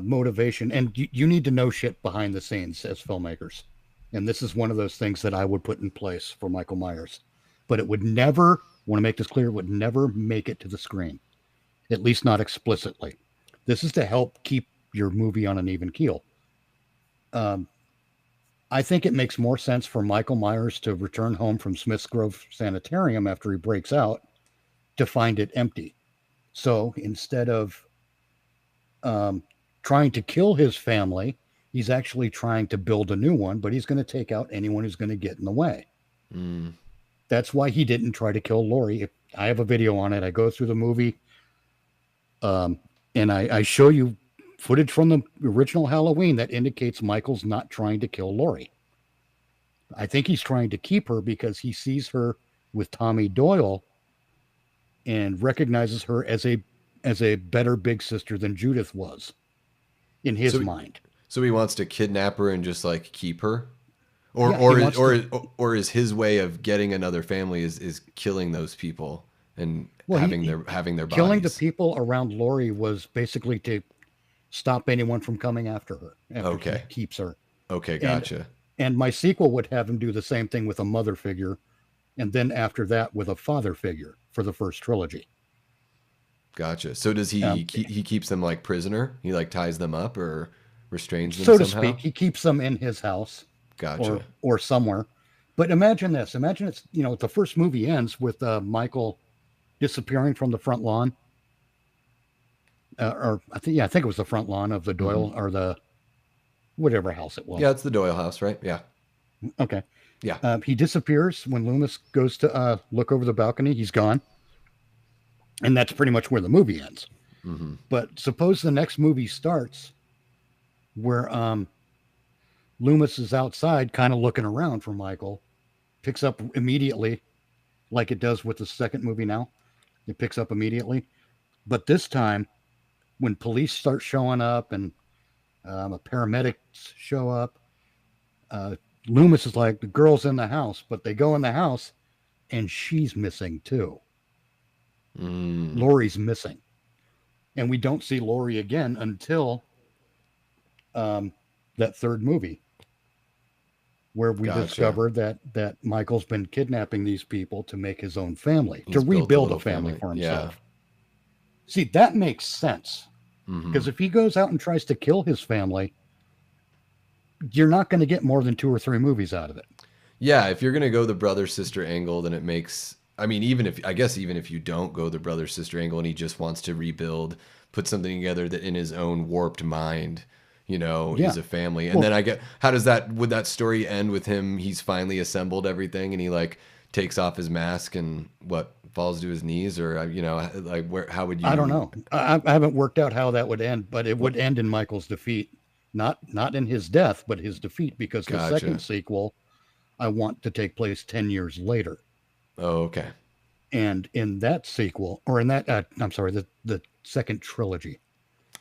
motivation, and you need to know shit behind the scenes as filmmakers, and this is one of those things that I would put in place for Michael Myers, but it would never. Want to make this clear? It would never make it to the screen, at least not explicitly. This is to help keep your movie on an even keel. Um, I think it makes more sense for Michael Myers to return home from Smith's Grove Sanitarium after he breaks out to find it empty. So instead of um, trying to kill his family, he's actually trying to build a new one, but he's going to take out anyone who's going to get in the way. Mm. That's why he didn't try to kill Lori. I have a video on it. I go through the movie um, and I show you footage from the original Halloween that indicates Michael's not trying to kill Lori. I think he's trying to keep her because he sees her with Tommy Doyle and recognizes her as a better big sister than Judith was in his So mind. so he wants to kidnap her and just like keep her, or Yeah, he or wants or to. or is his way of getting another family is killing those people and Well, having their killing the bodies. people around Lori was basically to stop anyone from coming after her after he Okay. keeps her. Okay, And gotcha. my sequel would have him do the same thing with a mother figure, and then after that with a father figure for the first trilogy. Gotcha. So does Um, he keeps them like prisoner? He like ties them up or restrains them so to somehow? speak, he keeps them in his house Gotcha. or somewhere. But imagine this. Imagine it's, the first movie ends with Michael disappearing from the front lawn. Or I think it was the front lawn of the Hmm. Doyle or the whatever house it Yeah, was. it's the Doyle house, right? Yeah. Okay. Yeah. He disappears when Loomis goes to look over the balcony. He's gone. And that's pretty much where the movie ends. Hmm. But suppose the next movie starts where Loomis is outside, kind of looking around for Michael, picks up immediately, like it does with the second movie now. It picks up immediately. But this time, when police start showing up and paramedics show up, uh, Loomis is like, the girl's in the house, but they go in the house and she's missing too. Mm. Lori's missing. And we don't see Lori again until um, that third movie, where we Gotcha. discover that Michael's been kidnapping these people to make his own family, to He's built a rebuild a little family family. for Yeah. himself. See, that makes sense Hmm. because if he goes out and tries to kill his family, you're not going to get more than 2 or 3 movies out of it. Yeah, if you're gonna go the brother sister angle, then it makes. I mean, even if you don't go the brother sister angle and he just wants to rebuild, put something together that in his own warped mind, Yeah. is a family. And Well, then I get how does that would that story end with him? He's finally assembled everything and he like takes off his mask and what falls to his knees or like where how would I don't you? know. I haven't worked out how that would end, but it would end in Michael's defeat, not in his death, but his defeat, because the second Gotcha. sequel I want to take place 10 years later. Oh, okay. And in that sequel, or in that, I'm sorry, the second trilogy,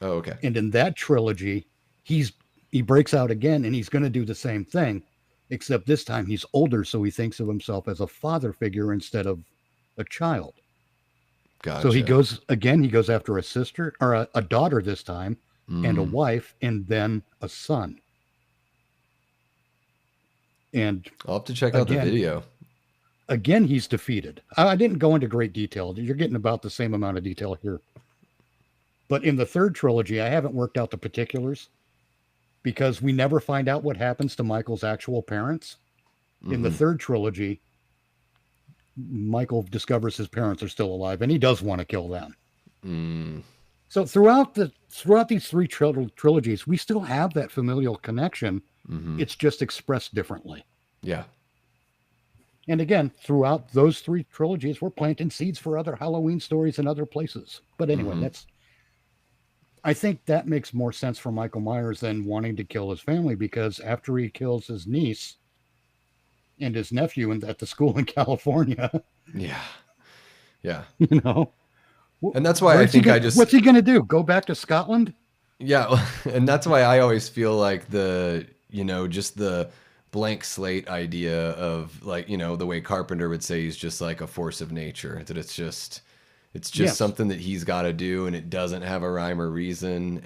Oh, okay. and in that trilogy, he's he breaks out again, and he's going to do the same thing, except this time he's older, so he thinks of himself as a father figure instead of a child. So he Gotcha. goes again. He goes after a sister or a daughter this time, and a Mm. wife, and then a son. And I'll have to check out the again, video. again, he's defeated. I didn't go into great detail. You're getting about the same amount of detail here. But in the third trilogy, I haven't worked out the particulars because we never find out what happens to Michael's actual parents. In the Hmm. third trilogy, Michael discovers his parents are still alive, and he does want to kill them. Mm. So throughout these three trilogies, we still have that familial connection. Hmm. It's just expressed differently. Yeah. And again, throughout those three trilogies, we're planting seeds for other Halloween stories in other places. But anyway, Hmm. I think that makes more sense for Michael Myers than wanting to kill his family, because after he kills his niece and his nephew at the school in California, Yeah. Yeah. you know, And that's why I where's he think going? I just What's he going to do? Go back to Scotland? yeah, and that's why I always feel like just the blank slate idea of like, the way Carpenter would say he's just like a force of nature, that it's just Yes, something that he's got to do and it doesn't have a rhyme or reason.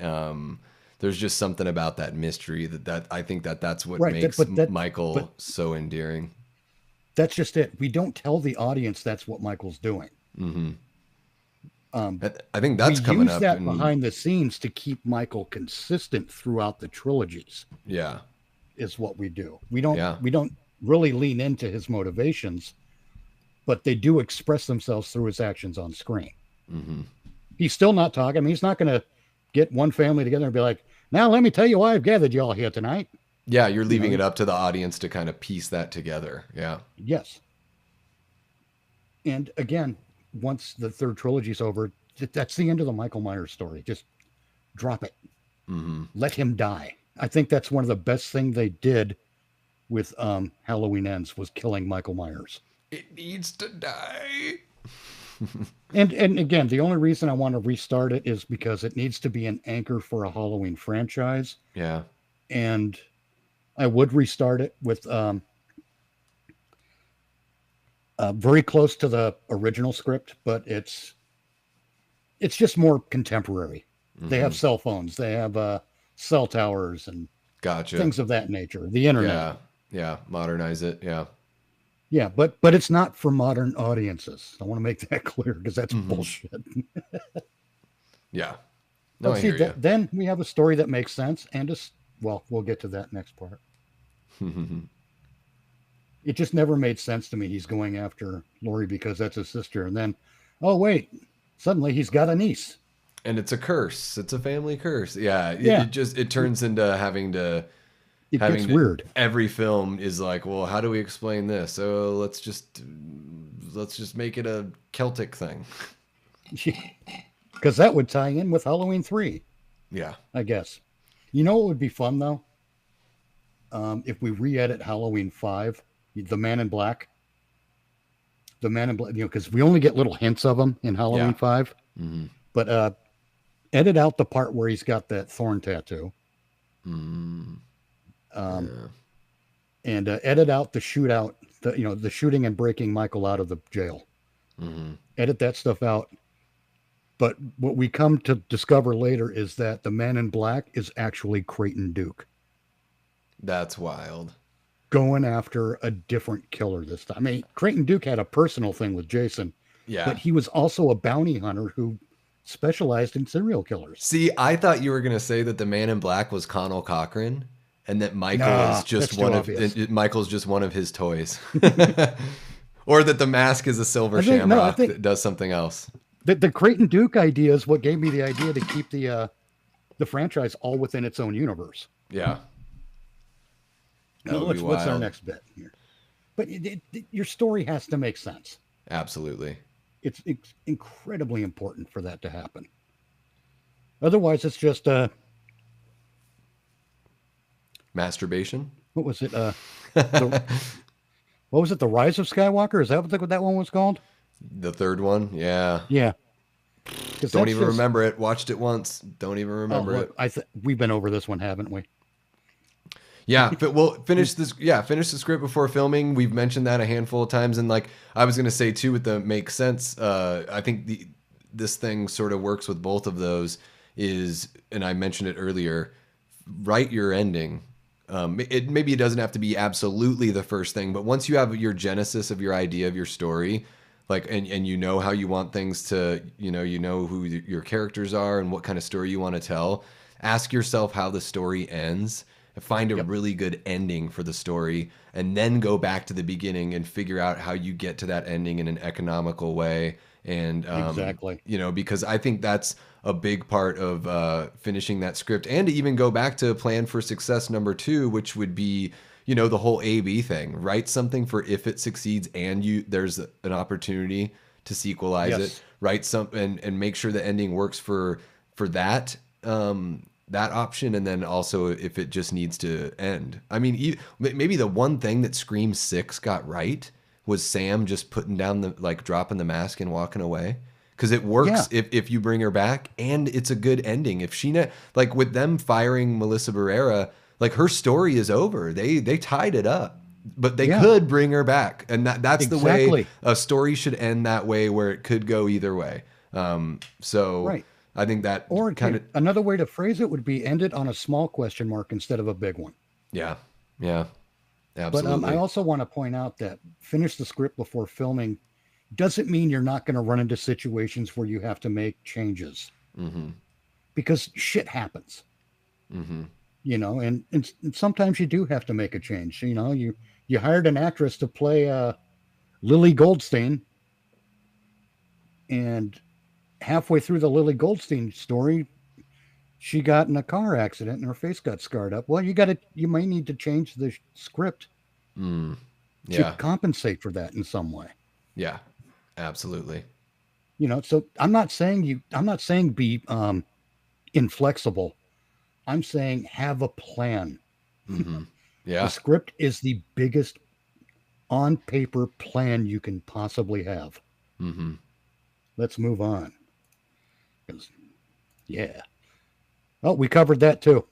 There's just something about that mystery that I think that's what right. makes But Michael so endearing. that's just it. We don't tell the audience that's what Michael's doing. Hmm. Um, I think we that's coming use up that in behind the scenes to keep Michael consistent throughout the trilogies. yeah. Is what we do. We don't really lean into his motivations, but they do express themselves through his actions on screen. Hmm. He's still not talking. I mean, he's not going to get one family together and be like, "Now let me tell you why I've gathered you all here tonight." Yeah, you're You leaving know, it up to the audience to kind of piece that together. Yeah. yes. And again, once the third trilogy is over, that's the end of the Michael Myers story. Just drop it. Hmm. Let him die. I think that's one of the best things they did with Halloween Ends was killing Michael Myers. It needs to die. And again, the only reason I want to restart it is because it needs to be an anchor for a Halloween franchise. Yeah. And I would restart it with very close to the original script, but it's just more contemporary. They Hmm. have cell phones, they have cell towers, and Gotcha. things of that nature. The internet, Yeah. Yeah. Modernize it. Yeah. yeah, but it's not for modern audiences. I want to make that clear because that's Hmm. bullshit. Yeah. No, But I see, hear you. then we have a story that makes sense, and well, we'll get to that next part. It just never made sense to me. He's going after Lori because that's his sister, and then, oh wait, suddenly he's got a niece. And it's a curse. It's a family curse. Yeah, Yeah, it just it turns into it gets having to weird. every film is like, well, how do we explain this? So let's just make it a Celtic thing. Because that would tie in with Halloween 3, Yeah. I guess. You know what would be fun, though? If we re edit Halloween 5, the Man in Black. The Man in Black, because we only get little hints of him in Halloween Yeah. 5. Hmm. But edit out the part where he's got that thorn tattoo. Mm. Um, Yeah. and edit out the shootout, the shooting and breaking Michael out of the jail. Hmm. Edit that stuff out. But what we come to discover later is that the Man in Black is actually Creighton Duke That's wild. going after a different killer this time. I mean, Creighton Duke had a personal thing with Jason, but Yeah. he was also a bounty hunter who specialized in serial killers. See, I thought you were gonna say that the Man in Black was Connell Cochran, and that Michael is Nah, just that's too one of obvious. Michael's just one of his toys, or that the mask is a silver I shamrock think that does something else. the Creighton Duke idea is what gave me the idea to keep the franchise all within its own universe. Yeah, that Now, would be what's our wild. next bit here? But your story has to make sense. Absolutely. It's incredibly important for that to happen. Otherwise, it's just Masturbation. what was it? The what was it? The Rise of Skywalker? Is that what that one was called? The third one. Yeah. Yeah, because Don't that's even just. remember it. Watched it once. Don't even Oh, remember it. look, we've been over this one, haven't we? Yeah, we'll finish this. Yeah, finish the script before filming. We've mentioned that a handful of times, and like I was gonna say too, with the make sense. I think this thing sort of works with both of those. Is, and I mentioned it earlier. Write your ending. Maybe it doesn't have to be absolutely the first thing, but once you have your genesis of your idea of your story, like and you know how you want things to, you know who your characters are and what kind of story you want to tell. Ask yourself how the story ends, find a Yep, really good ending for the story, and then go back to the beginning and figure out how you get to that ending in an economical way. And exactly. because I think that's a big part of finishing that script, and to even go back to plan for success number 2, which would be, the whole A/B thing. Write something for if it succeeds and there's an opportunity to sequelize it. Yes, Write some and make sure the ending works for that that option, and then also if it just needs to end. I mean, maybe the one thing that Scream 6 got right was Sam just putting down dropping the mask and walking away. Because it yeah, works if you bring her back, and it's a good ending. If Sheena, like with them firing Melissa Barrera, like her story is over. They tied it up, but they yeah, could bring her back, and that's the way exactly. a story should end. That way, where it could go either way. So Right. I think that Or kind of, another way to phrase it would be end it on a small question mark instead of a big one. yeah, yeah, But I absolutely. also want to point out that finish the script before filming doesn't mean you're not going to run into situations where you have to make changes Mm-hmm. because shit happens, Mm-hmm. and sometimes you do have to make a change. You hired an actress to play Lily Goldstein, and halfway through the Lily Goldstein story, she got in a car accident and her face got scarred up. Well, you might need to change the script Mm. to Yeah, compensate for that in some way. yeah, absolutely. So I'm not saying be inflexible. I'm saying have a plan. Mm-hmm. The Yeah. script is the biggest on paper plan you can possibly have. Mm-hmm. Let's move on. 'Cause, yeah. Oh, we covered that too.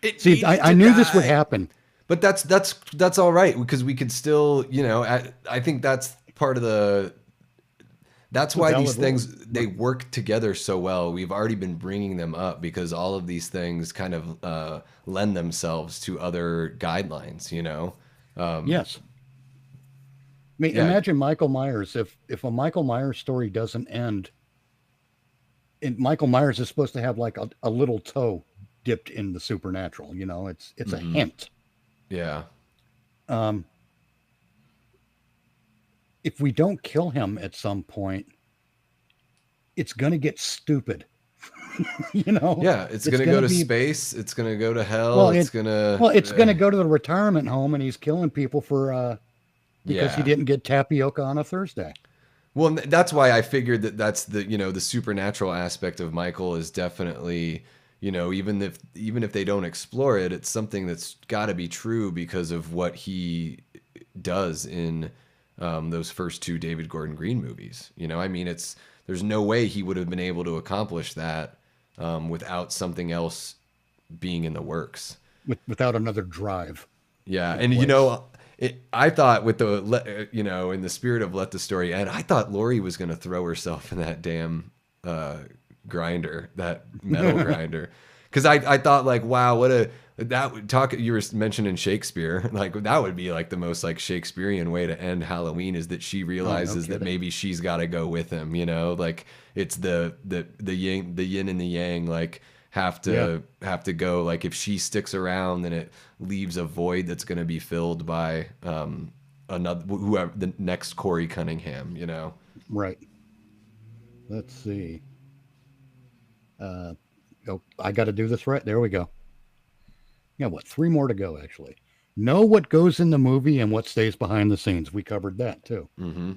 It See, needs I to knew this would die. happen. But that's all right, because we could still, I think that's part of that's It's a why these valid rule. things, they work together so well. We've already been bringing them up because all of these things kind of lend themselves to other guidelines. Yes. I mean, Yeah. imagine Michael Myers. If a Michael Myers story doesn't end, and Michael Myers is supposed to have like a little toe dipped in the supernatural. It's a Hmm. hint. Yeah. um, if we don't kill him at some point, it's going to get stupid. you know, Yeah, it's it's gonna going go to to be, space. It's gonna go to hell. well, It's it, gonna, well, it's going to go to the retirement home and he's killing people because he yeah. didn't get tapioca on a Thursday. Well, that's why I figured that that's the the supernatural aspect of Michael is definitely even if they don't explore it, it's something that's got to be true because of what he does in those first two David Gordon Green movies. I mean, there's no way he would have been able to accomplish that without something else being in the works. Without another drive Yeah, in and place. I thought with in the spirit of let the story end, I thought Lori was going to throw herself in that damn uh, grinder, that metal grinder, because I thought like, wow, what a that would talk. You were mentioning Shakespeare, like that would be like the most like Shakespearean way to end Halloween is that she Oh, no realizes that kidding. maybe she's got to go with him. Like it's the yin and the yang, like Yeah, have to go. Like if she sticks around, then it leaves a void that's going to be filled by another whoever the next Corey Cunningham. right. Let's see. Uh, oh, I got to do this right. There we go. Yeah, what? Three more to go, actually. Know what goes in the movie and what stays behind the scenes. We covered that too. Mm-hmm.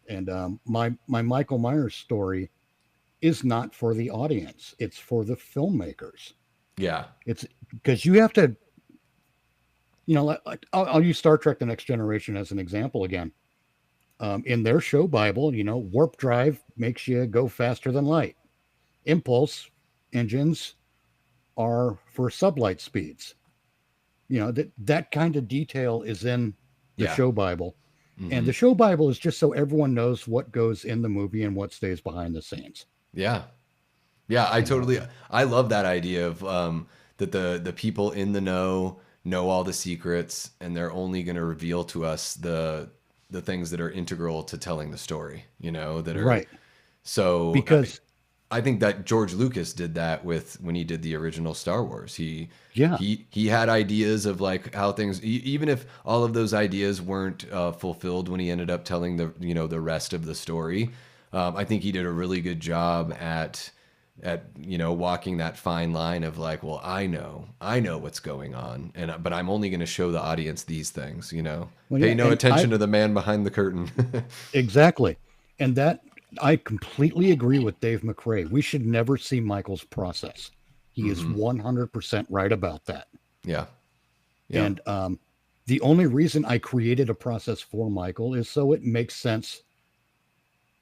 And my Michael Myers story is not for the audience. It's for the filmmakers. Yeah. It's because you have to, I'll use Star Trek: The Next Generation as an example again. In their show Bible, warp drive makes you go faster than light. Impulse engines are for sublight speeds. That kind of detail is in the Yeah. show Bible. And Mm-hmm. the show Bible is just so everyone knows what goes in the movie and what stays behind the scenes. Yeah. Yeah. You know, I love that idea of that the people in the know all the secrets and they're only going to reveal to us the things that are integral to telling the story. That are right? so. Because I think that George Lucas did that with when he did the original Star Wars. yeah, He had ideas of like how things, even if all of those ideas weren't fulfilled when he ended up telling the rest of the story. I think he did a really good job at walking that fine line of like, well, I know what's going on, but I'm only going to show the audience these things. well, Pay yeah, no and I attention to the man behind the curtain. exactly, and that I completely agree with Dave McRae. We should never see Michael's process. He is Hmm. 100% right about that. Yeah. Yeah. And the only reason I created a process for Michael is so it makes sense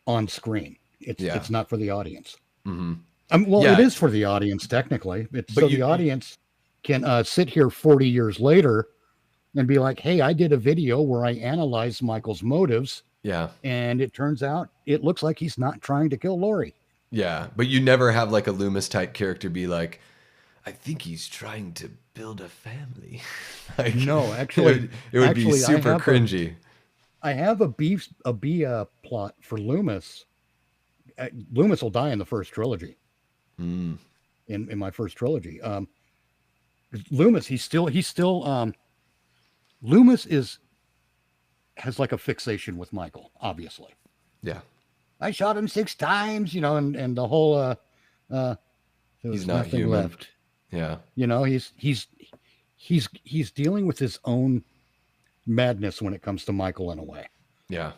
on screen. It's Yeah. it's not for the audience. Hmm. Well, it Yeah. is for the audience technically. It's But so the audience can sit here 40 years later and be like, "Hey, I did a video where I analyzed Michael's motives, yeah. and it turns out it looks like he's not trying to kill Lori." Yeah, but you never have like a Loomis type character be like, I think he's trying to build a family. Like No, actually, it would be actually, super cringy. I have a B plot for Loomis. Loomis will die in the first trilogy. Mm, In my first trilogy, Loomis, Loomis is has like a fixation with Michael. Obviously, yeah, I shot him 6 times, and the whole uh, there he's was not nothing human. left. Yeah, He's dealing with his own madness when it comes to Michael in a way, yeah,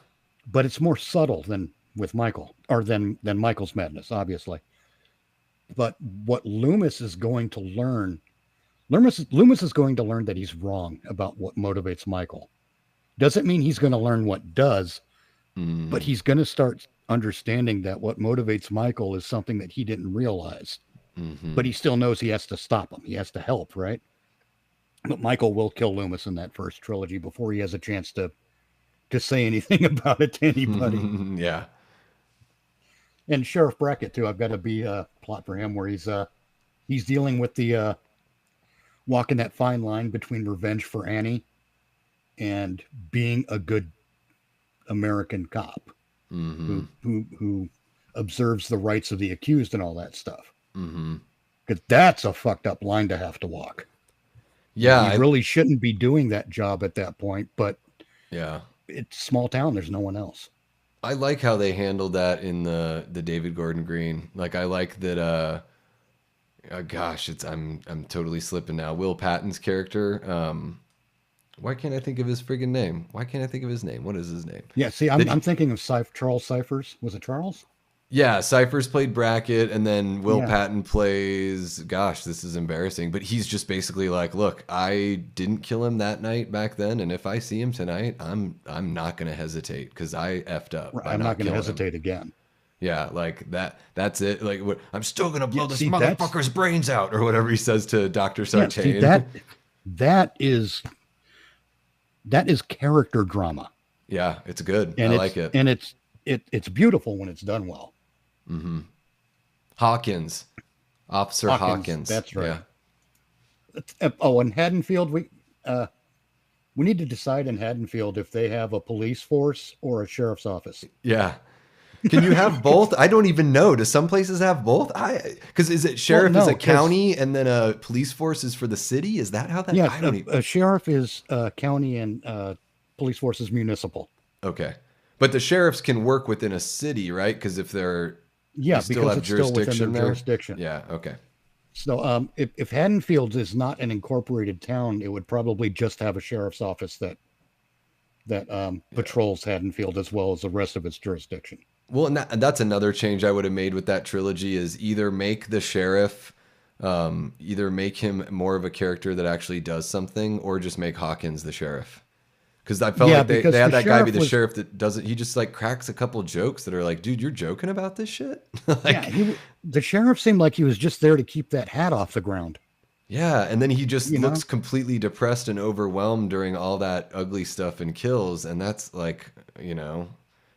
but it's more subtle than with Michael or than Michael's madness, obviously. But what Loomis is going to learn, Loomis is going to learn that he's wrong about what motivates Michael. Doesn't mean he's going to learn what does, but mm, he's going to start understanding that what motivates Michael is something that he didn't realize. mm-hmm. But he still knows he has to stop him. He has to help, right? But Michael will kill Loomis in that first trilogy before he has a chance to say anything about it to anybody. Yeah, And Sheriff Brackett too. I've got to be a plot for him where he's dealing with the walking that fine line between revenge for Annie and being a good American cop mm-hmm. who observes the rights of the accused and all that stuff. Mm-hmm. Because that's a fucked up line to have to walk. Yeah, He really shouldn't be doing that job at that point, but yeah. it's small town. There's no one else. I like how they handled that in the David Gordon Green. Like I like that gosh, it's I'm totally slipping now. Will Patton's character, why can't I think of his friggin' name? Why can't I think of his name? What is his name? Yeah, see, That I'm thinking of Charles Cyphers. Was it Charles? Yeah, Cypher's played Brackett, and then Will Yeah, Patton plays. Gosh, this is embarrassing, but he's just basically like, "Look, I didn't kill him that night back then, and if I see him tonight, I'm not gonna hesitate because I effed up by I'm not not going to killing him." hesitate again. Yeah, like that. That's it. Like, what, I'm still gonna Yeah, blow this see, that's motherfucker's brains out, or whatever he says to Doctor yeah, see Sartain. that is character drama, Yeah, it's good. I and like it. it's beautiful when it's done well. Hmm. Hawkins, Officer Hawkins, Hawkins. that's right. Yeah, Oh, and Haddonfield, we need to decide in Haddonfield if they have a police force or a sheriff's office. yeah. Can you have both? I don't even know. Do some places have both? Because is it Well, sheriff is no, a because county and then a police force is for the city? Is that how that? yeah, I don't even. a sheriff is county and police force is municipal. Okay, but the sheriffs can work within a city, right? Because if they Yeah, still because have it's still within their jurisdiction there. jurisdiction. Yeah. Okay. So, if Haddonfield is not an incorporated town, it would probably just have a sheriff's office that Yeah. patrols Haddonfield as well as the rest of its jurisdiction. Well, and that's another change I would have made with that trilogy is either make the sheriff, either make him more of a character that actually does something, or just make Hawkins the sheriff. Because I felt Yeah, like because they had the that guy be sheriff the was sheriff that doesn't. He just like cracks a couple jokes that are like, dude, you're joking about this shit. yeah, Like, the sheriff seemed like he was just there to keep that hat off the ground. yeah, and then he just You looks know? completely depressed and overwhelmed during all that ugly stuff and kills, and that's like, Yeah,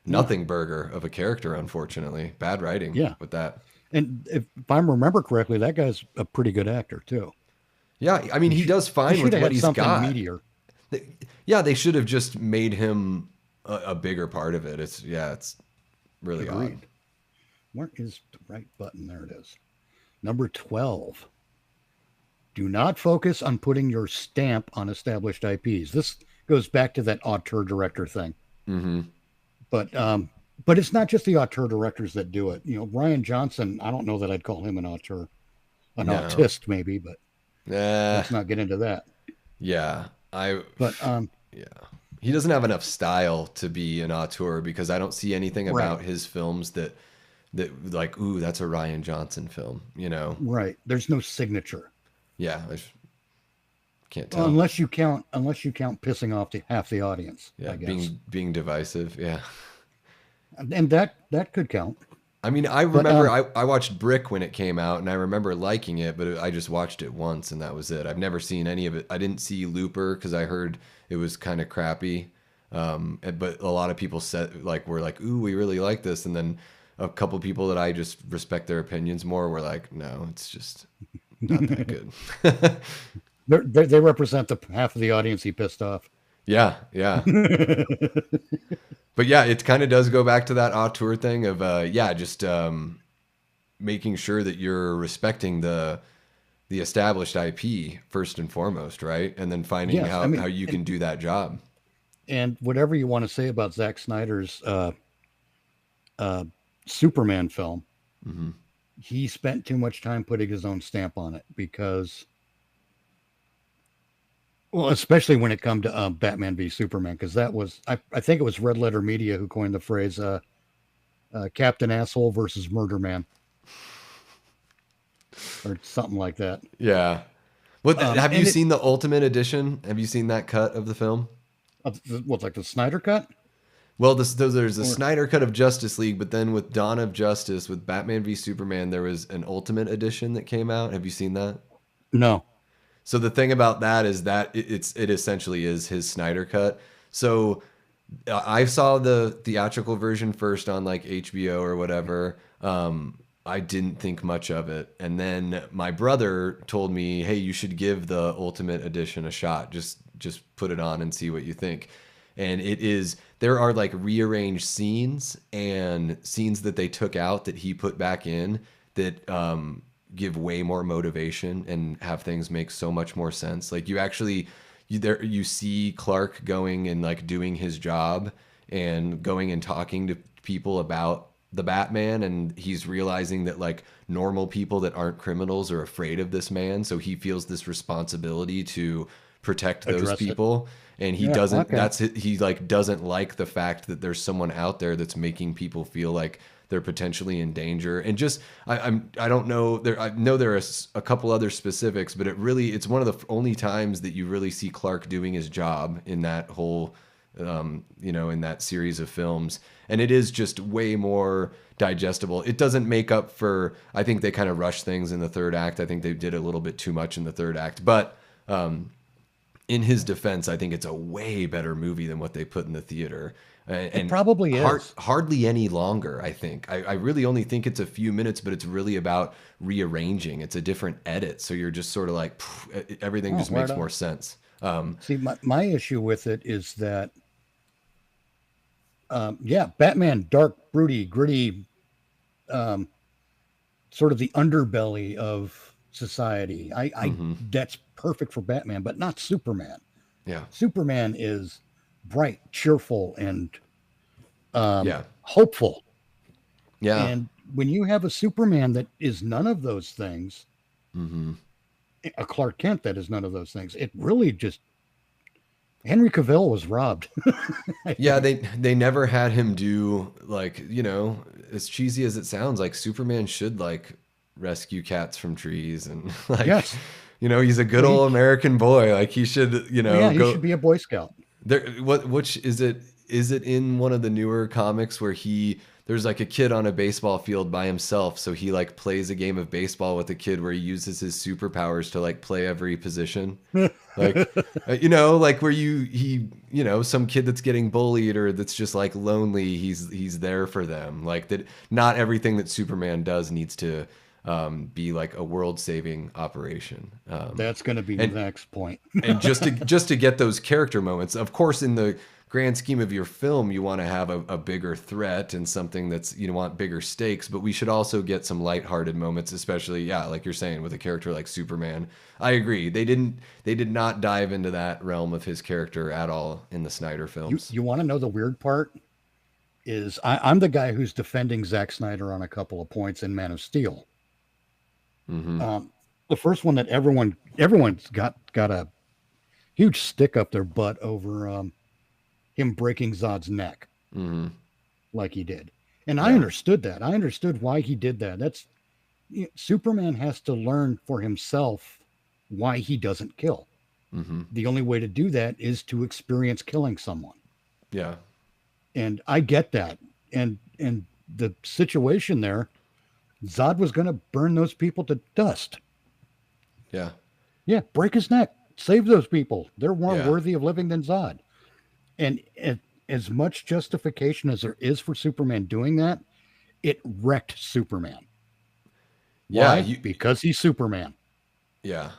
nothing burger of a character, unfortunately. Bad writing yeah. with that. And if I remember correctly, that guy's a pretty good actor too. Yeah, I mean, He he should does he fine should with have what had he's something got. meatier. Yeah, they should have just made him a bigger part of it. It's really odd. Agreed. Where is the right button? There it is. Number 12. Do not focus on putting your stamp on established IPs. This goes back to that auteur director thing. Mm-hmm. But but it's not just the auteur directors that do it. Ryan Johnson, I don't know that I'd call him an auteur. An No. autist maybe, but Uh, let's not get into that. yeah. But Yeah. He doesn't have enough style to be an auteur because I don't see anything right, about his films that like, ooh, that's a Ryan Johnson film, you know? right. There's no signature. Yeah, I can't Well, tell. unless you count pissing off half the audience, Yeah, I guess. being divisive. Yeah. And that could count. I mean, I But remember I watched Brick when it came out, and I remember liking it, but I just watched it once, and that was it. I've never seen any of it. I didn't see Looper because I heard it was kind of crappy. But a lot of people said were like, "Ooh, we really like this," and then a couple people that I just respect their opinions more were like, "No, it's just not that good." They represent the half of the audience he pissed off. Yeah, yeah. But yeah, it kind of does go back to that auteur thing of just making sure that you're respecting the established IP first and foremost, right? And then finding Yes, I mean, how you can do that job. and whatever you want to say about Zack Snyder's uh, Superman film, Hmm. he spent too much time putting his own stamp on it because, well, especially when it come to Batman v Superman, because that was I think it was Red Letter Media who coined the phrase Captain Asshole versus Murder Man or something like that. Yeah. What have you And it seen the Ultimate Edition? Have you seen that cut of the film? what's like the Snyder cut Well, there's a or Snyder cut of Justice League, but then with Dawn of Justice, with Batman v Superman, there was an Ultimate Edition that came out. Have you seen that? no? So the thing about that is that it essentially is his Snyder cut. So I saw the theatrical version first on like HBO or whatever. I didn't think much of it, and then my brother told me, "Hey, you should give the Ultimate Edition a shot. Just put it on and see what you think." And there are like rearranged scenes and scenes that they took out that he put back in that give way more motivation and have things make so much more sense. Like you actually you see Clark going and like doing his job and going and talking to people about the Batman, and he's realizing that like normal people that aren't criminals are afraid of this man, so he feels this responsibility to protect those Address it. people. And he Yeah. doesn't Okay. that's it, he like doesn't like the fact that there's someone out there that's making people feel like they're potentially in danger. And just I don't know, there I know there are a couple other specifics, but it's one of the only times that you really see Clark doing his job in that whole in that series of films. And it is just way more digestible. It doesn't make up for, I think they kind of rushed things in the third act. I think they did a little bit too much in the third act. But in his defense, I think it's a way better movie than what they put in the theater. It And probably is. hardly any longer, I think. I really only think it's a few minutes, but it's really about rearranging. It's a different edit. So you're just sort of like, everything Oh, just right makes on. more sense. See, my issue with it is that, yeah, Batman, dark, broody, gritty, um, sort of the underbelly of society. Hmm. That's perfect for Batman, but not Superman. Yeah. Superman is bright, cheerful, and Yeah. hopeful. Yeah. And when you have a Superman that is none of those things, Hmm. a Clark Kent that is none of those things, it really just Henry Cavill was robbed. I Yeah, think. they never had him do like, as cheesy as it sounds, like Superman should like rescue cats from trees and like, Yes. he's a good Well, old American boy. Like he should, well, yeah, he should go be a Boy Scout. there. Which is it in one of the newer comics where there's like a kid on a baseball field by himself, so he like plays a game of baseball with a kid where he uses his superpowers to like play every position. Like, like where some kid that's getting bullied or that's just like lonely, he's there for them. Like that, not everything that Superman does needs to be like a world saving operation. That's going to be the And next point. and just to get those character moments, of course, in the grand scheme of your film, you want to have a bigger threat and something that's want bigger stakes, but we should also get some lighthearted moments, especially, yeah, like you're saying, with a character like Superman. I agree, they did not dive into that realm of his character at all in the Snyder You films. you want to know the weird part is I'm the guy who's defending Zack Snyder on a couple of points in Man of Steel. Mm-hmm. The first one that everyone's got a huge stick up their butt over him breaking Zod's neck Mm-hmm. like he did, and I Yeah. understood that. I understood why he did that. Superman has to learn for himself why he doesn't kill. Mm-hmm. The only way to do that is to experience killing someone. Yeah. And I get that. And the situation there, Zod was going to burn those people to dust. Yeah. Yeah, break his neck, save those people. They're more Yeah. worthy of living than Zod. And as much justification as there is for Superman doing that, it wrecked Superman. Yeah. Why? Because he's Superman. Yeah.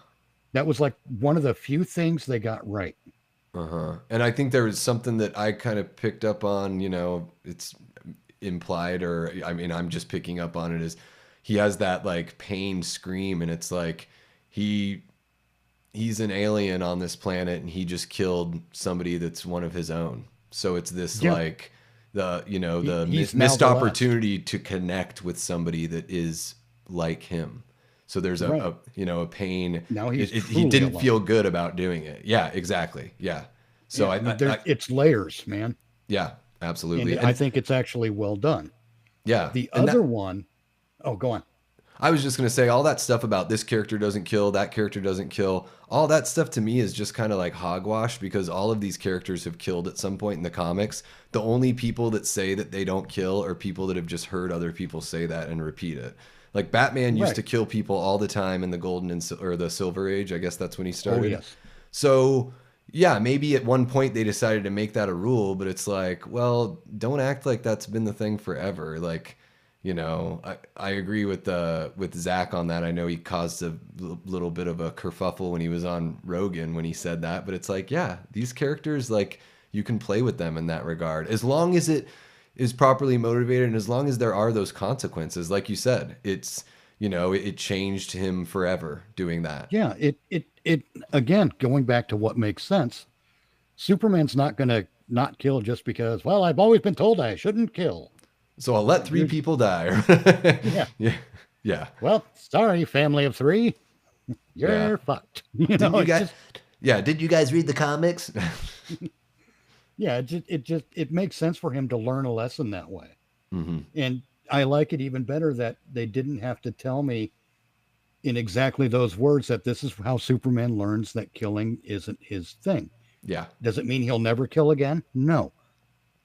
That was like one of the few things they got right. Uh-huh. And I think there was something that I kind of picked up on, it's implied, or I mean, I'm just picking up on it, is he has that like pained scream, and it's like he he's an alien on this planet and he just killed somebody that's one of his own. So it's this Yeah, like the he's now missed the last. opportunity to connect with somebody that is like him. So there's Right. a pain. Now he's He truly didn't feel alone. good about doing it. Yeah, exactly. Yeah. So Yeah, it's layers, man. yeah, And absolutely. I And think it's actually well done. yeah, The and other that one, oh, go on. I was just going to say all that stuff about this character doesn't kill, that character doesn't kill. All that stuff to me is just kind of like hogwash because all of these characters have killed at some point in the comics. The only people that say that they don't kill are people that have just heard other people say that and repeat it. Like Batman used Right. to kill people all the time in the Golden or the Silver Age. I guess that's when he Oh, started. yes. So, yeah, maybe at one point they decided to make that a rule, but it's like, well, don't act like that's been the thing forever. Like, I agree with Zach on that. I know he caused a little bit of a kerfuffle when he was on Rogan when he said that, but it's like, yeah, these characters, like, you can play with them in that regard as long as it is properly motivated and as long as there are those consequences. Like you said, it's it changed him forever doing that. Yeah, it again, going back to what makes sense. Superman's not going to not kill just because, well, I've always been told I shouldn't kill. So I'll let three You're, people die. yeah. Yeah. Yeah. Well, sorry, family of three, Yeah. you're fucked. You Didn't know, you it's guys just, Yeah, did you guys read the comics? yeah, it makes sense for him to learn a lesson that way. Hmm. And I like it even better that they didn't have to tell me in exactly those words that this is how Superman learns that killing isn't his thing. Yeah. Does it mean he'll never kill again? No.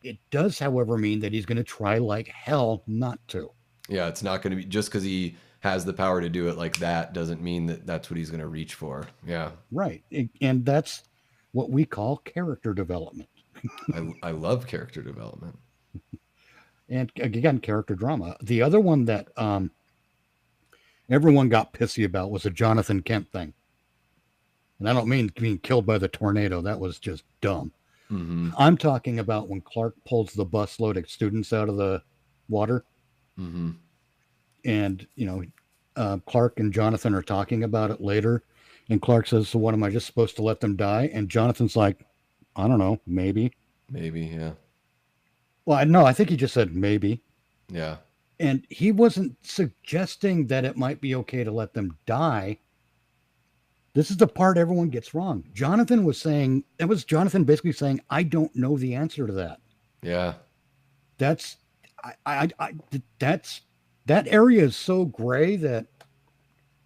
It does, however, mean that he's going to try like hell not to. Yeah, it's not going to be just because he has the power to do it like that doesn't mean that that's what he's going to reach for. Yeah. Right. And that's what we call character development. I love character development. And again, character drama. The other one that everyone got pissy about was a Jonathan Kent thing. And I don't mean being killed by the tornado. That was just dumb. Hmm. I'm talking about when Clark pulls the busload of students out of the water. Hmm. And, Clark and Jonathan are talking about it later. And Clark says, so what, am I just supposed to let them die? And Jonathan's like, I don't know, maybe. Maybe, yeah. Well, no, I think he just said maybe. Yeah. And he wasn't suggesting that it might be okay to let them die. This is the part everyone gets wrong. Jonathan was saying, that was Jonathan basically saying, I don't know the answer to that. Yeah. That's, that's, that area is so gray that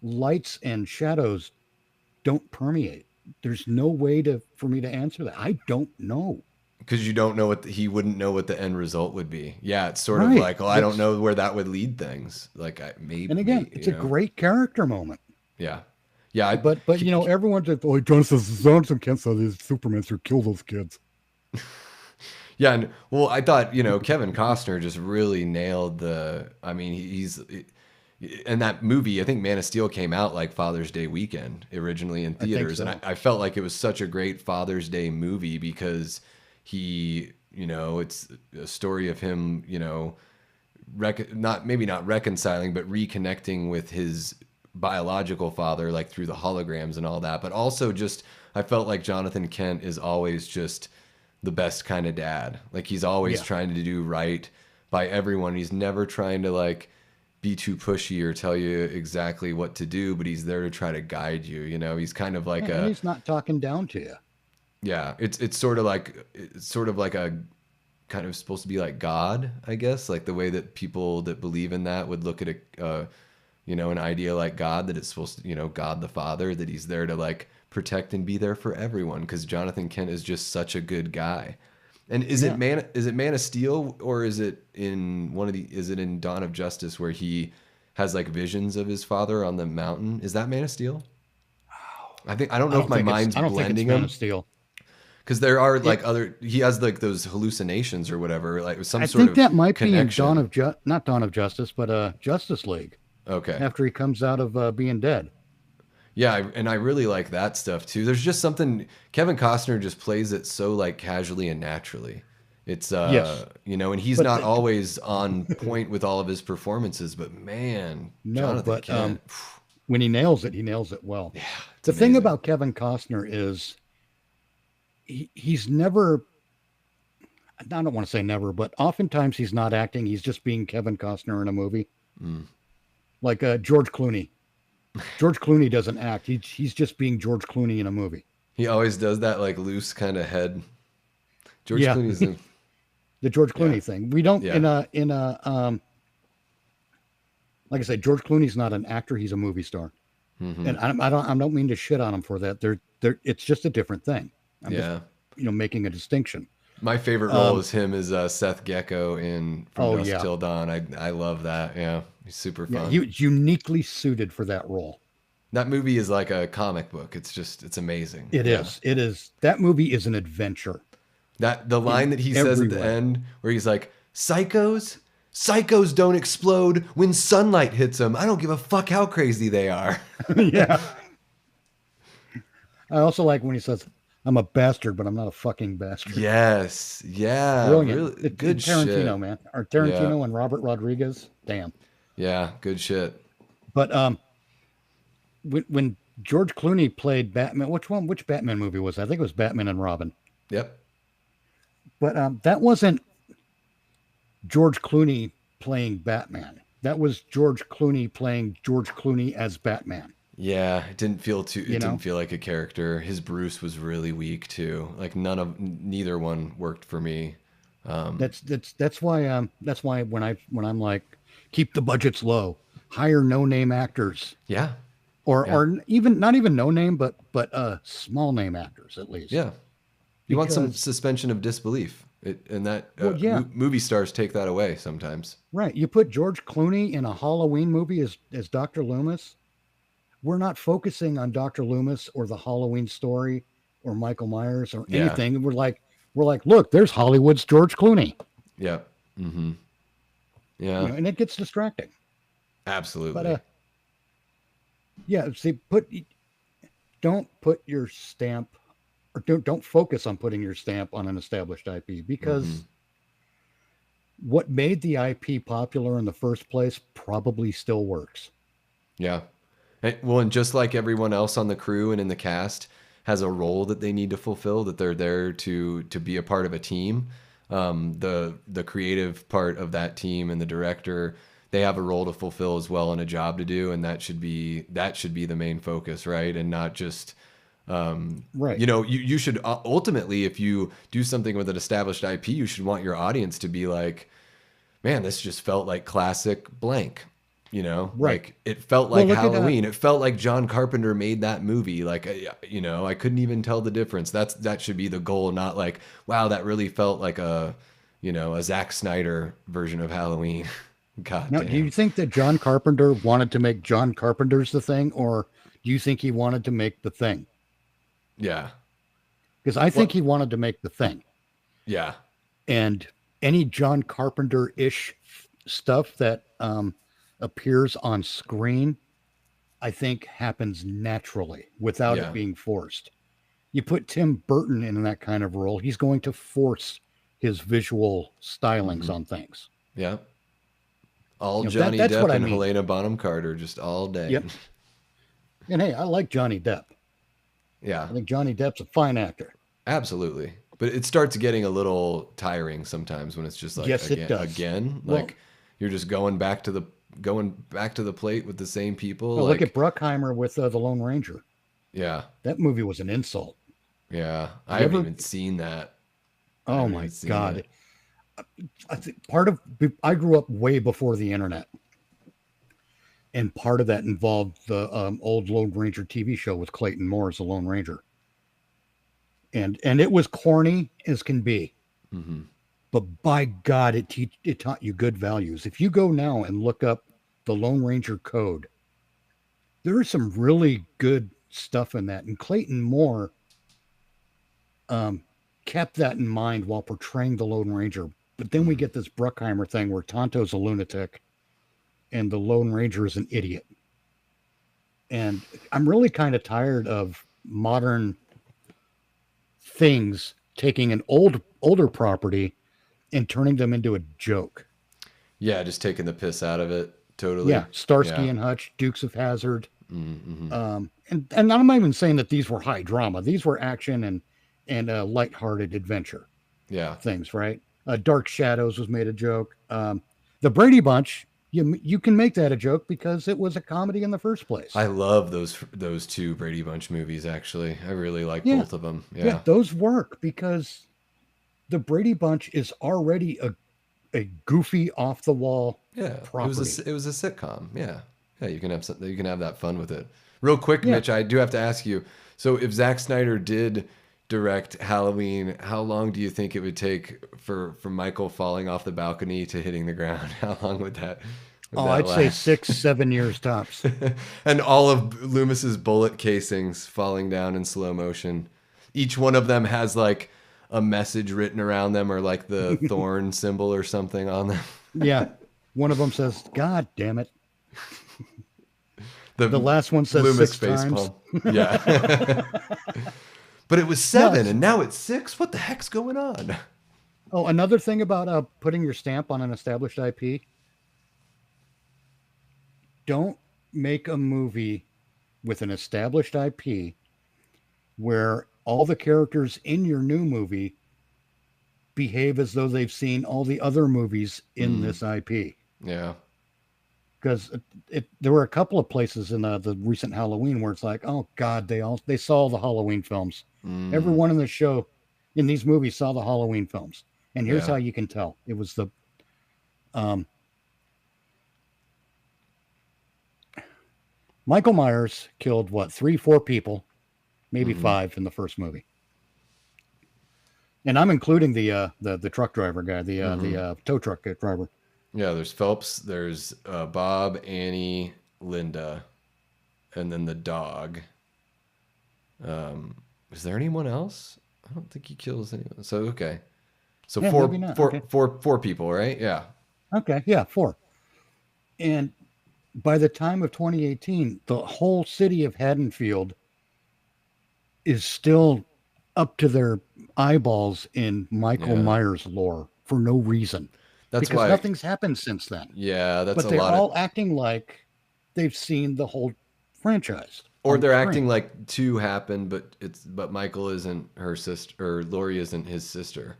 lights and shadows don't permeate. There's no way for me to answer that. I don't know. Because you don't know he wouldn't know what the end result would be. Yeah, it's sort of Right. like, well, I don't know where that would lead things. Like, maybe. And again, it's a great character moment. Yeah. Yeah. But everyone's like, oh, Jonathan can't say these Supermans who kill those kids. Yeah, and well, I thought Kevin Costner just really nailed the. I mean, he's in that movie. I think Man of Steel came out like Father's Day weekend originally in theaters, so. and I felt like it was such a great Father's Day movie because it's a story of him, not reconciling, but reconnecting with his biological father, like through the holograms and all that, but also just I felt like Jonathan Kent is always just the best kind of dad. Like he's always trying to do right by everyone. He's never trying to like be too pushy or tell you exactly what to do, but he's there to try to guide you. He's kind of like and he's not talking down to you. Yeah, it's sort of like a kind of supposed to be like God, I guess, like the way that people that believe in that would look at an idea like God, that it's supposed to, God the Father, that he's there to like protect and be there for everyone, because Jonathan Kent is just such a good guy. And is it Man of Steel, or is it in Dawn of Justice where he has like visions of his father on the mountain? Is that Man of Steel? I don't know if my mind's blending them. Man of Steel. Because there are like he has like those hallucinations or whatever, like some I sort of think that might connection. be in not Dawn of Justice, but Justice League. Okay. After he comes out of being dead. Yeah, and I really like that stuff too. There's just something Kevin Costner just plays it so like casually and naturally. It's Yes. and he's not always on point with all of his performances, but man, Jonathan Kent, when he nails it well. Yeah. The thing about Kevin Costner is he's never, I don't want to say never, but oftentimes he's not acting. He's just being Kevin Costner in a movie. Mm. Like George Clooney. George Clooney doesn't act. He's just being George Clooney in a movie. He always does that like loose kind of head. George Clooney's the George Clooney thing. We don't like I said, George Clooney's not an actor. He's a movie star. Mm-hmm. And I don't mean to shit on him for that. It's just a different thing. I'm just, making a distinction. My favorite role is him as Seth Gecko in From Dusk Till Dawn. I love that. Yeah, he's super fun. He was uniquely suited for that role. That movie is like a comic book. It's amazing. It is. That movie is an adventure. The line that he says at the end where he's like, Psychos don't explode when sunlight hits them. I don't give a fuck how crazy they are. Yeah. I also like when he says, I'm a bastard, but I'm not a fucking bastard. Yes. Yeah. Brilliant. Really, good Tarantino, shit. man. Or Tarantino and Robert Rodriguez. Damn. Yeah. Good shit. But when George Clooney played Batman, which Batman movie was that? I think it was Batman and Robin. Yep. But that wasn't George Clooney playing Batman. That was George Clooney playing George Clooney as Batman. Yeah, it didn't feel too. You It didn't know, feel like a character. His Bruce was really weak too. Like neither one worked for me. that's why when I'm like, keep the budgets low, hire no name actors, Yeah, yeah, or even not even no name, but small name actors at least, yeah. You want some because suspension of disbelief, and that well, yeah, movie stars take that away sometimes. right. You put George Clooney in a Halloween movie as Dr. Loomis. We're not focusing on Dr. Loomis or the Halloween story or Michael Myers or Yeah, anything. We're like, look, there's Hollywood's George Clooney. yeah, mm-hmm. You Yeah, know, and it gets distracting. But absolutely. yeah, see, don't put your stamp, or don't focus on putting your stamp on an established IP, Mm-hmm. because what made the IP popular in the first place probably still works. Yeah. Well, and just like everyone else on the crew and in the cast has a role that they need to fulfill, that they're there to be a part of a team. The creative part of that team and the director, they have a role to fulfill as well and a job to do, and that should be the main focus, right? And not just Right. you should ultimately, if you do something with an established IP, you should want your audience to be like, man, this just felt like classic blank. Right. Like it felt Well, like look at Halloween. It felt like John Carpenter made that movie. Like, I couldn't even tell the difference. That should be the goal, not like, wow, that really felt like a Zack Snyder version of Halloween. God now, do you damn. think that John Carpenter wanted to make John Carpenter's the thing, or do you think he wanted to make the thing? Yeah. Because I think What? he wanted to make the thing. Yeah. And any John Carpenter ish stuff that appears on screen, I think happens naturally without it Yeah. being forced. You put Tim Burton in that kind of role, he's going to force his visual stylings Hmm. on things. Yeah. All You know, that Johnny that's what Depp I and mean. Helena Bonham Carter just all day. Yep. And hey, I like Johnny Depp. Yeah. I think Johnny Depp's a fine actor. Absolutely. But it starts getting a little tiring sometimes when it's just like Yes, it does. Well, like you're just going back to the plate with the same people. look at Like, Bruckheimer with the Lone Ranger. yeah, That movie was an insult. yeah. I You haven't ever? even seen that. I Oh haven't even my seen God! it. I think I grew up way before the internet, and part of that involved the old Lone Ranger TV show with Clayton Moore as the Lone Ranger, and it was corny as can be, Hmm. but by God, it taught you good values. If you go now and look up the Lone Ranger Code, there is some really good stuff in that, and Clayton Moore um, kept that in mind while portraying the Lone Ranger. But then we Hmm. get this Bruckheimer thing where Tonto's a lunatic and the Lone Ranger is an idiot. And I'm really kind of tired of modern things taking an older property and turning them into a joke. Yeah, just taking the piss out of it. Yeah, Totally. Starsky Yeah. and Hutch, Dukes of Hazard, Mm-hmm. and I'm not even saying that these were high drama. These were action and lighthearted adventure Yeah. things, right? Dark Shadows was made a joke. The Brady Bunch, you can make that a joke because it was a comedy in the first place. I love those two Brady Bunch movies. Actually, I really like Yeah, both of them. yeah, Yeah. those work because the Brady Bunch is already a goofy off the wall Yeah, property. it was a sitcom. Yeah, yeah, you can have something, you can have that fun with it. Real quick, Yeah. Mitch, I do have to ask you. So, if Zack Snyder did direct Halloween, how long do you think it would take for from Michael falling off the balcony to hitting the ground? How long would Oh, that I'd say last? 6, 7 years tops. And all of Loomis's bullet casings falling down in slow motion. Each one of them has like a message written around them, or like the thorn symbol or something on them. Yeah. One of them says, God damn it. The The last one says Loomis six face times. palm. Yeah. But it was No. 7 and now it's 6. What the heck's going on? Oh, another thing about putting your stamp on an established IP, don't make a movie with an established IP where all the characters in your new movie behave as though they've seen all the other movies in Mm, this IP. yeah. Because there were a couple of places in the recent Halloween where it's like, oh God, they saw the Halloween films. Mm, Everyone in the show, in these movies, saw the Halloween films. And here's yeah. how you can tell: it was the um, Michael Myers killed what, three, four people, maybe Hmm. five in the first movie, and I'm including the truck driver guy, Hmm. the tow truck driver. Yeah, there's Phelps, there's Bob, Annie, Linda, and then the dog. Um, is there anyone else? I don't think he kills anyone. So okay. So Yeah, maybe not. Okay, four people, right? Yeah. okay, yeah, four. And by the time of 2018, the whole city of Haddonfield is still up to their eyeballs in Michael Yeah. Myers lore for no reason That's because why nothing's happened since then. yeah, that's But a they're lot of all acting like they've seen the whole franchise or on they're acting screen. like two happened, but Michael isn't her sister or Lori isn't his sister.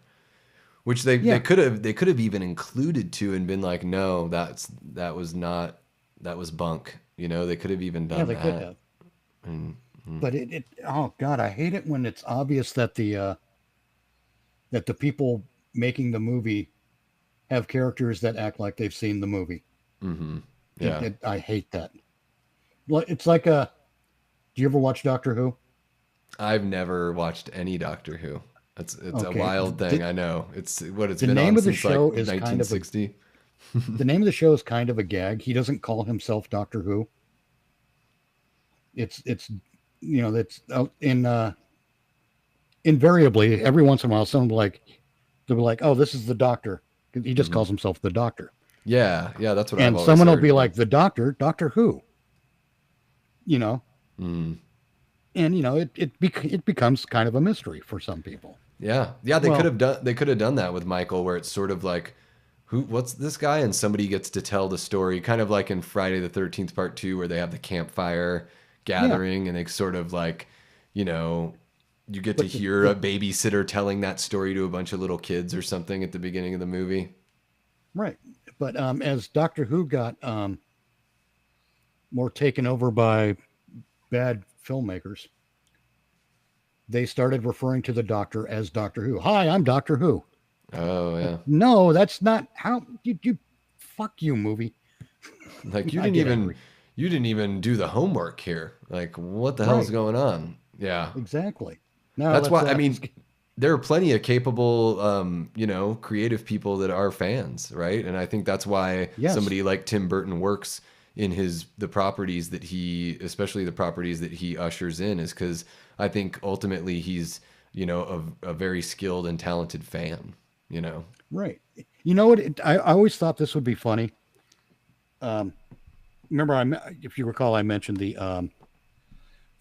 Which they Yeah, could have even included two and been like, no, that was not that was bunk. You know, they could have even yeah, done they could that. have. And But oh God, I hate it when it's obvious that the people making the movie have characters that act like they've seen the movie. mm-hmm. Yeah. I hate that. It's like a. Do you ever watch Doctor Who? I've never watched any Doctor Who. It's a Okay, wild thing, I know. It's the been name on of the since like show is kind of a 1960. the name of the show is kind of a gag. He doesn't call himself Doctor Who. It's that's in invariably every once in a while someone will they'll be like, oh, this is the Doctor. He just Hmm. calls himself the Doctor, Yeah, yeah, that's what I've and always someone will heard. be Yeah. like, the Doctor, Doctor Who, you know, Mm. and it becomes kind of a mystery for some people. Yeah, yeah, Well, they could have done that with Michael, where it's sort of like, what's this guy, and somebody gets to tell the story, kind of like in Friday the 13th Part Two, where they have the campfire yeah, gathering, and they sort of like, you know, you get to but the, hear the a babysitter telling that story to a bunch of little kids or something at the beginning of the movie. right, but as Doctor Who got more taken over by bad filmmakers, they started referring to the Doctor as Doctor Who. Hi, I'm Doctor Who. Oh Like, yeah, no, that's not how you fuck you movie. like I get angry. you didn't even do the homework here. Like, what the hell's Right, going on? Yeah, exactly. Now that's let's why, I mean, there are plenty of capable, creative people that are fans, right? And I think that's why yes, somebody like Tim Burton works in the properties that especially the properties that he ushers in, is because I think ultimately he's, a very skilled and talented fan, you know? right. You know what? I always thought this would be funny. Um, remember, if you recall, I mentioned the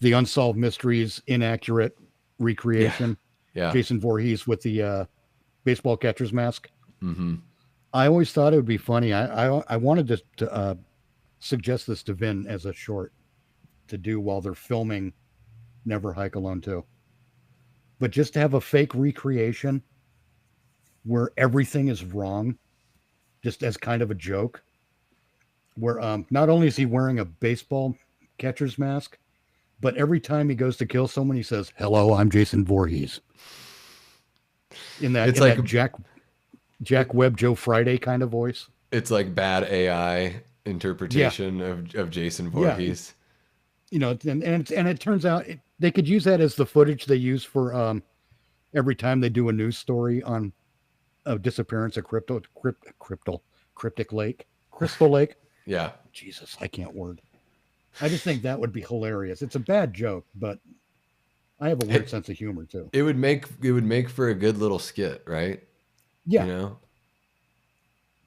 unsolved mysteries inaccurate Yeah. recreation. Yeah. Jason Voorhees with the baseball catcher's mask. Mm-hmm. I always thought it would be funny. I wanted to suggest this to Vin as a short to do while they're filming Never Hike Alone 2. But just to have a fake recreation where everything is wrong, just as kind of a joke, where not only is he wearing a baseball catcher's mask, but every time he goes to kill someone, he says, "Hello, I'm Jason Voorhees." In that It's in like that Jack it, Webb Joe Friday kind of voice. it's like bad AI Yeah, interpretation of Jason yeah. Voorhees. And it turns out they could use that as the footage they use for every time they do a news story on a disappearance of cryptic lake, Crystal Lake. Yeah. Jesus, I can't word. I just think that would be hilarious. It's a bad joke, but I have a weird It, sense of humor too. it would make for a good little skit, right? You Yeah, know?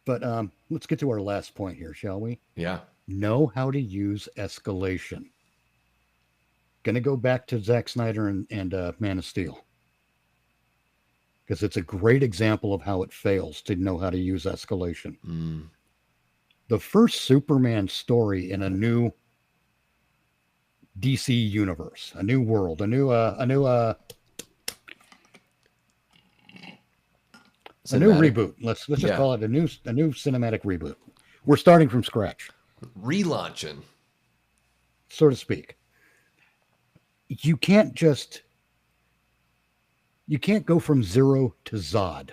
but let's get to our last point here, shall we? Yeah. Know how to use escalation. Going to go back to Zack Snyder and Man of Steel because it's a great example of how it fails to know how to use escalation. Mm. The first Superman story in a new DC universe, a new world, a new Cinematic. reboot. Let's just Yeah. call it a new cinematic reboot. We're starting from scratch, Relaunching. so to speak. You can't just you can't go from zero to Zod.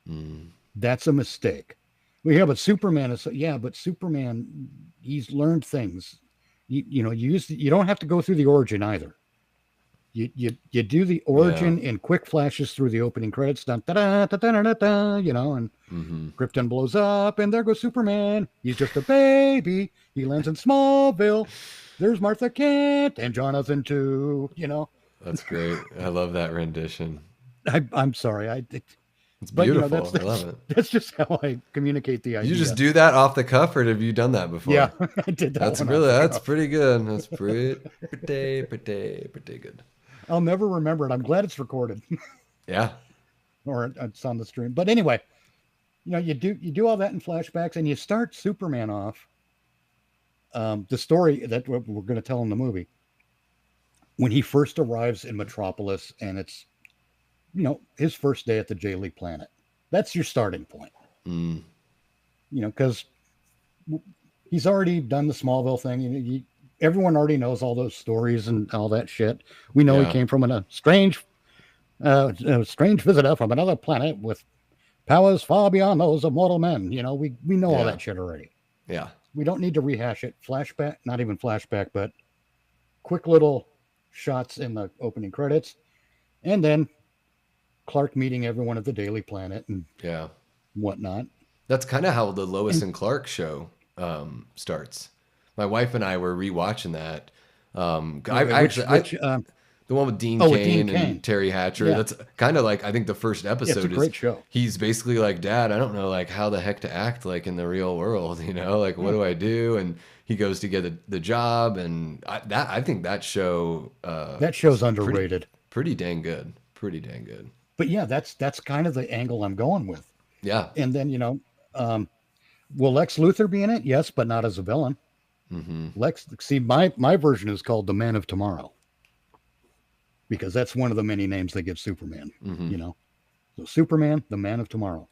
Mm. That's a mistake. Well, yeah, but Superman is but Superman, he's learned things. You don't have to go through the origin either. You do the Yeah. origin in quick flashes through the opening credits, dun, da, da, da, da, da, da, and Mm-hmm. Krypton blows up, and there goes Superman. He's just a baby. He lands in Smallville. There's Martha Kent and Jonathan too. That's great. I love that rendition. I'm sorry, It's but beautiful. I love it. that's just how I communicate the You just idea. do that off the cuff, or have you done that Yeah, before? I did that That's one off really the that's cuff. pretty good. That's pretty good. I'll never remember it. I'm glad it's recorded Yeah. or it's on the stream. But anyway, you do all that in flashbacks, and you start Superman off. The story that we're going to tell in the movie when he first arrives in Metropolis, and it's his first day at the J League planet. That's your starting point. Mm. Because he's already done the Smallville thing. Everyone already knows all those stories and all that shit. We know he Yeah. came from a strange visitor from another planet with powers far beyond those of mortal men. We know all Yeah. that shit already. Yeah. We don't need to rehash it. Flashback, not even flashback, but quick little shots in the opening credits, and then Clark meeting everyone at the Daily Planet and Yeah. whatnot. That's kind of how the Lois And and Clark show starts. My wife and I were rewatching that. I which actually which the one with Dean with Dean Cain Cain. and Terry Hatcher. Yeah, That's kind of like I think the first yeah, it's a episode is great show. he's basically like, Dad, I don't know like how the heck to act like in the real world, like what Yeah, do I do? And he goes to get the job, and I think that show that is show's underrated. pretty dang good, pretty dang good. But yeah, that's kind of the angle I'm going with. Yeah. And then um, will Lex Luthor be in it? Yes, but not as a villain. Mm-hmm. See, my version is called the Man of Tomorrow because that's one of the many names they give Superman. Mm-hmm. So Superman, the Man of Tomorrow.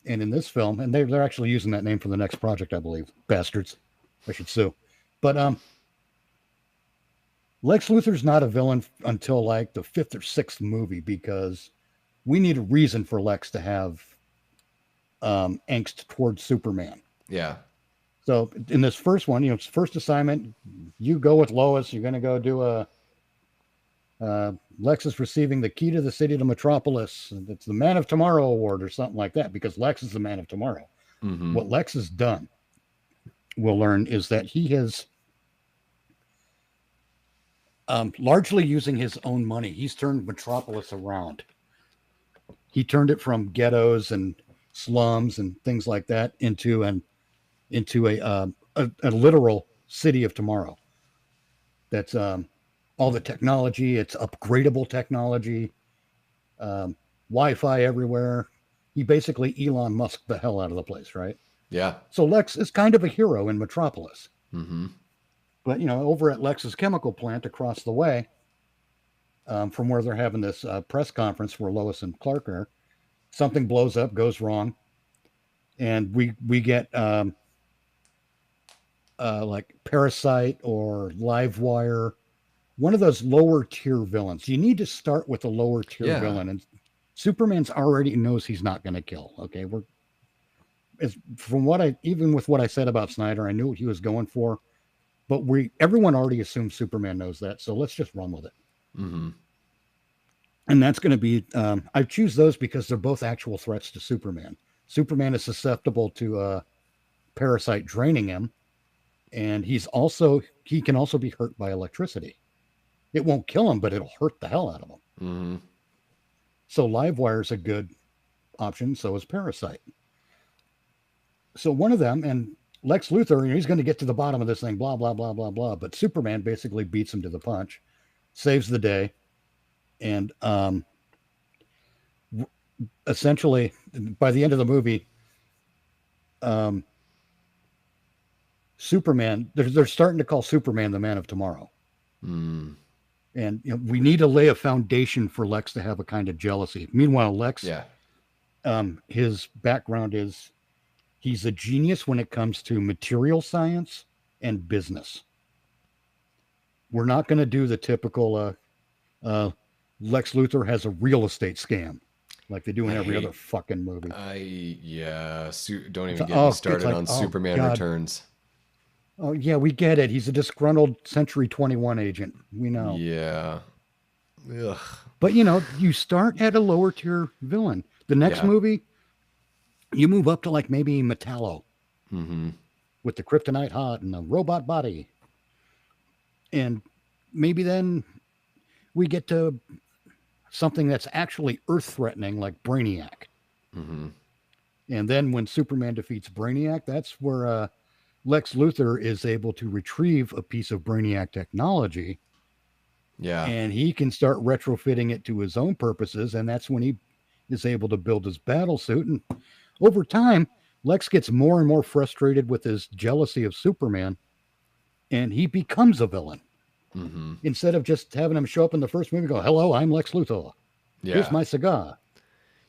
And in this film, and they're actually using that name for the next project, I believe. Bastards. I should sue. But Lex Luthor's not a villain until like the fifth or sixth movie because we need a reason for Lex to have angst towards Superman. Yeah. So in this first one, it's first assignment. You go with Lois. You're going to go do Lex is receiving the key to the city to Metropolis. It's the Man of Tomorrow award or something like that because Lex is the Man of Tomorrow. Mm-hmm. What Lex has done, we'll learn, is that he has largely using his own money. He's turned Metropolis around. He turned it from ghettos and slums and things like that into a literal city of tomorrow. That's all the technology. It's upgradable technology, Wi-Fi everywhere. He basically Elon Musk the hell out of the place, right? Yeah. So Lex is kind of a hero in Metropolis. Mm-hmm. But over at Lex's chemical plant across the way, from where they're having this press conference where Lois and Clark are, something blows up, goes wrong, and we get like Parasite or Livewire, one of those lower tier villains. You need to start with a lower tier Yeah. villain, and Superman's already knows he's not going to kill. Okay, even with what I said about Snyder, I knew what he was going for, but everyone already assumes Superman knows that, so let's just run with it. Mm-hmm. And that's going to be I choose those because they're both actual threats to Superman. Superman is susceptible to Parasite draining him, and he can also be hurt by electricity. It won't kill him, but it'll hurt the hell out of him. Mm-hmm. So Livewire is a good option. So is Parasite. So one of them, and Lex Luthor, he's going to get to the bottom of this thing, blah, blah, blah, blah, blah. But Superman basically beats him to the punch, saves the day. And essentially, by the end of the movie, Superman, they're starting to call Superman the Man of Tomorrow. Mm. And we need to lay a foundation for Lex to have a kind of jealousy. Meanwhile, Lex, Yeah. his background is he's a genius when it comes to material science and business. We're not going to do the typical uh, Lex Luthor has a real estate scam like they do I in every other hate. fucking movie. Yeah. Don't It's even get me it's started like, on oh Superman god, Returns. oh yeah, we get it. He's a disgruntled Century 21 agent. We know. Yeah. Ugh. But you start at a lower tier villain. The next Yeah. movie, you move up to like maybe Metallo Mm-hmm. with the kryptonite heart and the robot body. And maybe then we get to something that's actually earth threatening like Brainiac. Mm-hmm. And then when Superman defeats Brainiac, that's where Lex Luthor is able to retrieve a piece of Brainiac technology Yeah. and he can start retrofitting it to his own purposes. And that's when he is able to build his battle suit. And over time, Lex gets more and more frustrated with his jealousy of Superman and he becomes a villain. Mm-hmm. Instead of just having him show up in the first movie and go, "Hello, I'm Lex Luthor. Here's Yeah. my cigar.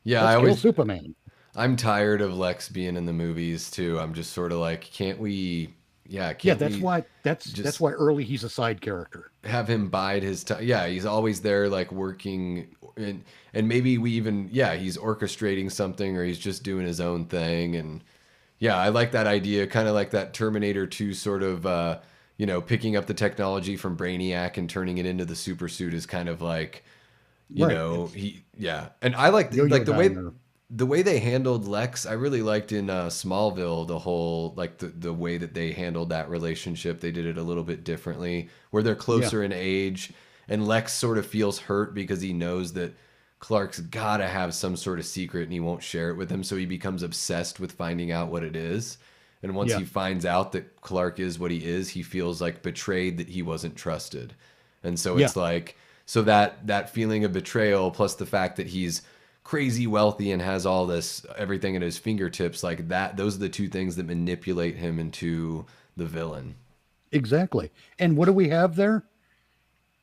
Yeah. Let's kill Superman." I'm tired of Lex being in the movies too. I'm just sort of like, can't we, yeah, Yeah, can't that's we why that's just why early he's a side character. have him bide his time? Yeah, he's always there, like working, and maybe we even, yeah, he's orchestrating something or he's just doing his own thing. And yeah, I like that idea, kind of like that Terminator 2 sort of, picking up the technology from Brainiac and turning it into the super suit is kind of like, Right. It's yeah, and I yo-yo like diner. the way they handled Lex. I really liked in Smallville the whole like the way that they handled that relationship. They did it a little bit differently, where they're Yeah. closer in age, and Lex sort of feels hurt because he knows that Clark's got to have some sort of secret and he won't share it with him, so he becomes obsessed with finding out what it is. And once Yeah. he finds out that Clark is what he is, he feels like betrayed that he wasn't trusted. And so Yeah. it's like so that feeling of betrayal plus the fact that he's crazy wealthy and has all this everything at his fingertips like that, those are the two things that manipulate him into the villain. Exactly. And what do we have there?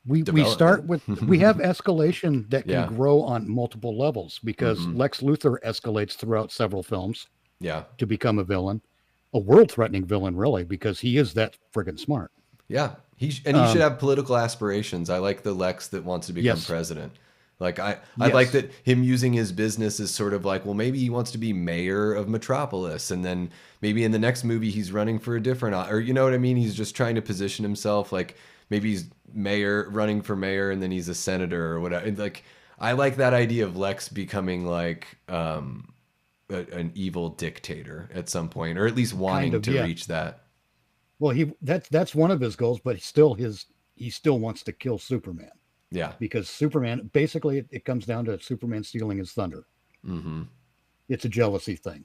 We start Development. with we have escalation that can Yeah. grow on multiple levels because Hmm. Lex Luthor escalates throughout several films Yeah. to become a villain, a world-threatening villain, really, because he is that friggin' smart. Yeah, he should Um, have political aspirations. I like the Lex that wants to become yes, president. Like I like yes, that him using his business as sort of like, well, maybe he wants to be mayor of Metropolis, and then maybe in the next movie he's running for a different, or you know what I mean? He's just trying to position himself. Like maybe he's mayor, running for mayor, and then he's a senator or whatever. And, like I like that idea of Lex becoming like an evil dictator at some point, or at least kind wanting of, to yeah. reach that. Well, that's one of his goals, but he still wants to kill Superman Yeah. because Superman basically it comes down to Superman stealing his thunder. Mm-hmm. It's a jealousy thing,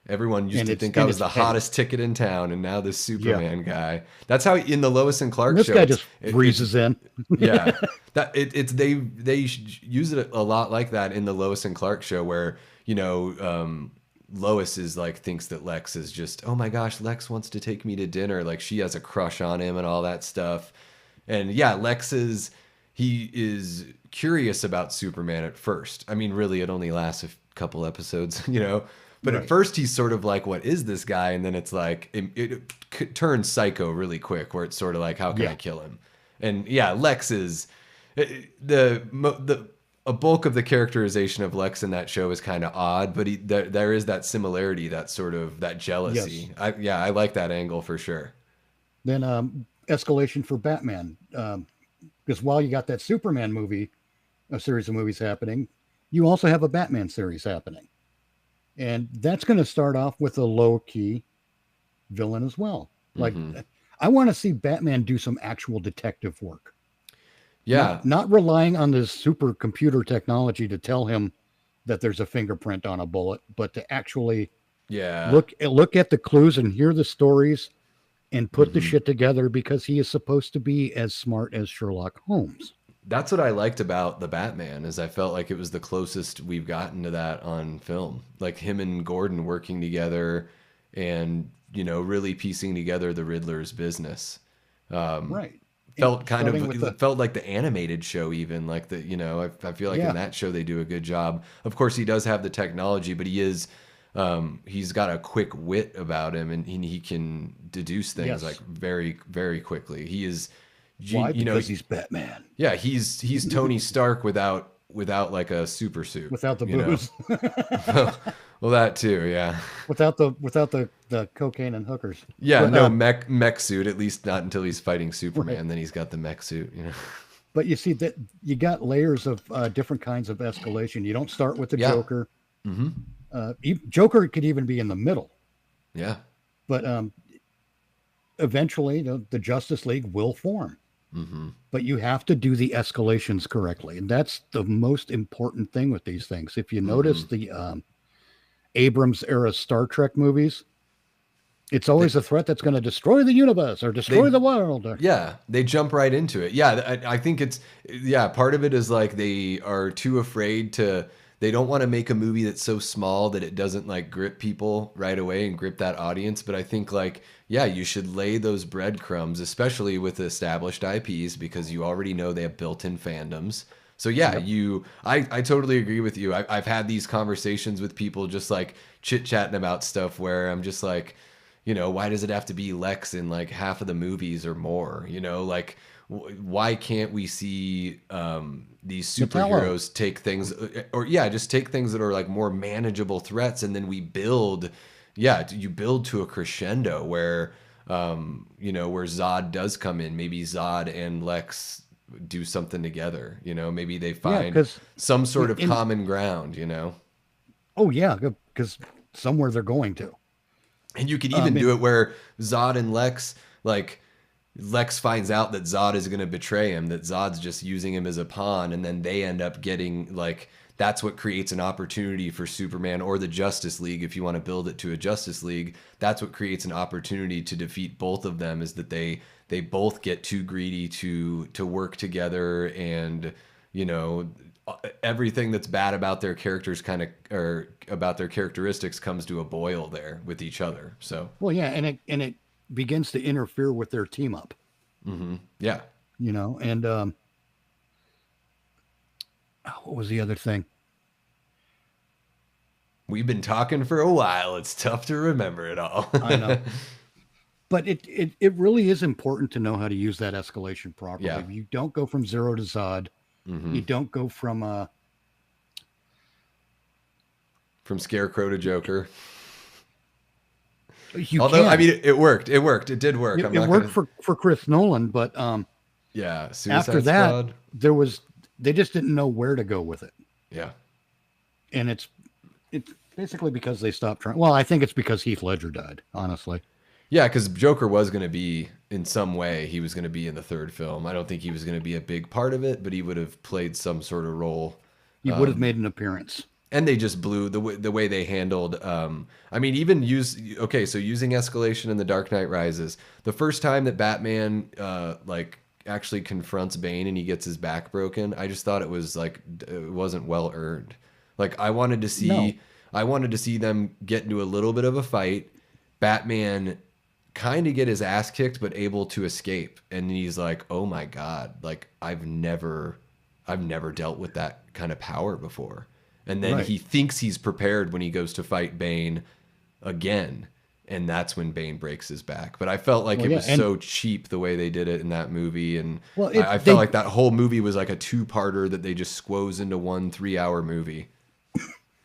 Everyone used and to think I was it's the petty. hottest ticket in town, and now this Yeah, Superman guy. That's how in the Lois and and Clark this show. guy just breezes in. Yeah, it's they use it a lot like that in the Lois and Clark show, where Lois is like thinks that Lex is just, oh my gosh, Lex wants to take me to dinner, like she has a crush on him and all that stuff. And yeah, he is curious about Superman at first. I mean, really, it only lasts a couple episodes, But at Right. first, he's sort of like, "What is this guy?" And then it's like turns psycho really quick, where it's sort of like, "How can I Yeah. kill him?" And yeah, Lex is the a bulk of the characterization of Lex in that show is kind of odd, but there is that similarity, that sort of that Yes. jealousy. I like that angle for sure. Then escalation for Batman, because while you got that Superman movie, a series of movies happening, you also have a Batman series happening, and that's going to start off with a low key villain as well. Like Hmm. I want to see Batman do some actual detective work, Yeah, not relying on this supercomputer technology to tell him that there's a fingerprint on a bullet, but to actually yeah. look at the clues and hear the stories and put the Hmm. shit together because he is supposed to be as smart as Sherlock Holmes. That's what I liked about the Batman is I felt like it was the closest we've gotten to that on film. Like him and Gordon working together and, really piecing together the Riddler's business. Um, Right. felt kind of starting with the it felt like the animated show, even like the, I feel like in yeah, that show they do a good job. Of course he does have the technology, but he's got a quick wit about him, and he can deduce things like yes. very, very quickly. He is, Why? you know, Because he's Batman yeah, he's Tony Stark without like a super suit, without the you know. booze, Well, that too, yeah. without the cocaine and hookers. Yeah, But no mech suit, at least not until he's fighting right. Superman. Then he's got the mech suit, you know. But you see that you got layers of different kinds of escalation. You don't start with the Yeah. Joker. Mm-hmm. Joker could even be in the middle, Yeah. but eventually the Justice League will form. Mm-hmm. But you have to do the escalations correctly, and that's the most important thing with these things. If you Mm-hmm. notice the Abrams era Star Trek movies, it's They always a threat that's going to destroy the universe or destroy they the world. Or, yeah, they jump right into it. Yeah, I think it's, yeah, part of it is like they are too afraid to, they don't want to make a movie that's so small that it doesn't like grip people right away and grip that audience. But I think like, yeah, you should lay those breadcrumbs, especially with established IPs, because you already know they have built-in fandoms. So yeah, yep. I totally agree with you. I've had these conversations with people just like chit-chatting about stuff where I'm just like, why does it have to be Lex in like half of the movies or more? Like why can't we see these Metallo. superheroes take things, or yeah, just take things that are like more manageable threats, and then we build, yeah, you build to a crescendo where, where Zod does come in. Maybe Zod and Lex do something together. Maybe they Yeah, find because some sort of in common ground. oh yeah, because somewhere they're going to. And you could even In do it where Zod and Lex, like, Lex finds out that Zod is going to betray him, that Zod's just using him as a pawn, and then they end up getting, like, that's what creates an opportunity for Superman or the Justice League, if you want to build it to a Justice League. That's what creates an opportunity to defeat both of them, is that they both get too greedy to work together, and, you know, everything that's bad about their characters kind of, or about their characteristics, comes to a boil there with each other. So well, yeah, and it begins to interfere with their team up. yeah, And what was the other thing? we've been talking for a while. It's tough to remember it all. I know. But it really is important to know how to use that escalation Yeah. properly. You don't go from zero to Zod. Hmm. You don't go from From Scarecrow to Joker. you Although, I can. mean, it worked. It worked. It did work. I'm It not worked gonna. for Chris Nolan, but Yeah, after Suicide that Squad. there was they just didn't know where to go with it. Yeah. And it's basically because they stopped trying. Well, I think it's because Heath Ledger died, honestly. Yeah, because Joker was going to be, in some way, he was going to be in the third film. I don't think he was going to be a big part of it, but he would have played some sort of role. He would have made an appearance. And they just blew the way they handled. I mean, even okay, so using escalation in The Dark Knight Rises, the first time that Batman like actually confronts Bane and he gets his back broken, I just thought it was like, it wasn't well earned. Like No. I wanted to see them get into a little bit of a fight. Batman kind of get his ass kicked, but able to escape, and he's like, "Oh my god! Like I've never dealt with that kind of power before." And then Right. he thinks he's prepared when he goes to fight Bane again, and that's when Bane breaks his back. But I felt like Well, it yeah, was and so cheap the way they did it in that movie, and well, I felt like that whole movie was like a two-parter that they just squoze into one 3-hour movie.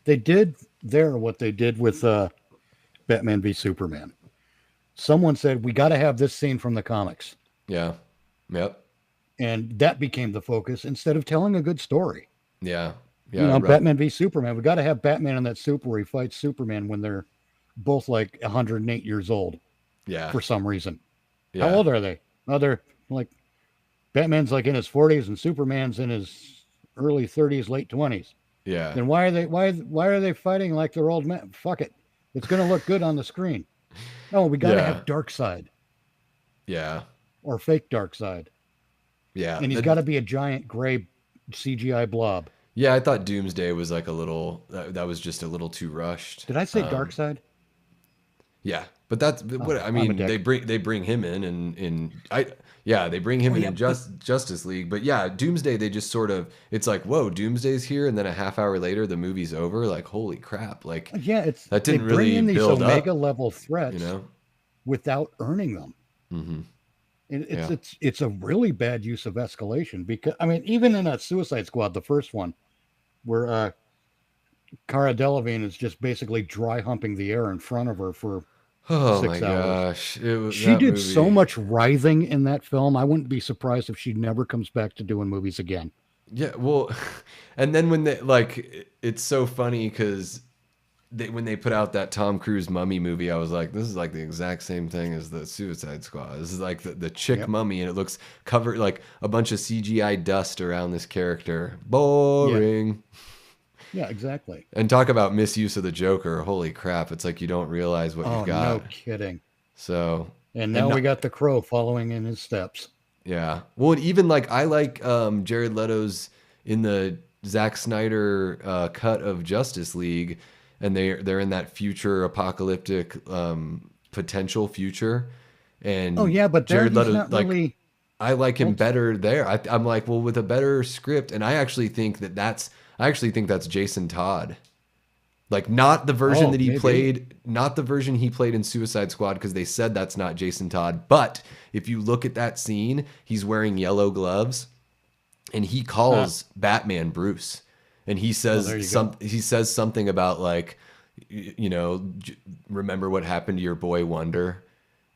they did there what they did with Batman v Superman. Someone said we got to have this scene from the comics, Yeah, yep, and that became the focus instead of telling a good story. yeah, yeah. Batman v Superman. We got to have Batman in that soup where he fights Superman when they're both like 108 years old Yeah, for some reason. How yeah, old are they? Oh, they're like Batman's like in his 40s and Superman's in his early 30s, late 20s. yeah, Then why are they fighting like they're old men? Fuck it. It's going to look good on the screen. No, we got to yeah, have Dark Side yeah, or fake Dark Side. yeah. And he's got to be a giant gray CGI blob. Yeah, I thought Doomsday was like a little, that was just a little too rushed. Did I say Dark Side? Yeah, But that's Oh, what I I'm a mean. dick. They bring him in I yeah, they bring him Oh in yeah, but Justice League. But yeah, Doomsday they just sort of it's like whoa, Doomsday's here, and then a half hour later the movie's over. Like holy crap! Like yeah, it's that they didn't bring really in these build Omega up, level you threats know? without earning them. Hmm. And Yeah. it's a really bad use of escalation because I mean, even in a Suicide Squad, the first one, where Cara Delevingne is just basically dry humping the air in front of her for Oh my 6 hours. gosh, She that did so movie. much writhing in that film. I wouldn't be surprised if she never comes back to doing movies again. Yeah, well, and then when they like, it's so funny because when they put out that Tom Cruise mummy movie, I was like, this is like the exact same thing as the Suicide Squad. This is like the chick Yep. mummy, and it looks covered like a bunch of CGI dust around this character. Yeah. Boring. Yeah. Exactly. And talk about misuse of the Joker. Holy crap! It's like you don't realize what you've Oh, no got. kidding. So, And and now we not, got the Crow following in his steps. yeah. Well, and even like I like Jared Leto's in the Zack Snyder cut of Justice League, and they're in that future apocalyptic potential future, Oh and yeah, but there Jared he's Leto not like really. I like him Well, better there. I'm like, well, with a better script, and I actually think I actually think that's Jason Todd. Like not the version oh, that he maybe. played, not the version he played in Suicide Squad because they said that's not Jason Todd. But if you look at that scene, he's wearing yellow gloves and he Huh. calls Batman Bruce. And Well, there you go. he says something about like you know, remember what happened to your boy Wonder?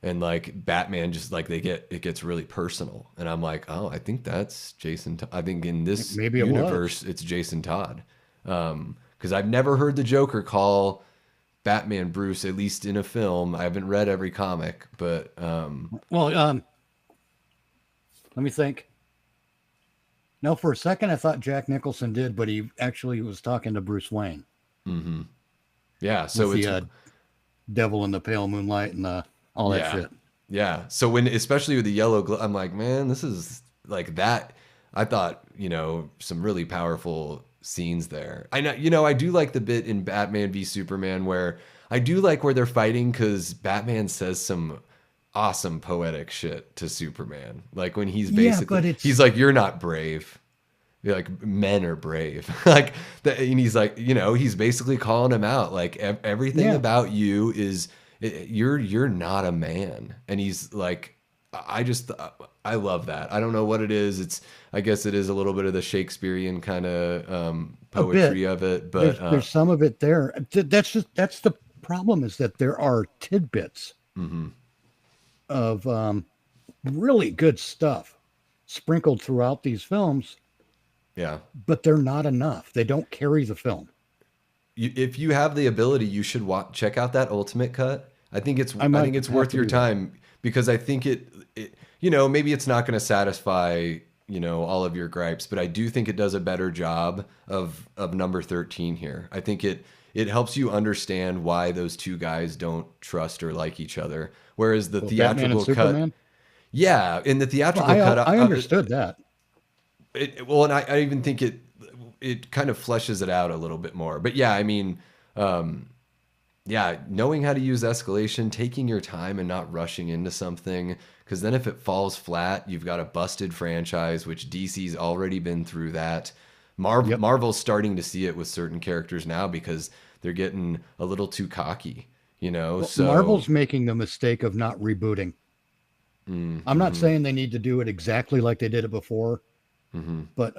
And like Batman just like it gets really personal. And I'm like, "Oh, I think that's Jason I think in this Maybe it was. universe it's Jason Todd." Because I've never heard the Joker call Batman Bruce, at least in a film. I haven't read every comic, but Well, let me think. No, for a second I thought Jack Nicholson did, but he actually was talking to Bruce Wayne yeah. with So the it's Devil in the Pale Moonlight and all that yeah, shit. yeah. So when especially with the yellow, I'm like, man, this is like that. I thought some really powerful scenes there. I know I do like the bit in Batman v Superman where I do like where they're fighting because Batman says some awesome poetic shit to Superman. Like when Yeah, but he's it's like, "You're not brave." You're like men are brave, like and he's like, he's basically calling him out. Like everything yeah, about you is you're not a man, and he's like, I just I love that. I don't know what it is. I guess it is a little bit of the Shakespearean kind of a bit. poetry of it, but There's some of it there. That's the problem is that there are tidbits mhm, of really good stuff sprinkled throughout these films, yeah. but they're not enough. They don't carry the film. If you have the ability, you should check out that Ultimate Cut. I I might think it's have worth to your do that. time because I think it maybe it's not going to satisfy all of your gripes, but I do think it does a better job of number 13 here. I think it helps you understand why those two guys don't trust or like each other. Whereas the Well, Batman and theatrical cut, Superman. yeah, in the Well, theatrical cut, I understood that. well, and I even think it kind of fleshes it out a little bit more. But yeah, I mean, um, yeah, knowing how to use escalation, taking your time and not rushing into something, because then if it falls flat, you've got a busted franchise, which DC's already been through that. Yep. Marvel's starting to see it with certain characters now because they're getting a little too cocky, Well, So, Marvel's making the mistake of not rebooting. I'm not mhm, saying they need to do it exactly like they did it before, mhm. but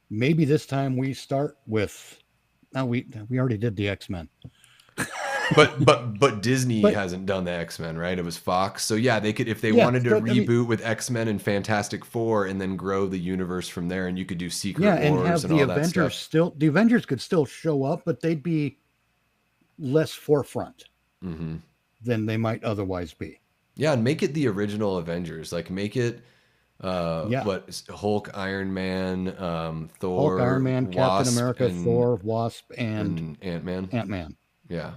maybe this time we start with. Now we already did the X Men, But Disney but hasn't done the X-Men, right? It was Fox. So yeah, they could if they yeah, wanted to but I mean, reboot with X-Men and Fantastic Four and then grow the universe from there and you could do yeah, Secret and Wars have and the all that Avengers stuff. still. The Avengers could still show up, but they'd be less forefront Hmm. than they might otherwise be. Yeah, and make it the original Avengers. Like make it Yeah, Hulk, Iron Man, Hulk, Iron Thor, Man, Captain Wasp America, Thor, Wasp, and and Ant-Man. Ant Man. Yeah.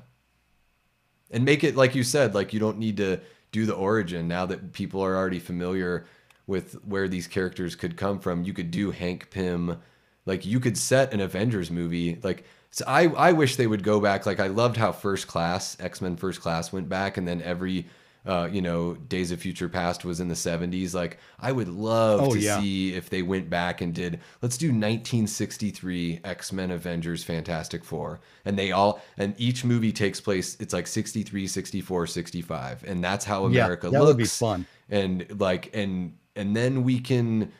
And make it like you said, like you don't need to do the origin now that people are already familiar with where these characters could come from. You could do Hank Pym, like you could set an Avengers movie. Like So I wish they would go back. Like I loved how First Class, X-Men First Class went back, and then every Days of Future Past was in the 70s. Like I would love Oh to yeah, see if they went back and did, let's do 1963 X-Men Avengers Fantastic Four. And each movie takes place, it's like 63, 64, 65. And that's how yeah, America that would be looks. fun. And like and then we can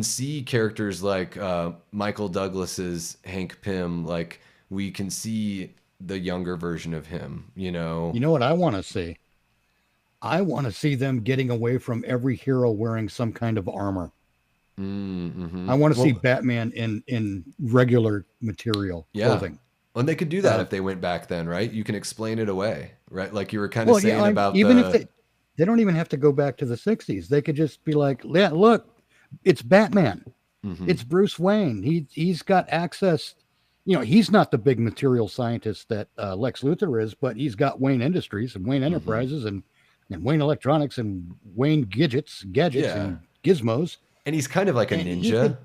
see characters like Michael Douglas's Hank Pym. Like we can see the younger version of him. You know what I want to see? I want to see them getting away from every hero wearing some kind of armor. Mm-hmm. I want to see Well, Batman in regular material yeah. clothing. And they could do that Uh, if they went back then, right? You can explain it away, right? Like you were kind of well, yeah, saying about even if the. they don't even have to go back to the 60s. They could just be like, yeah, look, it's Batman. Mhm. It's Bruce Wayne. He's got access. He's not the big material scientist that Lex Luthor is, but he's got Wayne Industries and Wayne Mhm. Enterprises and Wayne Electronics and Wayne gadgets Yeah. and gizmos. And he's kind of like a And he could, ninja,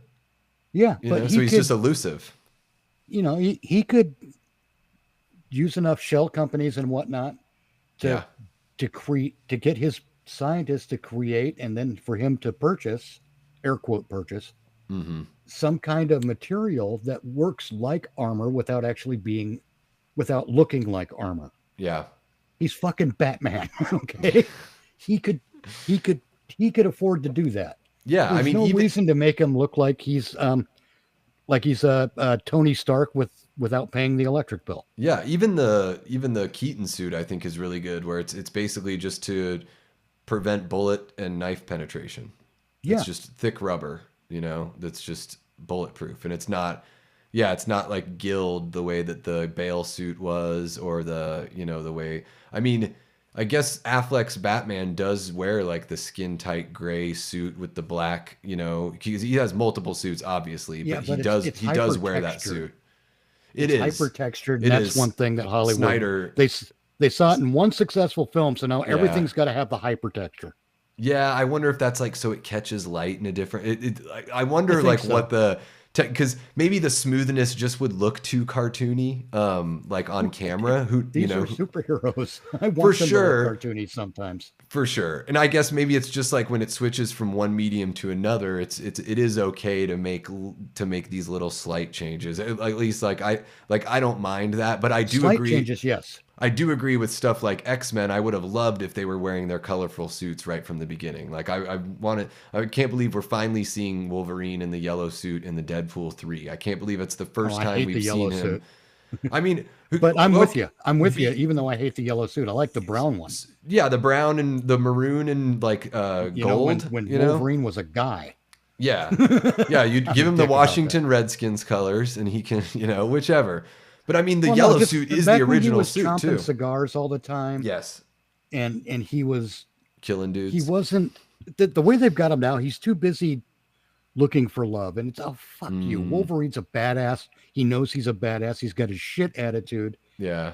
yeah, but so he he's just could, elusive. he could use enough shell companies and whatnot to Yeah. to get his scientists to create and then for him to purchase, air quote purchase, Hmm. some kind of material that works like armor without looking like armor. Yeah. He's fucking Batman. Okay. He could he could he could afford to do that. Yeah. I There's mean, no even reason to make him look like he's Tony Stark without paying the electric bill. yeah, even the Keaton suit I think is really good, where it's basically just to prevent bullet and knife penetration. It's Yeah. just thick rubber, that's just bulletproof, and it's not. Yeah, it's not like gilled the way that the Bale suit was, or the way. I mean, I guess Affleck's Batman does wear like the skin tight gray suit with the black, because he has multiple suits, obviously, Yeah, but he but does it's he does hyper wear that textured. suit. It It's is. hyper textured, and It that's one is. thing that Hollywood Snyder. they they saw it in one successful film, so now Yeah. everything's got to have the hyper texture. Yeah, I wonder if that's like so it catches light in a different. I I wonder think like what so. the because maybe the smoothness just would look too cartoony, like on camera. These are superheroes. I For want them to look sure, cartoony sometimes. for sure. And I guess maybe it's just like when it switches from one medium to another, it is okay to make these little slight changes. At least I don't mind that, but I do Slight agree. changes, yes. I do agree with stuff like X-Men. I would have loved if they were wearing their colorful suits right from the beginning. Like I can't believe we're finally seeing Wolverine in the yellow suit in the Deadpool 3. I can't believe it's the Oh, first I time hate the we've yellow seen him. suit. I mean, But I'm with okay, you. I'm with you, the even though I hate the yellow suit. I like the brown one. yeah, the brown and the maroon and like When gold, Wolverine was a guy. Yeah. Yeah, you'd I'm give a him the dick about that. Washington Redskins colors and he can, whichever. But I mean, the Well, no, yellow just suit is the back when he original was suit chomping too. cigars all the time, Yes. and Killing he dudes. wasn't the way they've got him now. He's too busy looking for love, and it's oh fuck you. Mm, Wolverine's a badass. He knows he's a badass. He's got a shit attitude. yeah.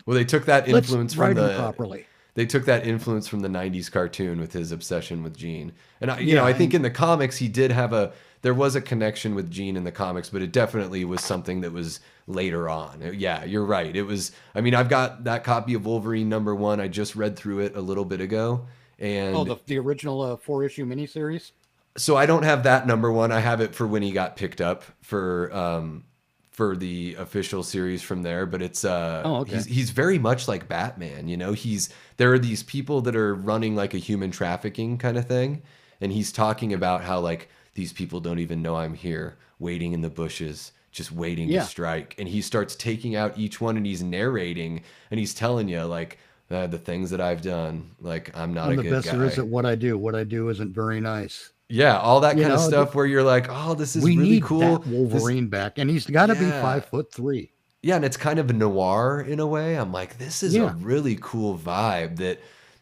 Well, they took that Let's influence from write him the properly. they took that influence from the 90s cartoon with his obsession with Jean. And Yeah, I think and in the comics he did have there was a connection with Jean in the comics, but it definitely was something that was later on. Yeah, you're right. It was I mean, I've got that copy of Wolverine #1. I just read through it a little bit ago. oh, And the original 4-issue miniseries. so I don't have that #1. I have it for when he got picked up for the official series from there. But it's Oh, okay. he's very much like Batman. There are these people that are running like a human trafficking kind of thing, and he's talking about how like these people don't even know I'm here, waiting in the bushes, just waiting to Yeah. strike. And he starts taking out each one, and he's narrating, and he's telling you like the things that I've done. Like I'm not I'm a the good best there is guy. at what I do. What I do isn't very nice. Yeah, all that You kind of know, stuff where you're like, oh, this is we really need cool. that This, Wolverine back, and he's got to be yeah, 5'3". yeah, and it's kind of a noir in a way. I'm like, this is a Yeah, really cool vibe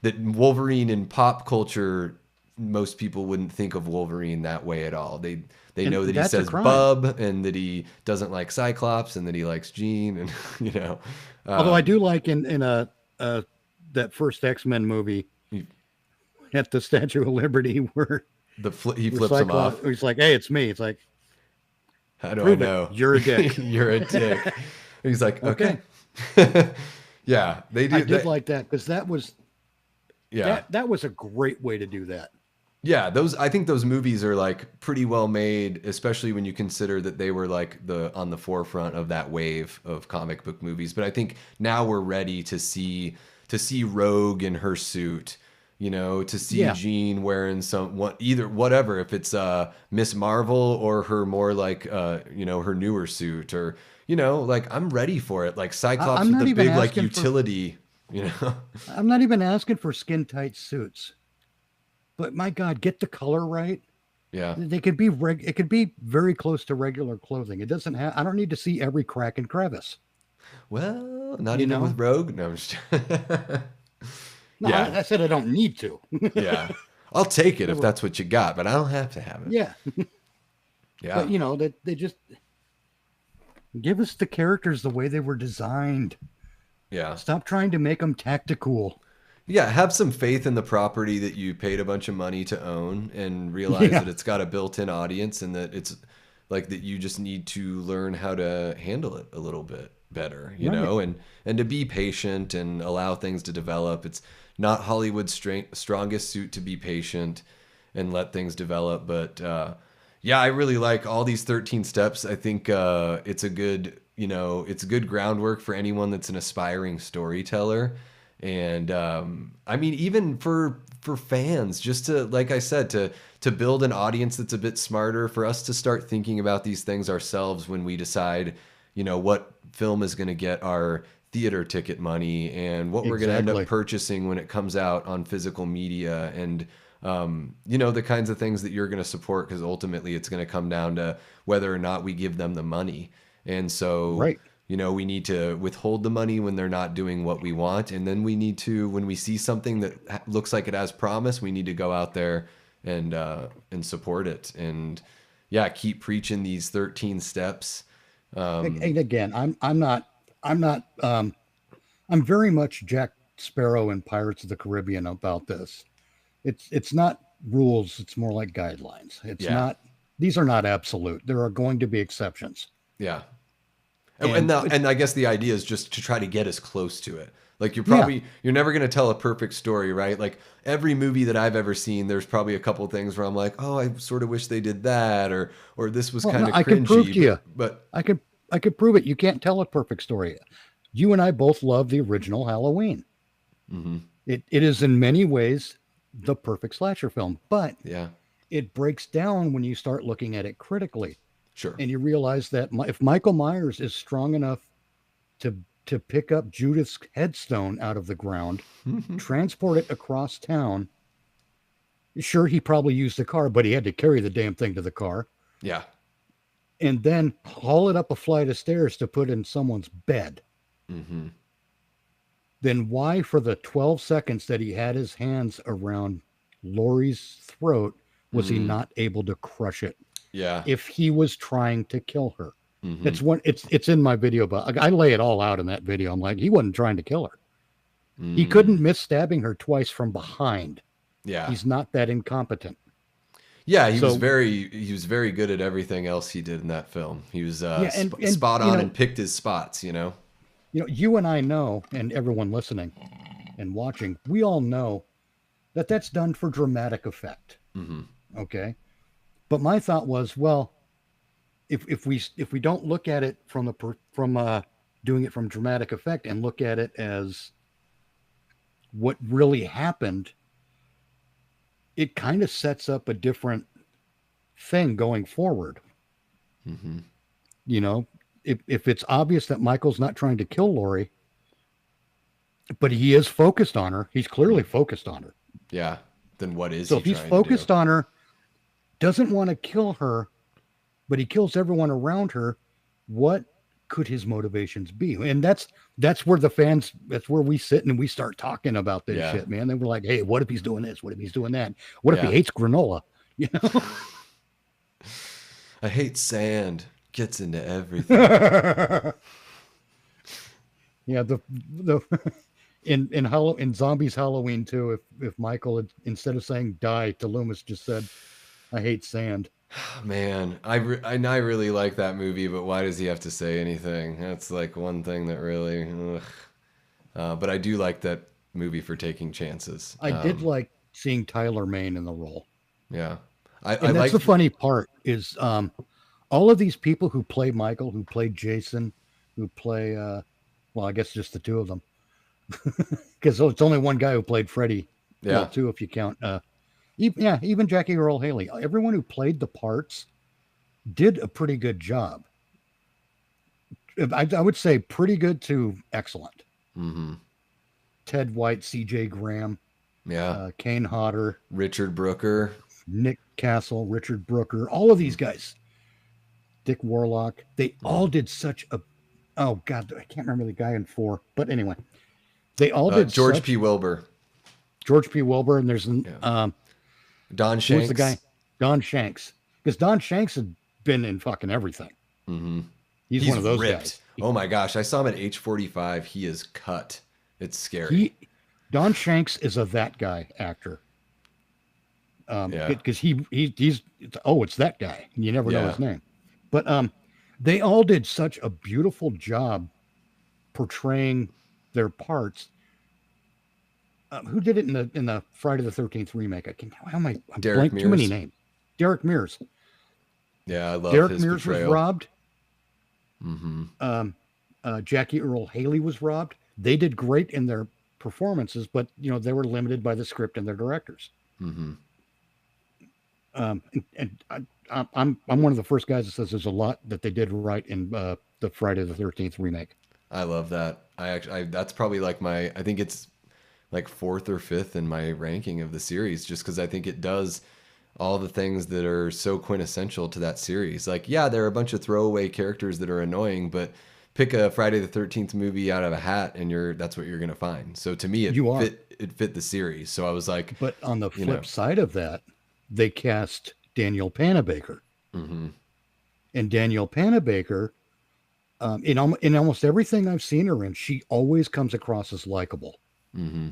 that Wolverine in pop culture, most people wouldn't think of Wolverine that way at all. They and know that he that's a says crime. bub and that he doesn't like Cyclops and that he likes Jean and you know, Although I um, do like in a that first X-Men movie he, at the Statue of Liberty where he where flips him Cyclops off. he's like, "Hey, it's me." It's like, How do I Prove it. know? You're a dick. You're a dick. He's like, okay. Okay. Yeah, they I do did that. like that because that was Yeah. that was a great way to do that. Yeah, those I think those movies are like pretty well made, especially when you consider that they were like the on the forefront of that wave of comic book movies. But I think now we're ready to see Rogue in her suit, you know, to see Yeah. Jean wearing some what either whatever, if it's Miss Marvel or her more like you know, her newer suit, or you know, like I'm ready for it. Like Cyclops I'm with the not even big like asking for utility, you know. I'm not even asking for skin tight suits. But my God, get the color right. Yeah. They could be it could be very close to regular clothing. It doesn't have I don't need to see every crack and crevice, Well, not you even know? with Rogue. No, I'm just No, yeah. I said I don't need to. Yeah. I'll take it if Never- that's what you got, but I don't have to have it. yeah. Yeah. But you know, that they just give us the characters the way they were designed. Yeah. Stop trying to make them tactical. Yeah. Have some faith in the property that you paid a bunch of money to own and realize Yeah, that it's got a built in audience and that it's like that you just need to learn how to handle it a little bit better, you right. know, and to be patient and allow things to develop. It's not Hollywood's strongest suit to be patient and let things develop, but yeah, I really like all these 13 steps. I think it's a good, you know, it's good groundwork for anyone that's an aspiring storyteller. And I mean, even for fans, just to, like I said, to build an audience that's a bit smarter, for us to start thinking about these things ourselves when we decide, you know, what film is going to get our theater ticket money and what we're going to end up Exactly. purchasing when it comes out on physical media, and you know, the kinds of things that you're going to support, because ultimately it's going to come down to whether or not we give them the money. And so, Right. you know, we need to withhold the money when they're not doing what we want, and then we need to, when we see something that looks like it has promise, we need to go out there and support it, and yeah, keep preaching these 13 steps. And again, I'm very much Jack Sparrow in Pirates of the Caribbean about this. It's not rules, it's more like guidelines. It's Yeah, not these are not absolute. There are going to be exceptions. yeah. And And and I guess the idea is just to try to get as close to it. Like yeah, you're never going to tell a perfect story, right? Like every movie that I've ever seen, there's probably a couple things where I'm like, oh, I sort of wish they did that, or this was well, kind no, of I can prove cringy, to you. but I could I could prove it. You can't tell a perfect story. You and I both love the original Halloween. hmm It is in many ways the perfect slasher film, but yeah, it breaks down when you start looking at it critically, sure, and you realize that if Michael Myers is strong enough to pick up Judith's headstone out of the ground, transport it across town. Sure, he probably used the car, but he had to carry the damn thing to the car yeah, and then haul it up a flight of stairs to put in someone's bed. hmm Then why, for the 12 seconds that he had his hands around Lori's throat, was he mm, not able to crush it yeah, if he was trying to kill her? hmm It's in my video, but I lay it all out in that video. I'm like, he wasn't trying to kill her. He mm, couldn't miss stabbing her twice from behind. yeah, He's not that incompetent. yeah. So He was very good at everything else he did in that film. He was yeah, spot on and picked his spots, you know. you and I know, and everyone listening and watching, we all know that that's done for dramatic effect. hmm Okay, but my thought was, well, if we don't look at it from doing it from dramatic effect and look at it as what really happened, it kind of sets up a different thing going forward. hmm You know, if it's obvious that Michael's not trying to kill Lori, but he is focused on her, he's clearly focused on her. Yeah. Then what is So he if he's trying to do? focused on her, doesn't want to kill her, but he kills everyone around her, what could his motivations be? And that's where the fans, that's where we sit and we start talking about this Yeah. shit, man. They were like, hey, what if he's doing this? What if he's doing that? What if he Yeah. hates granola? You I hate sand. Gets into everything. know? Yeah, the in Zombies Halloween too, if Michael had, instead of saying die to Loomis, just said, I hate sand. Man, I really like that movie, but why does he have to say anything? That's like one thing that really. Ugh. But I do like that movie for taking chances. I did like seeing Tyler Mane in the role. Yeah, I And that's the liked. funny part is all of these people who play Michael, who play Jason, who play well, I guess just the two of them, because it's only one guy who played Freddy. Well, Yeah, two if you count. Yeah, even Jackie Earl Haley. Everyone who played the parts did a pretty good job. I would say pretty good to excellent. hmm, Ted White, C.J. Graham, yeah. Kane Hodder, Richard Brooker. Nick Castle, Richard Brooker, all of Mm, these guys, Dick Warlock, they all mm. did such a. Oh God, I can't remember the guy in four, but anyway, they all did George such. P. Wilbur. George P. Wilbur, and there's Yeah, Don who was the guy? Shanks. Don Shanks, because Don Shanks had been in fucking everything. Hmm. He's one He's of those ripped. guys. Oh my gosh, I saw him at age 45. He is cut. It's scary. He Don Shanks is a that guy actor. Yeah, Because he's oh, it's that guy. You never know yeah. his name, but they all did such a beautiful job portraying their parts. Who did it in the Friday the 13th remake? I can how am I Derek blank too many Mears. names. Derek Mears. Yeah, I love Derek his Mears was portrayal. robbed. Hmm. Jackie Earl Haley was robbed. They did great in their performances, but they were limited by the script and their directors. Hmm. And I'm one of the first guys that says there's a lot that they did right in the Friday the 13th remake. I love that. That's probably like I think it's like fourth or fifth in my ranking of the series, just because I think it does all the things that are so quintessential to that series. Like, yeah, there are a bunch of throwaway characters that are annoying, but pick a Friday the 13th movie out of a hat and that's what you're gonna find. So to me, You are. it fit the series. So I was like, But on the you know, flip side of that, they cast Daniel Panabaker. hmm, And Daniel Panabaker, in almost everything I've seen her in, she always comes across as likable. hmm,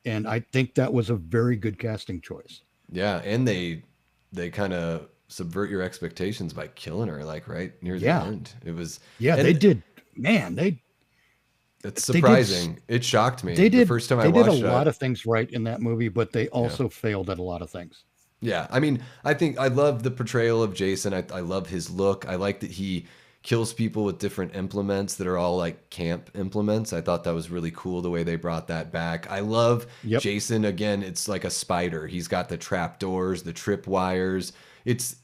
And I think that was a very good casting choice. yeah, and they kind of subvert your expectations by killing her like right near the Yeah. end. It was, Yeah, they and did. Man, it's they did surprising. It shocked me they the did first time I they did a watched lot it. of things right in that movie, but they Yeah. also failed at a lot of things. Yeah. I mean, I think I love the portrayal of Jason. I love his look. I like that he kills people with different implements that are all like camp implements. I thought that was really cool the way they brought that back. I love Yep. Jason. Again, it's like a spider. He's got the trap doors, the trip wires. It's,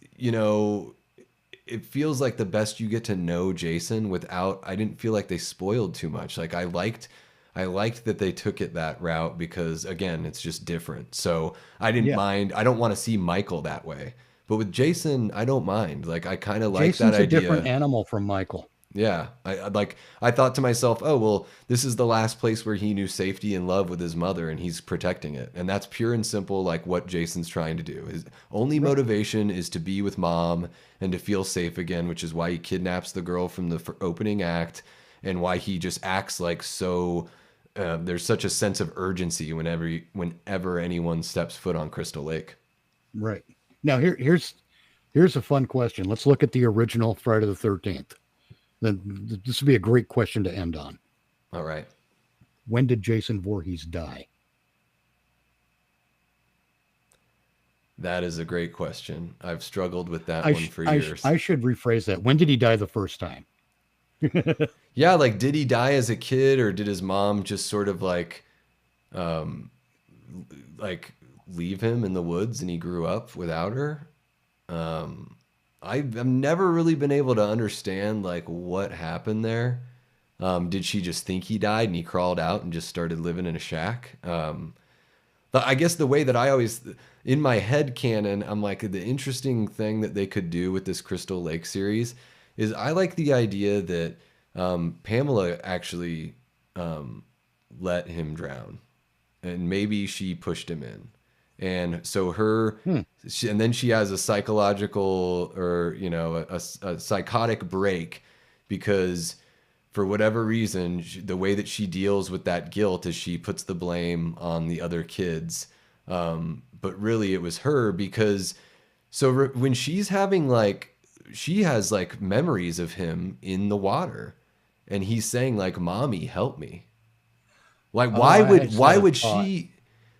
it feels like the best you get to know Jason without I didn't feel like they spoiled too much. Like I liked that they took it that route because again, it's just different. So I didn't Yeah. mind. I don't want to see Michael that way. But with Jason, I don't mind. Like I kind of like that Jason's a different idea. animal from Michael. Yeah, I thought to myself, oh well, this is the last place where he knew safety and love with his mother, and he's protecting it, and that's pure and simple, like what Jason's trying to do. His only Right. motivation is to be with mom and to feel safe again, which is why he kidnaps the girl from the opening act, and why he just acts like so. There's such a sense of urgency whenever anyone steps foot on Crystal Lake. Right. Now here's a fun question. Let's look at the original Friday the 13th. Then this would be a great question to end on. All right. When did Jason Voorhees die? That is a great question. I've struggled with that I one sh- for I, sh- years. I should rephrase that. When did he die the first time? Yeah, like did he die as a kid or did his mom just sort of um like leave him in the woods and he grew up without her? Um I've never really been able to understand like what happened there. Did she just think he died and he crawled out and just started living in a shack? But I guess the way that I always, in my head canon, I'm like, the interesting thing that they could do with this Crystal Lake series is I like the idea that Pamela actually um, let him drown. And maybe she pushed him in. And so Hmm. and then she has a psychological or, a psychotic break because for whatever reason, the way that she deals with that guilt is she puts the blame on the other kids. But really, it was her because So when she's having like, she has like memories of him in the water, and he's saying like, "Mommy, help me." Like, Oh, I just why had a would thought. she,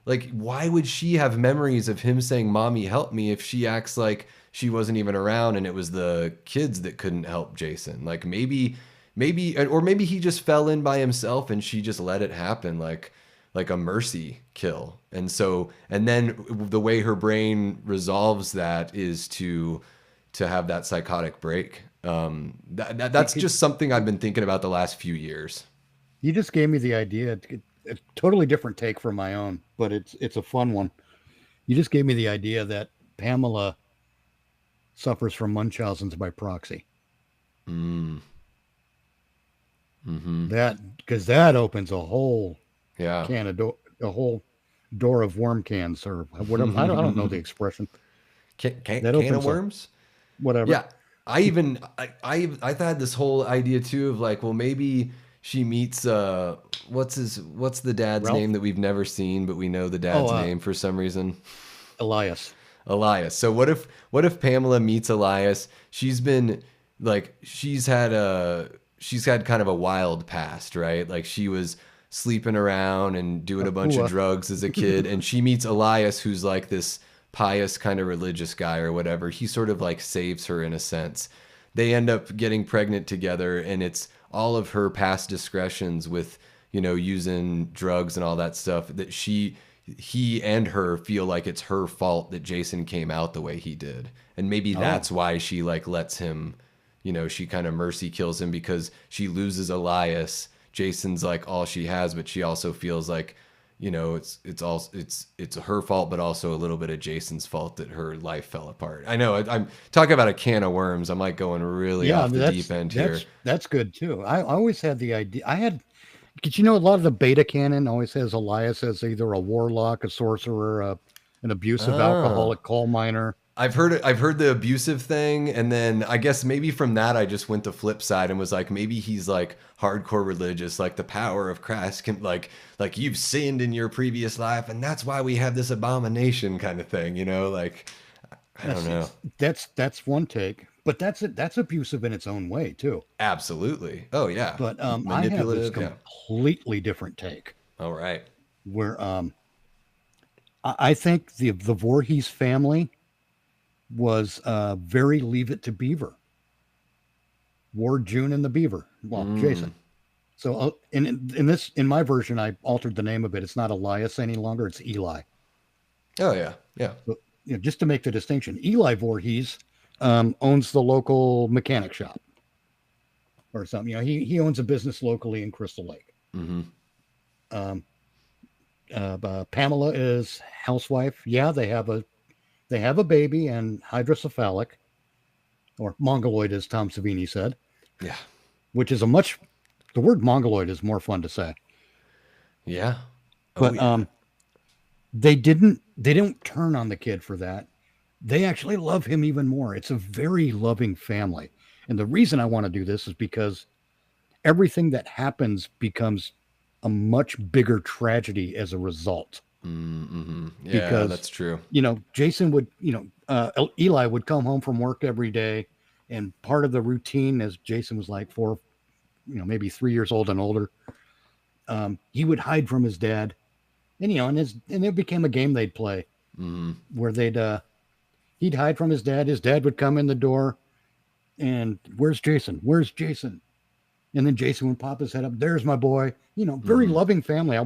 like, why would she have memories of him saying, "Mommy, help me," if she acts like she wasn't even around and it was the kids that couldn't help Jason? Like, or maybe he just fell in by himself and she just let it happen, like a mercy kill. And so, and then the way her brain resolves that is to have that psychotic break. See, That's just something I've been thinking about the last few years. you just gave me the idea. A totally different take from my own, but it's a fun one. You just gave me the idea that Pamela suffers from Munchausen's by proxy. Mm, mm-hmm. That because that opens a whole Yeah. can of a whole door of worm cans or whatever. I don't know the expression. That Can of opens a worms? whatever. Yeah. I've had this whole idea too of like, well, maybe she meets what's the dad's name Ralph. that we've never seen, but we know the Oh, dad's name for some reason? Elias. Elias. So what if Pamela meets Elias? She's been like she's had kind of a wild past, right? Like she was sleeping around and doing a bunch of Pua. drugs as a kid, and she meets Elias, who's like this pious kind of religious guy or whatever. He sort of like saves her in a sense. They end up getting pregnant together, and it's all of her past discretions with, using drugs and all that stuff that he and her feel like it's her fault that Jason came out the way he did. And maybe Oh, that's why she like lets him, she kind of mercy kills him because she loses Elias. Jason's like all she has, but she also feels like, it's her fault, but also a little bit of Jason's fault that her life fell apart. I know I'm talking about a can of worms. I'm like going really yeah. off the deep end here. That's good too. I always had the idea. I had. Did you know a lot of the beta canon always has Elias as either a warlock, a sorcerer, an abusive Oh. alcoholic coal miner. I've heard the abusive thing, and then I guess maybe from that I just went the flip side and was like, maybe he's like hardcore religious, like the power of Christ can like you've sinned in your previous life, and that's why we have this abomination kind of thing, like I don't That's know. that's one take, but that's it. That's abusive in its own way too. Absolutely. Oh yeah. But I have this Manipulative, yeah. completely different take All right. where I think the Voorhees family was very Leave It to Beaver, Ward, June, and the Beaver. Well, Mm. Jason. So in my version, I altered the name of it. It's not Elias any longer. It's Eli. Oh yeah. Yeah. So, just to make the distinction, Eli Voorhees owns the local mechanic shop or something. He owns a business locally in Crystal Lake. Mm-hmm. Um, Pamela is housewife. Yeah, they have a baby and hydrocephalic or mongoloid, as Tom Savini said, Yeah. which is a much the word mongoloid is more fun to say. Yeah. Oh But yeah. they didn't turn on the kid for that. They actually love him even more. It's a very loving family. And the reason I want to do this is because everything that happens becomes a much bigger tragedy as a result. Mm-hmm. Yeah, Because, that's true. Jason would, Eli would come home from work every day. And part of the routine, as Jason was like four, maybe 3 years old and older, he would hide from his dad. And it became a game they'd play Mm-hmm. where he'd hide from his dad. His dad would come in the door and where's Jason? Where's Jason? And then Jason would pop his head up. There's my boy. Very Mm-hmm. loving family.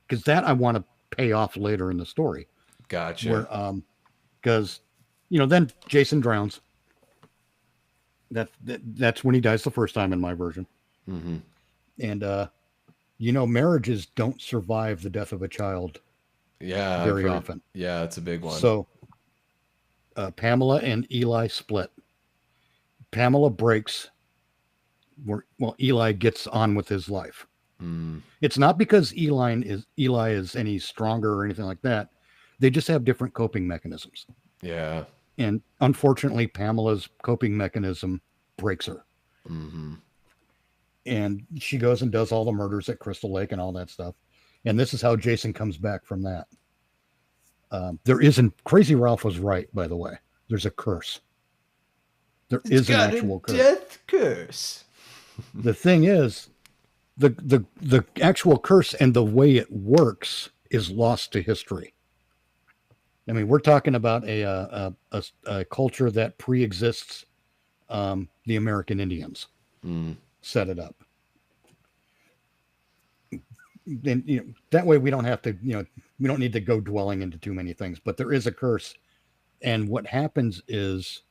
Because that I want to pay off later in the story Gotcha. where, because, then Jason drowns. That's when he dies the first time in my version. Mm-hmm. And, marriages don't survive the death of a child Yeah, I've very heard. often. Yeah, it's a big one. So, Pamela and Eli split. Pamela breaks well, Eli gets on with his life. Mm, It's not because Eli is any stronger or anything like that. They just have different coping mechanisms. yeah. And unfortunately, Pamela's coping mechanism breaks her. Mm-hmm. And she goes and does all the murders at Crystal Lake and all that stuff. And this is how Jason comes back from that. There isn't Crazy Ralph was right, by the way. There's a curse. There It's is an got a actual curse. death curse. The thing is, the actual curse and the way it works is lost to history. I mean, we're talking about a culture that pre-exists the American Indians Mm. set it up. Then that way we don't have to we don't need to go dwelling into too many things. But there is a curse, and what happens is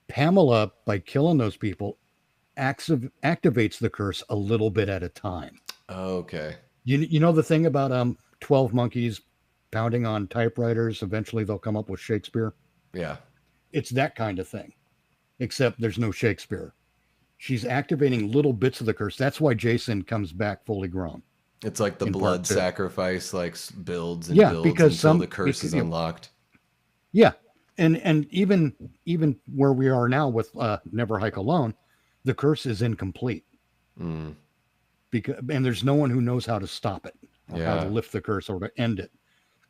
Pamela, by killing those people, activates the curse a little bit at a time. Okay. You know the thing about 12 monkeys pounding on typewriters, eventually they'll come up with Shakespeare. Yeah. It's that kind of thing, except there's no Shakespeare. She's activating little bits of the curse. That's why Jason comes back fully grown It's like the in part blood two. sacrifice, like builds and Yeah, builds because until the curse is unlocked. yeah, and even where we are now with Never Hike Alone, the curse is incomplete Mm. because and there's no one who knows how to stop it or how to Yeah. lift the curse or to end it,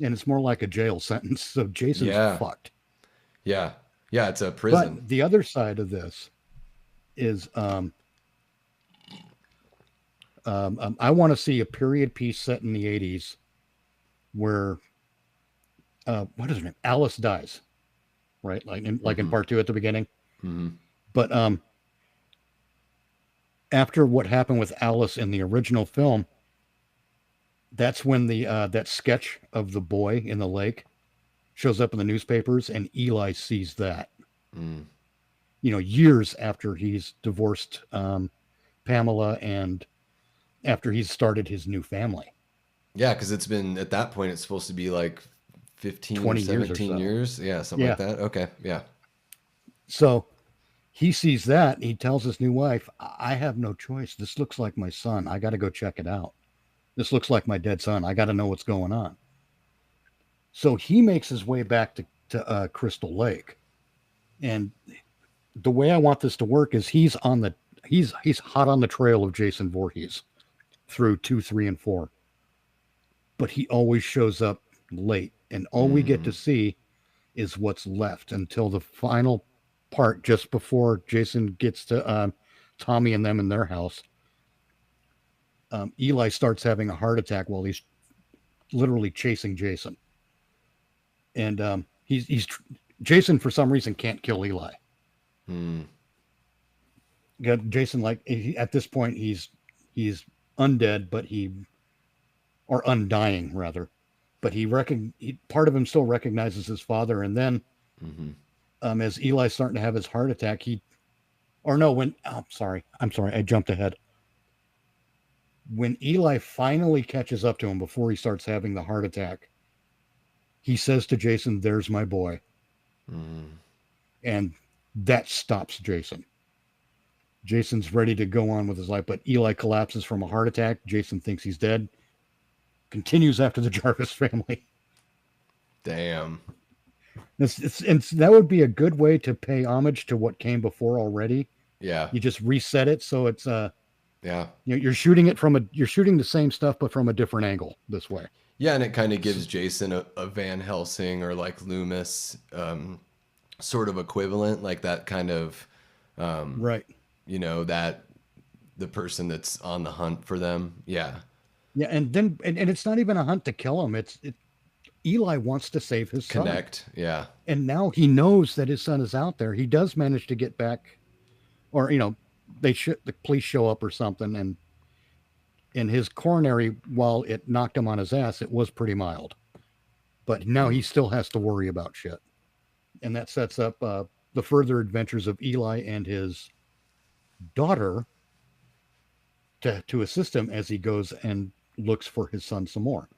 and it's more like a jail sentence. So Jason's Yeah. fucked. Yeah. Yeah. It's a prison. But the other side of this is I want to see a period piece set in the 80s where what is her name? Alice dies, right? Like in Hmm. part two at the beginning. Hmm. But after what happened with Alice in the original film, that's when the that sketch of the boy in the lake shows up in the newspapers, and Eli sees that. Mm. Years after he's divorced Pamela and after he's started his new family. Yeah, because it's been at that point, it's supposed to be like 15, 20 years or 17 so. years. Yeah, something like Yeah. that. Okay. Yeah. So he sees that. And he tells his new wife, I have no choice. This looks like my son. I got to go check it out. This looks like my dead son. I got to know what's going on. So he makes his way back to Crystal Lake. And the way I want this to work is he's hot on the trail of Jason Voorhees through 2, 3, and 4. But he always shows up late. And all we get to Mm. see is what's left until the final part just before Jason gets to Tommy and them in their house. Eli starts having a heart attack while he's literally chasing Jason, and he's Jason for some reason can't kill Eli. Mm. Jason at this point he's undead, but or undying rather, but part of him still recognizes his father, and then Hmm. as Eli's starting to have his heart attack, I'm sorry, I jumped ahead. When Eli finally catches up to him before he starts having the heart attack, he says to Jason, "There's my boy." Mm. And that stops Jason. Jason's ready to go on with his life, but Eli collapses from a heart attack. Jason thinks he's dead. Continues after the Jarvis family. Damn. That would be a good way to pay homage to what came before already. Yeah. You just reset it so it's Yeah. you're shooting it you're shooting the same stuff but from a different angle this way. Yeah, and it kind of gives Jason a Van Helsing or like Loomis sort of equivalent, like that kind of, Right. that the person that's on the hunt for them. Yeah. Yeah, and then and it's not even a hunt to kill him. Eli wants to save his son. Connect. Yeah. And now he knows that his son is out there. He does manage to get back, or the police show up or something, and in his coronary, while it knocked him on his ass, it was pretty mild. But now he Mm. still has to worry about shit, and that sets up the further adventures of Eli and his daughter to assist him as he goes and looks for his son some more.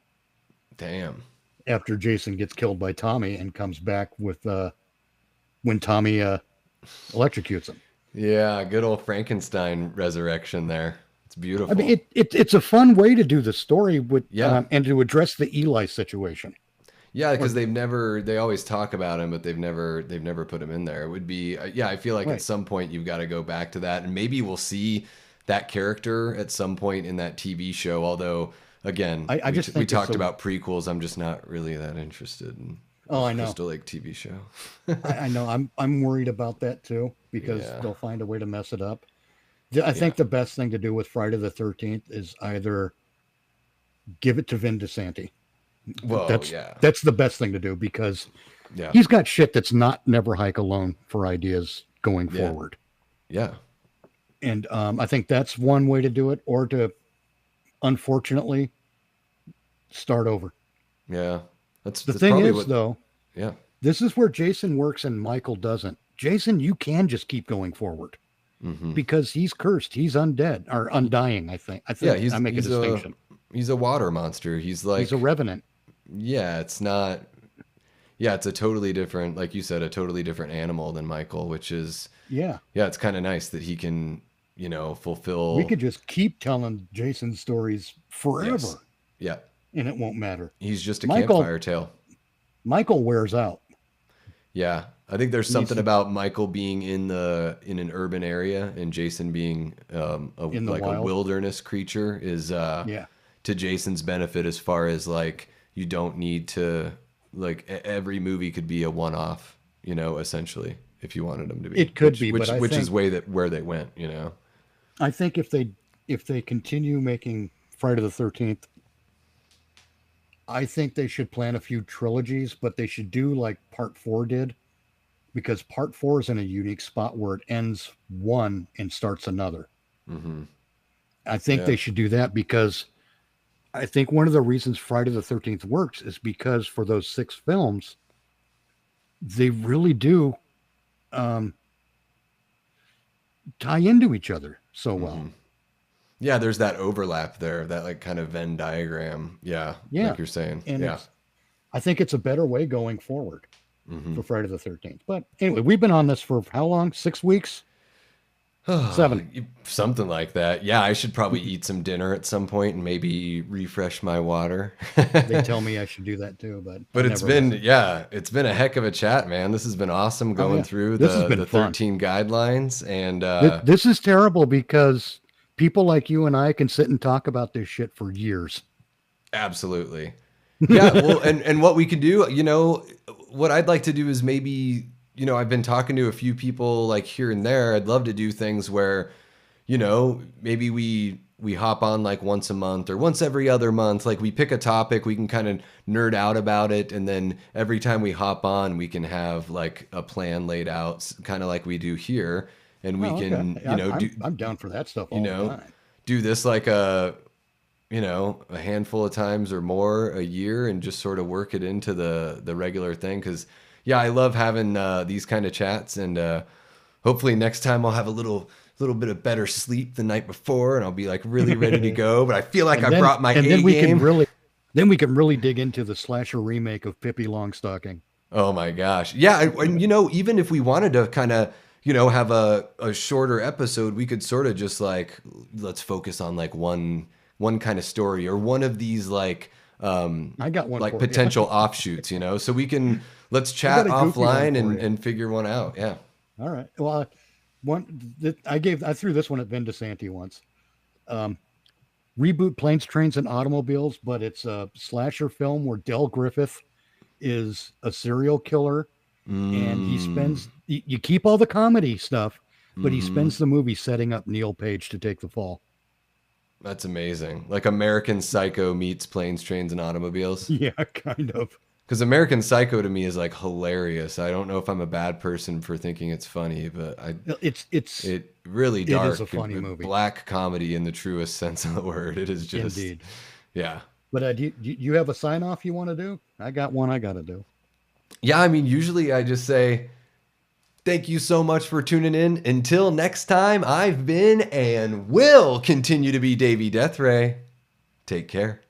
Damn. After Jason gets killed by Tommy and comes back with when Tommy electrocutes him. Yeah, good old Frankenstein resurrection there. It's beautiful. I mean, it's a fun way to do the story with Yeah. and to address the Eli situation. Yeah, Or, because they always talk about him, but they've never put him in there. It would be, yeah, I feel like at right. some point you've got to go back to that, and maybe we'll see that character at some point in that TV show. Although, again, I just we think talked about prequels. I'm just not really that interested in. Oh, I know. Crystal Lake TV show. I know. I'm worried about that too because Yeah. they'll find a way to mess it up. I Yeah. think the best thing to do with Friday the 13th is either give it to Vin DeSanti. Whoa, That's yeah. that's the best thing to do because Yeah. he's got shit that's not never hike alone for ideas going Yeah. forward. Yeah. And I think that's one way to do it, or to unfortunately start over. Yeah. The That's thing probably is, what. though, Yeah. this is where Jason works and Michael doesn't. Jason, you can just keep going forward Hmm. because he's cursed. He's undead or undying. I think. I Yeah, think I make a distinction. he's a water monster. He's He's a like, revenant. yeah, it's not. Yeah, it's a totally different, like you said, a totally different animal than Michael, which is, Yeah, yeah, it's kind of nice that he can, we fulfill. could just keep telling Jason stories Yes. forever, Yeah. and it won't matter. He's just a Michael campfire tale. Michael wears out. Yeah. I think there's He needs something to about Michael being in an urban area and Jason being in the like a wild. wilderness creature is Yeah, to Jason's benefit, as far as like you don't need to, like every movie could be a one-off, essentially, if you wanted them to be, it could be, but which is way that where they went. I think if they continue making Friday the 13th, I think they should plan a few trilogies, but they should do like part 4 did, because part 4 is in a unique spot where it ends one and starts another. Hmm. I think Yeah. they should do that because I think one of the reasons Friday the 13th works is because for those 6 films, they really do um, tie into each other so well. Hmm. Yeah, there's that overlap there, that like kind of Venn diagram. Yeah, Yeah. like you're saying. And Yeah. I think it's a better way going forward Hmm. for Friday the 13th. But anyway, we've been on this for how long? 6 weeks? 7. Something like that. Yeah, I should probably eat some dinner at some point and maybe refresh my water. They tell me I should do that too, but I But never listen. it's been a heck of a chat, man. This has been awesome Oh going yeah, through this has been the fun. 13 guidelines and This is terrible because people like you and I can sit and talk about this shit for years. absolutely. Yeah, well, and what we could do, what I'd like to do is maybe, I've been talking to a few people like here and there. I'd love to do things where, maybe we hop on like once a month or once every other month. Like we pick a topic, we can kind of nerd out about it, and then every time we hop on, we can have like a plan laid out, kind of like we do here, and we Oh, can, okay. I'm down for that stuff you all the know, time. do this like a handful of times or more a year, and just sort of work it into the regular thing. Because yeah, I love having these kind of chats, and hopefully next time I'll have a little bit of better sleep the night before, and I'll be like really ready to go. But I feel like I brought my And A then we can game. really then we can really dig into the slasher remake of Pippi Longstocking. Oh my gosh. Yeah, and even if we wanted to kind of, have a shorter episode, we could sort of just like let's focus on like one kind of story, or one of these I got one like for you. potential offshoots, so we can let's I got chat a goofy one offline for you. and figure one out. Yeah. All right. Well, I threw this one at Vin DeSanti once. Um, Reboot Planes, Trains, and Automobiles, but it's a slasher film where Del Griffith is a serial killer, and he Mm, spends you keep all the comedy stuff, but he mm-hmm. spends the movie setting up Neil Page to take the fall. That's amazing. Like American Psycho meets Planes, Trains, and Automobiles. Yeah, kind of. Because American Psycho to me is like hilarious. I don't know if I'm a bad person for thinking it's funny, but It's it really it is dark, a funny movie, black comedy in the truest sense of the word. It is just, indeed. yeah. But do you have a sign off you want to do? I got one I got to do. Yeah, I mean, usually I just say, thank you so much for tuning in. Until next time, I've been and will continue to be Davey Deathray. Take care.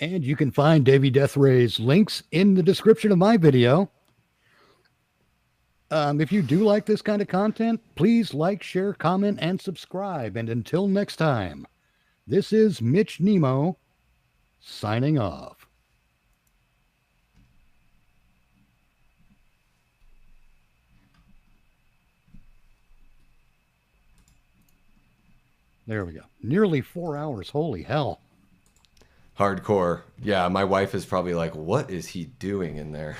And you can find Davy Death Ray's links in the description of my video. If you do like this kind of content, please like, share, comment, and subscribe. And until next time, this is Mitch Nemo signing off. There we go. Nearly 4 hours. Holy hell. Hardcore. Yeah, my wife is probably like, "What is he doing in there?"